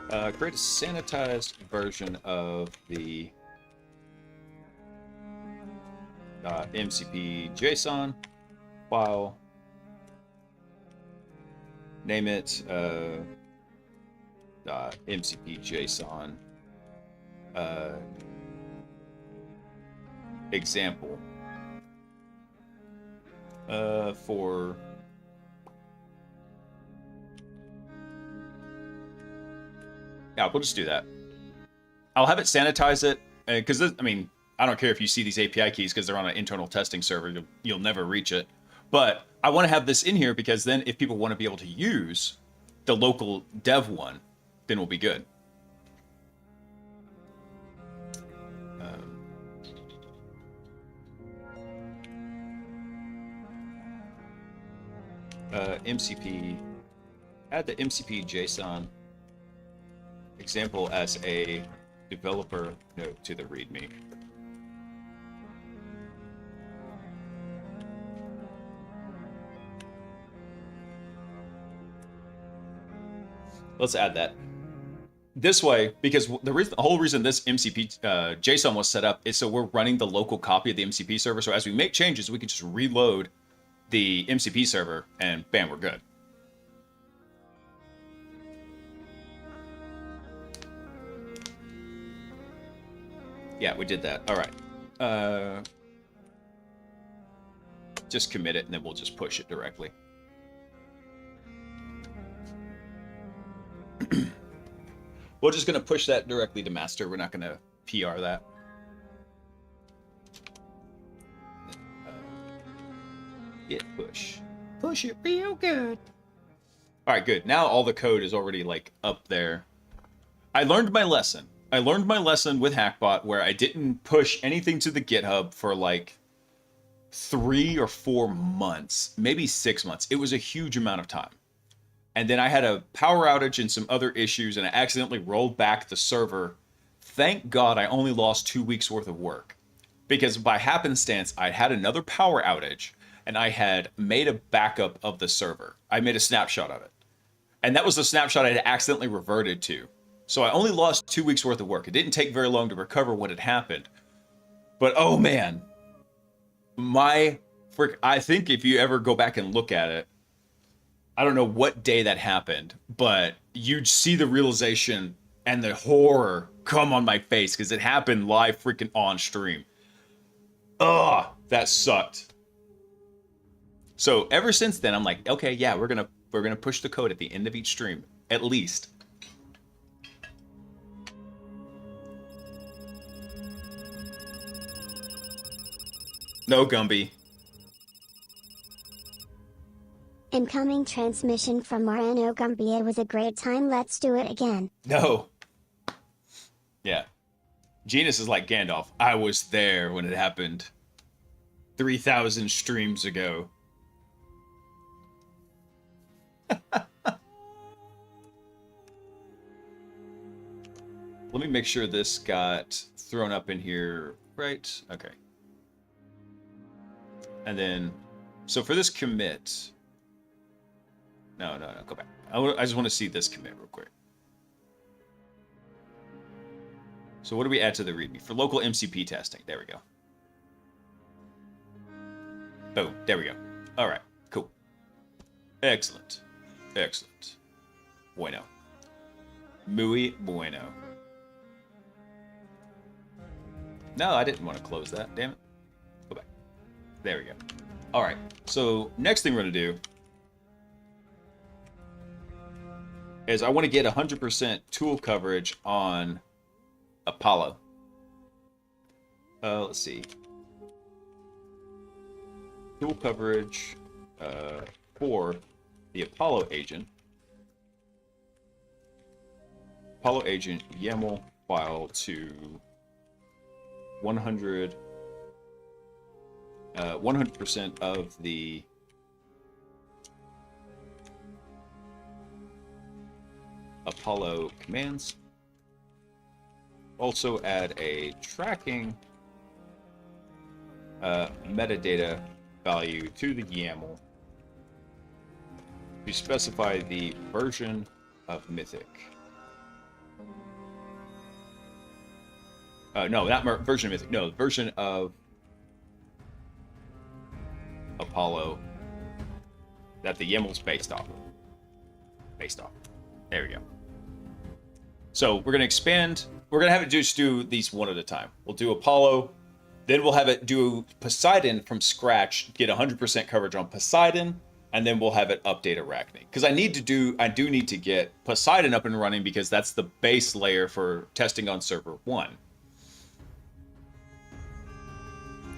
Create a sanitized version of the MCP JSON file. Name it MCP JSON example for yeah, we'll just do that. I'll have it sanitize it because I mean, I don't care if you see these API keys because they're on an internal testing server. You'll never reach it. But I want to have this in here because then if people want to be able to use the local dev one, then we'll be good. MCP, add the MCP JSON example as a developer note to the README. Let's add that. This way, because the whole reason this MCP JSON was set up is so we're running the local copy of the MCP server. So as we make changes, we can just reload the MCP server and bam, we're good. Yeah, we did that. All right. Just commit it and then we'll just push it directly. We're just going to push that directly to master. We're not going to PR that. Git push. Push it real good. All right, good. Now all the code is already like up there. I learned my lesson. I learned my lesson with HackBot where I didn't push anything to the GitHub for like 3 or 4 months, maybe 6 months. It was a huge amount of time. And then I had a power outage and some other issues, and I accidentally rolled back the server. Thank God I only lost 2 weeks worth of work. Because by happenstance, I had another power outage, and I had made a backup of the server. I made a snapshot of it. And that was the snapshot I had accidentally reverted to. So I only lost 2 weeks worth of work. It didn't take very long to recover what had happened. But oh man, I think if you ever go back and look at it, I don't know what day that happened, but you'd see the realization and the horror come on my face because it happened live freaking on stream. Ugh, that sucked. So ever since then, I'm like, okay, yeah, we're gonna push the code at the end of each stream, at least. No, Gumby. Incoming transmission from Marano Gumby. It was a great time. Let's do it again. No. Yeah. Genus is like Gandalf. I was there when it happened 3,000 streams ago. Let me make sure this got thrown up in here, right? Okay. And then, so for this commit, no, go back. I just want to see this commit real quick. So what do we add to the README? For local MCP testing, there we go. Boom, there we go. All right, cool. Excellent, excellent. Bueno. Muy bueno. No, I didn't want to close that, damn it. Go back. There we go. All right, so next thing we're gonna do is I want to get 100% tool coverage on Apollo. Let's see. Tool coverage for the Apollo agent. Apollo agent YAML file to 100% of the Apollo commands. Also add a tracking metadata value to the YAML to specify the version of Mythic. No, not version of Mythic. No, version of Apollo that the YAML's based off. There we go. So we're going to expand. We're going to have it just do these one at a time. We'll do Apollo. Then we'll have it do Poseidon from scratch, get 100% coverage on Poseidon, and then we'll have it update Arachne. Because I do need to get Poseidon up and running because that's the base layer for testing on server 1.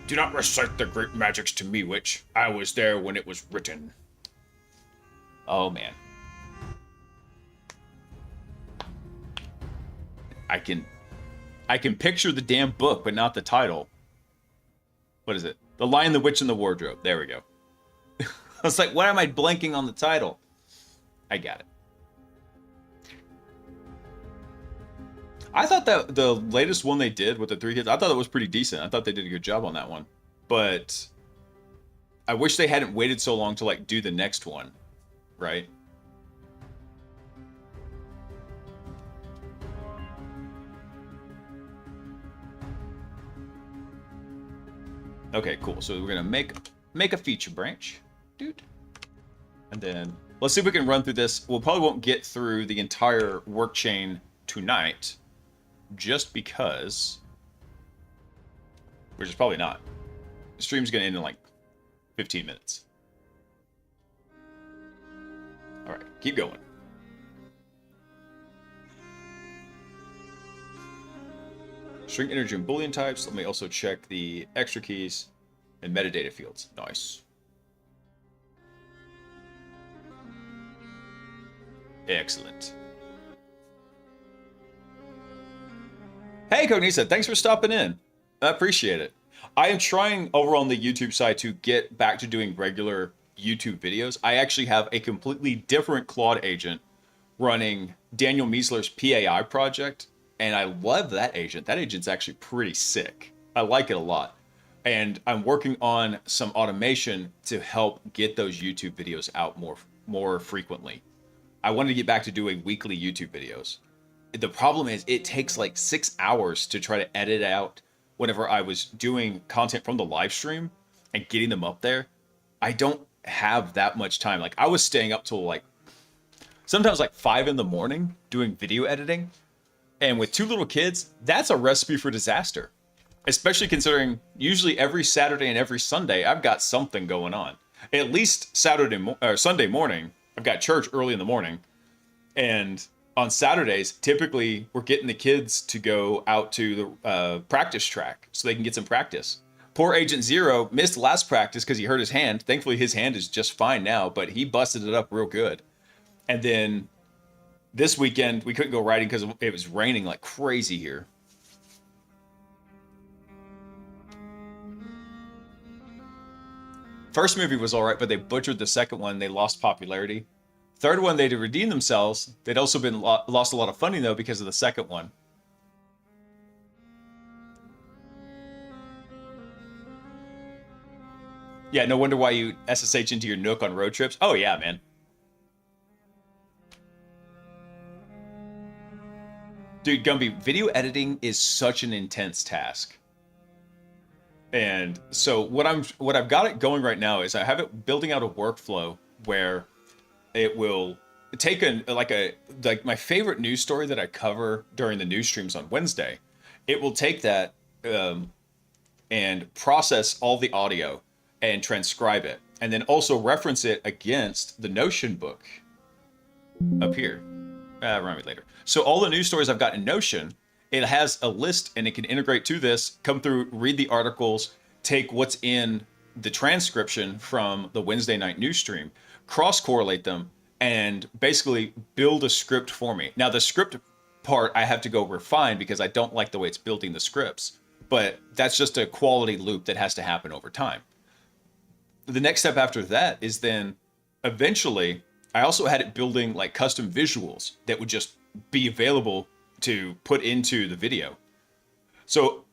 Do not recite the great magics to me, witch. I was there when it was written. Oh, man. I can picture the damn book, but not the title. What is it? The Lion, the Witch, and the Wardrobe. There we go. I was like, why am I blanking on the title? I got it. I thought that the latest one they did with the 3 kids, I thought that was pretty decent. I thought they did a good job on that one. But I wish they hadn't waited so long to like do the next one, right? Okay, cool. So we're gonna make a feature branch, dude, and then let's see if we can run through this. We'll probably won't get through the entire work chain tonight, just because, which is probably not. The stream's gonna end in like 15 minutes. All right, keep going. String integer and boolean types. Let me also check the extra keys and metadata fields. Nice. Excellent. Hey, Cognisa, thanks for stopping in. I appreciate it. I am trying over on the YouTube side to get back to doing regular YouTube videos. I actually have a completely different Claude agent running Daniel Miesler's PAI project, and I love that agent. That agent's actually pretty sick. I like it a lot. And I'm working on some automation to help get those YouTube videos out more frequently. I wanted to get back to doing weekly YouTube videos. The problem is it takes like 6 hours to try to edit out whenever I was doing content from the live stream and getting them up there. I don't have that much time. Like I was staying up till like sometimes like 5 in the morning doing video editing. And with 2 little kids, that's a recipe for disaster. Especially considering usually every Saturday and every Sunday, I've got something going on. At least Sunday morning, I've got church early in the morning. And on Saturdays, typically we're getting the kids to go out to the practice track so they can get some practice. Poor Agent Zero missed last practice because he hurt his hand. Thankfully, his hand is just fine now, but he busted it up real good. And then this weekend, we couldn't go riding because it was raining like crazy here. First movie was all right, but they butchered the second one. They lost popularity. Third one, they'd redeemed themselves. They'd also been lost a lot of funding, though, because of the second one. Yeah, no wonder why you SSH into your Nook on road trips. Oh, yeah, man. Dude, Gumby, video editing is such an intense task. And so what I've got it going right now is I have it building out a workflow where it will take like my favorite news story that I cover during the news streams on Wednesday. It will take that and process all the audio and transcribe it, and then also reference it against the Notion book up here. Remind me later. So all the news stories I've got in Notion, it has a list and it can integrate to this, come through, read the articles, take what's in the transcription from the Wednesday night news stream, cross-correlate them, and basically build a script for me. Now, the script part I have to go refine because I don't like the way it's building the scripts, but that's just a quality loop that has to happen over time. The next step after that is then eventually, I also had it building like custom visuals that would just be available to put into the video. So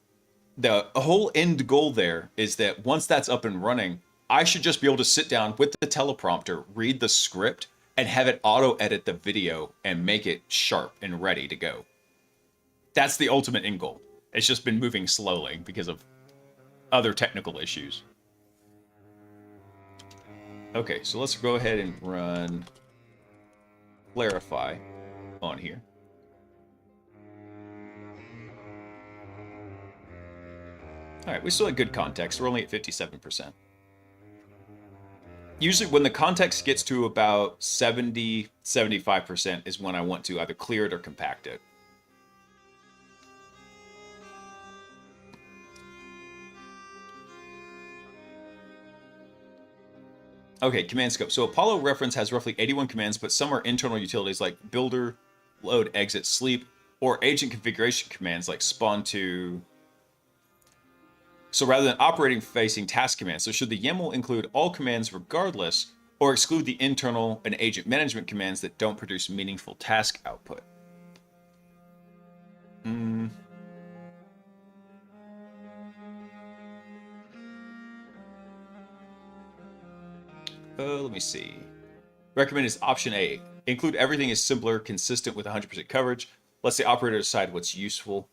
the whole end goal there is that once that's up and running, I should just be able to sit down with the teleprompter, read the script, and have it auto-edit the video and make it sharp and ready to go. That's the ultimate end goal. It's just been moving slowly because of other technical issues. Okay, so let's go ahead and run Clarify on here. All right, we still have good context. We're only at 57%. Usually when the context gets to about 70, 75% is when I want to either clear it or compact it. Okay, command scope. So Apollo reference has roughly 81 commands, but some are internal utilities like builder, load, exit, sleep, or agent configuration commands like spawn to. So rather than operating facing task commands, so should the YAML include all commands regardless, or exclude the internal and agent management commands that don't produce meaningful task output? Let me see. Recommend is option A. Include everything is simpler, consistent with 100% coverage. Let's the operator decide what's useful.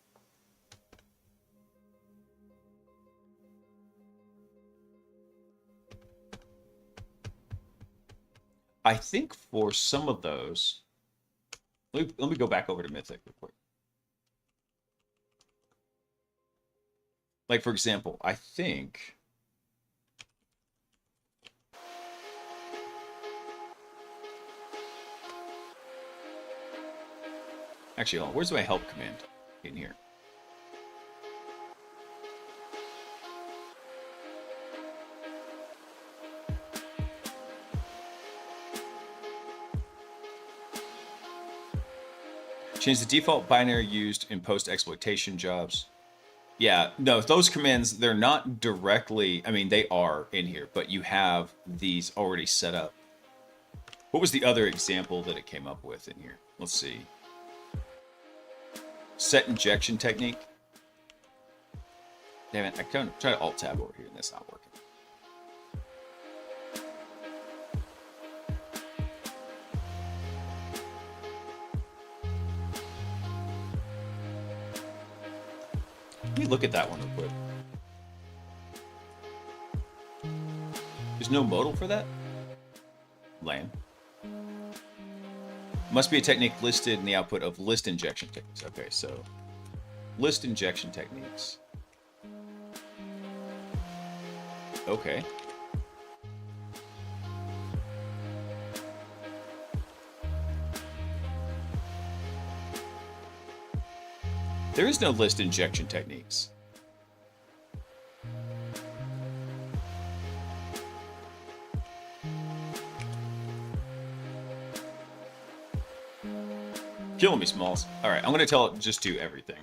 I think for some of those, let me go back over to Mythic real quick. Like, for example, I think... Actually, hold on. Where's my help command in here? Change the default binary used in post-exploitation jobs. Yeah, no, those commands, they're not directly, I mean, they are in here, but you have these already set up. What was the other example that it came up with in here? Let's see. Set injection technique. Damn it, I kind of try to alt-tab over here, and that's not working. Let me look at that one real quick. There's no modal for that? Lame. Must be a technique listed in the output of list injection techniques. Okay, so list injection techniques. Okay. There is no list injection techniques. Killing me, Smalls. All right, I'm going to tell it just do everything.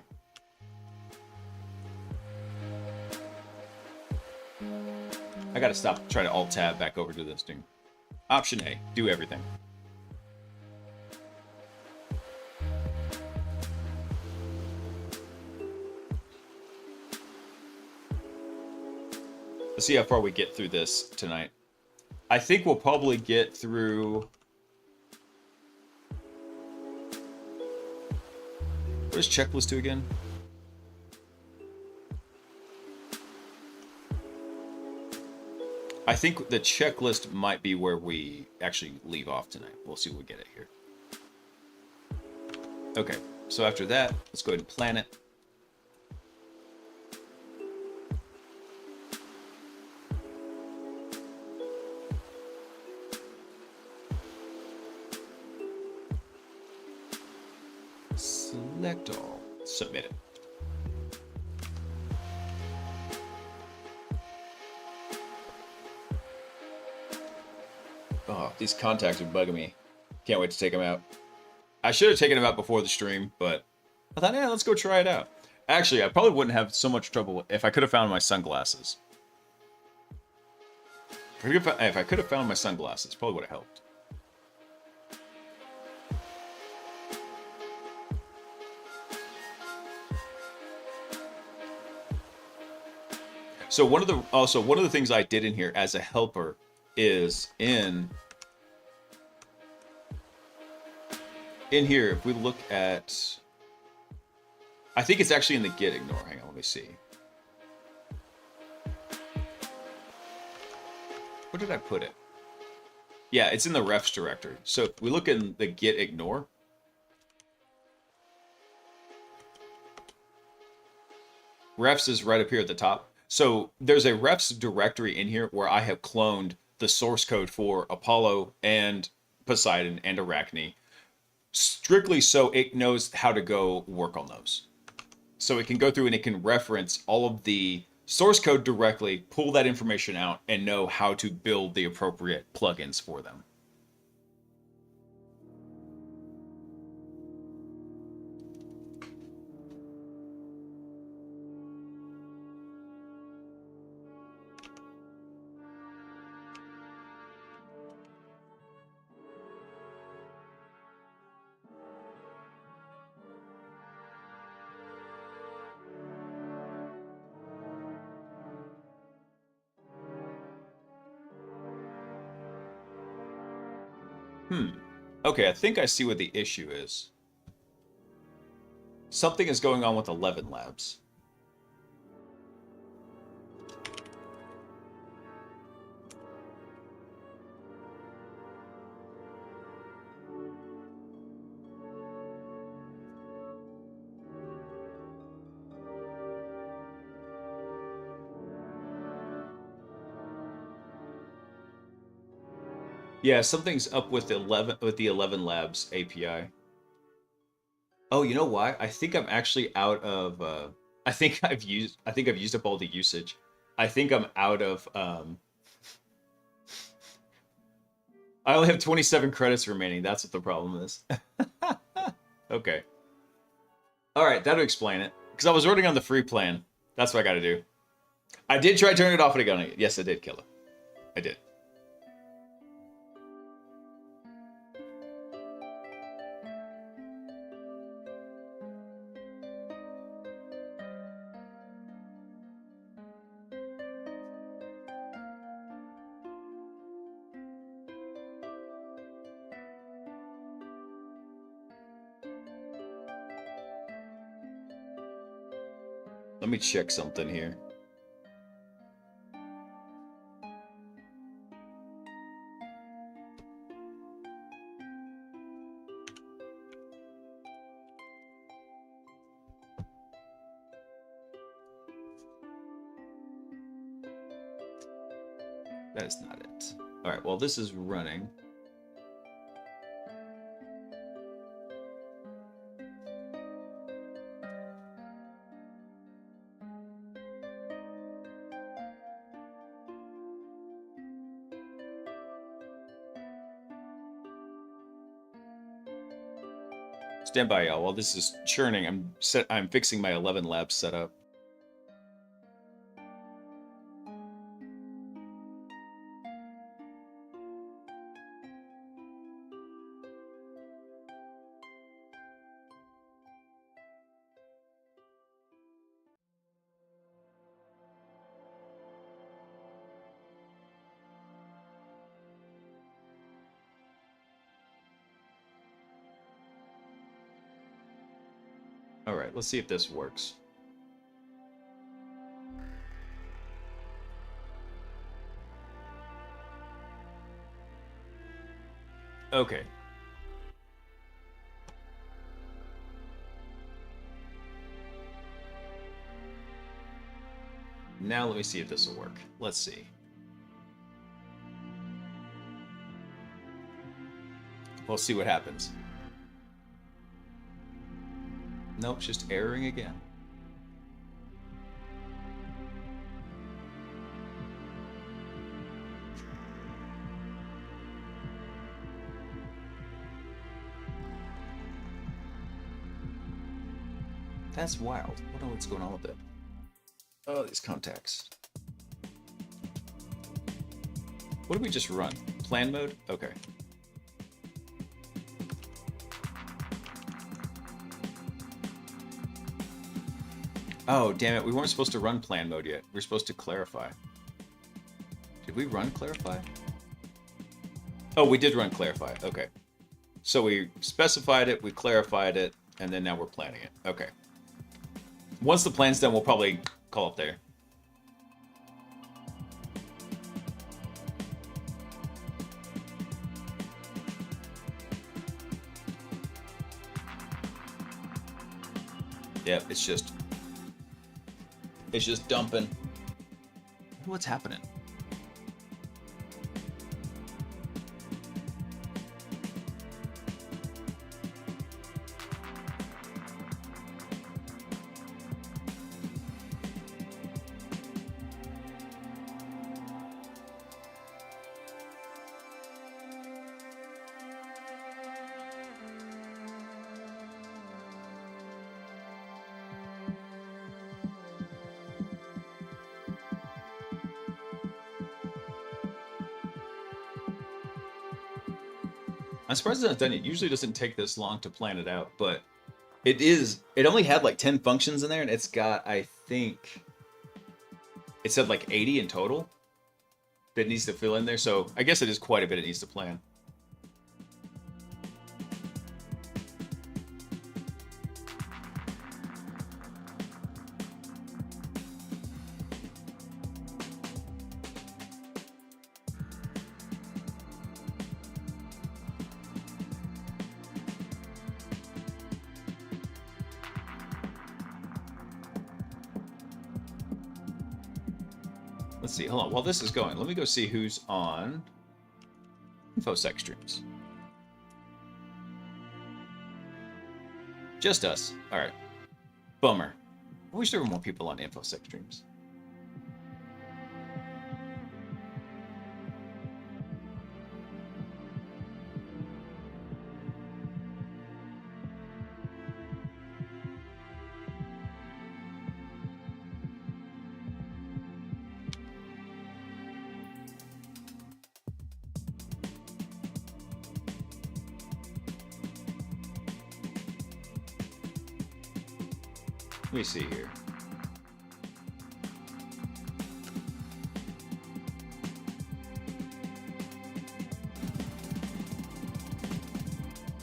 I got to stop trying to alt-tab back over to this thing. Option A, do everything. Let's see how far we get through this tonight. I think we'll probably get through... What does checklist do again? I think the checklist might be where we actually leave off tonight. We'll see what we get at here. Okay, so after that, let's go ahead and plan it. Select all. Submit it. Oh, these contacts are bugging me. Can't wait to take them out. I should have taken them out before the stream, but I thought, yeah, let's go try it out. Actually, I probably wouldn't have so much trouble if I could have found my sunglasses. If I could have found my sunglasses, probably would have helped. So one of the things I did in here as a helper is in here, if we look at, I think it's actually in the git ignore. Hang on, let me see. Where did I put it? Yeah, it's in the refs directory. So if we look in the git ignore, refs is right up here at the top. So there's a refs directory in here where I have cloned the source code for Apollo and Poseidon and Arachne, strictly so it knows how to go work on those. So it can go through and it can reference all of the source code directly, pull that information out, and know how to build the appropriate plugins for them. Okay, I think I see what the issue is. Something is going on with 11 labs. Yeah, something's up with the 11 Labs API. Oh, you know why? I think I'm actually out of I think I've used up all the usage. I think I'm out of I only have 27 credits remaining. That's what the problem is. Okay. All right, that'll explain it. Because I was running on the free plan. That's what I got to do. I did try turning it off and again. Yes, I did kill it. I did. Let me check something here. That is not it. All right, well, this is running. Stand by, y'all. While this is churning, I'm fixing my 11 lab setup. All right, let's see if this works. Okay. Now let me see if this will work. Let's see. We'll see what happens. Nope, it's just erroring again. That's wild. I don't know what's going on with it. Oh, these contacts. What did we just run? Plan mode? Okay. Oh, damn it. We weren't supposed to run plan mode yet. We were supposed to clarify. Did we run clarify? Oh, we did run clarify. Okay. So we specified it, we clarified it, and then now we're planning it. Okay. Once the plan's done, we'll probably call it there. Yep, it's just dumping. What's happening? I'm surprised it's not done. It usually doesn't take this long to plan it out, but it only had like 10 functions in there, and it's got, I think, it said like 80 in total that needs to fill in there, so I guess it is quite a bit it needs to plan. Let's see, hold on. While this is going, let me go see who's on InfoSec streams. Just us. All right. Bummer. I wish there were more people on InfoSec streams. Let me see here.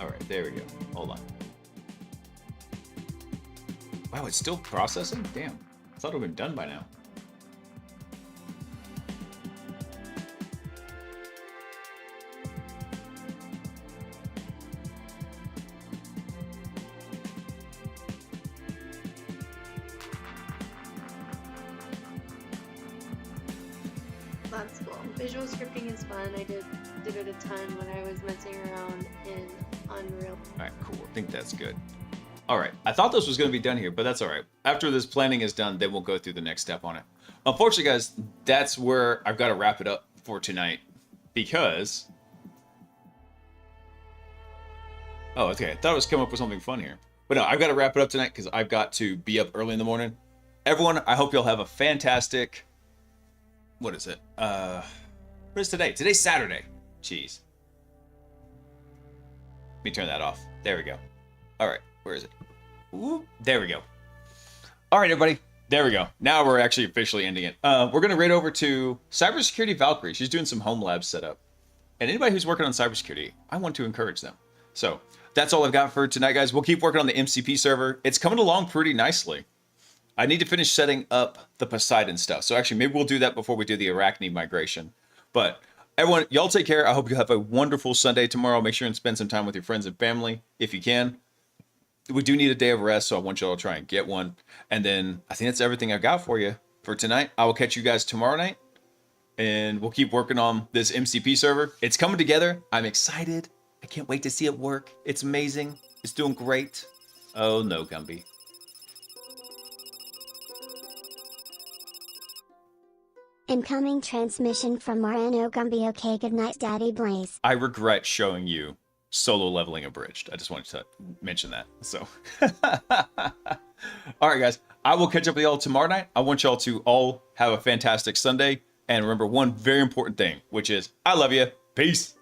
All right, there we go. Hold on. Wow, it's still processing? Damn. I thought it would have been done by now. That's cool. Visual scripting is fun. I did it a ton when I was messing around in Unreal. All right, cool. I think that's good. All right. I thought this was going to be done here, but that's all right. After this planning is done, then we'll go through the next step on it. Unfortunately, guys, that's where I've got to wrap it up for tonight because... Oh, okay. I thought I was coming up with something fun here. But no, I've got to wrap it up tonight because I've got to be up early in the morning. Everyone, I hope you'll have a fantastic... What is it? What is today? Today's Saturday. Jeez. Let me turn that off. There we go. All right. Where is it? Ooh, there we go. All right, everybody. There we go. Now we're actually officially ending it. We're going to raid over to Cybersecurity Valkyrie. She's doing some home lab setup. And anybody who's working on cybersecurity, I want to encourage them. So that's all I've got for tonight, guys. We'll keep working on the MCP server. It's coming along pretty nicely. I need to finish setting up the Poseidon stuff. So actually, maybe we'll do that before we do the Arachne migration. But everyone, y'all take care. I hope you have a wonderful Sunday tomorrow. Make sure and spend some time with your friends and family if you can. We do need a day of rest, so I want y'all to try and get one. And then I think that's everything I've got for you for tonight. I will catch you guys tomorrow night, and we'll keep working on this MCP server. It's coming together. I'm excited. I can't wait to see it work. It's amazing. It's doing great. Oh no, Gumby. Incoming transmission from Morano Gumby. Okay, good night, Daddy Blaise. I regret showing you solo leveling abridged. I just wanted to mention that. So, all right, guys, I will catch up with y'all tomorrow night. I want y'all to all have a fantastic Sunday. And remember one very important thing, which is I love you. Peace.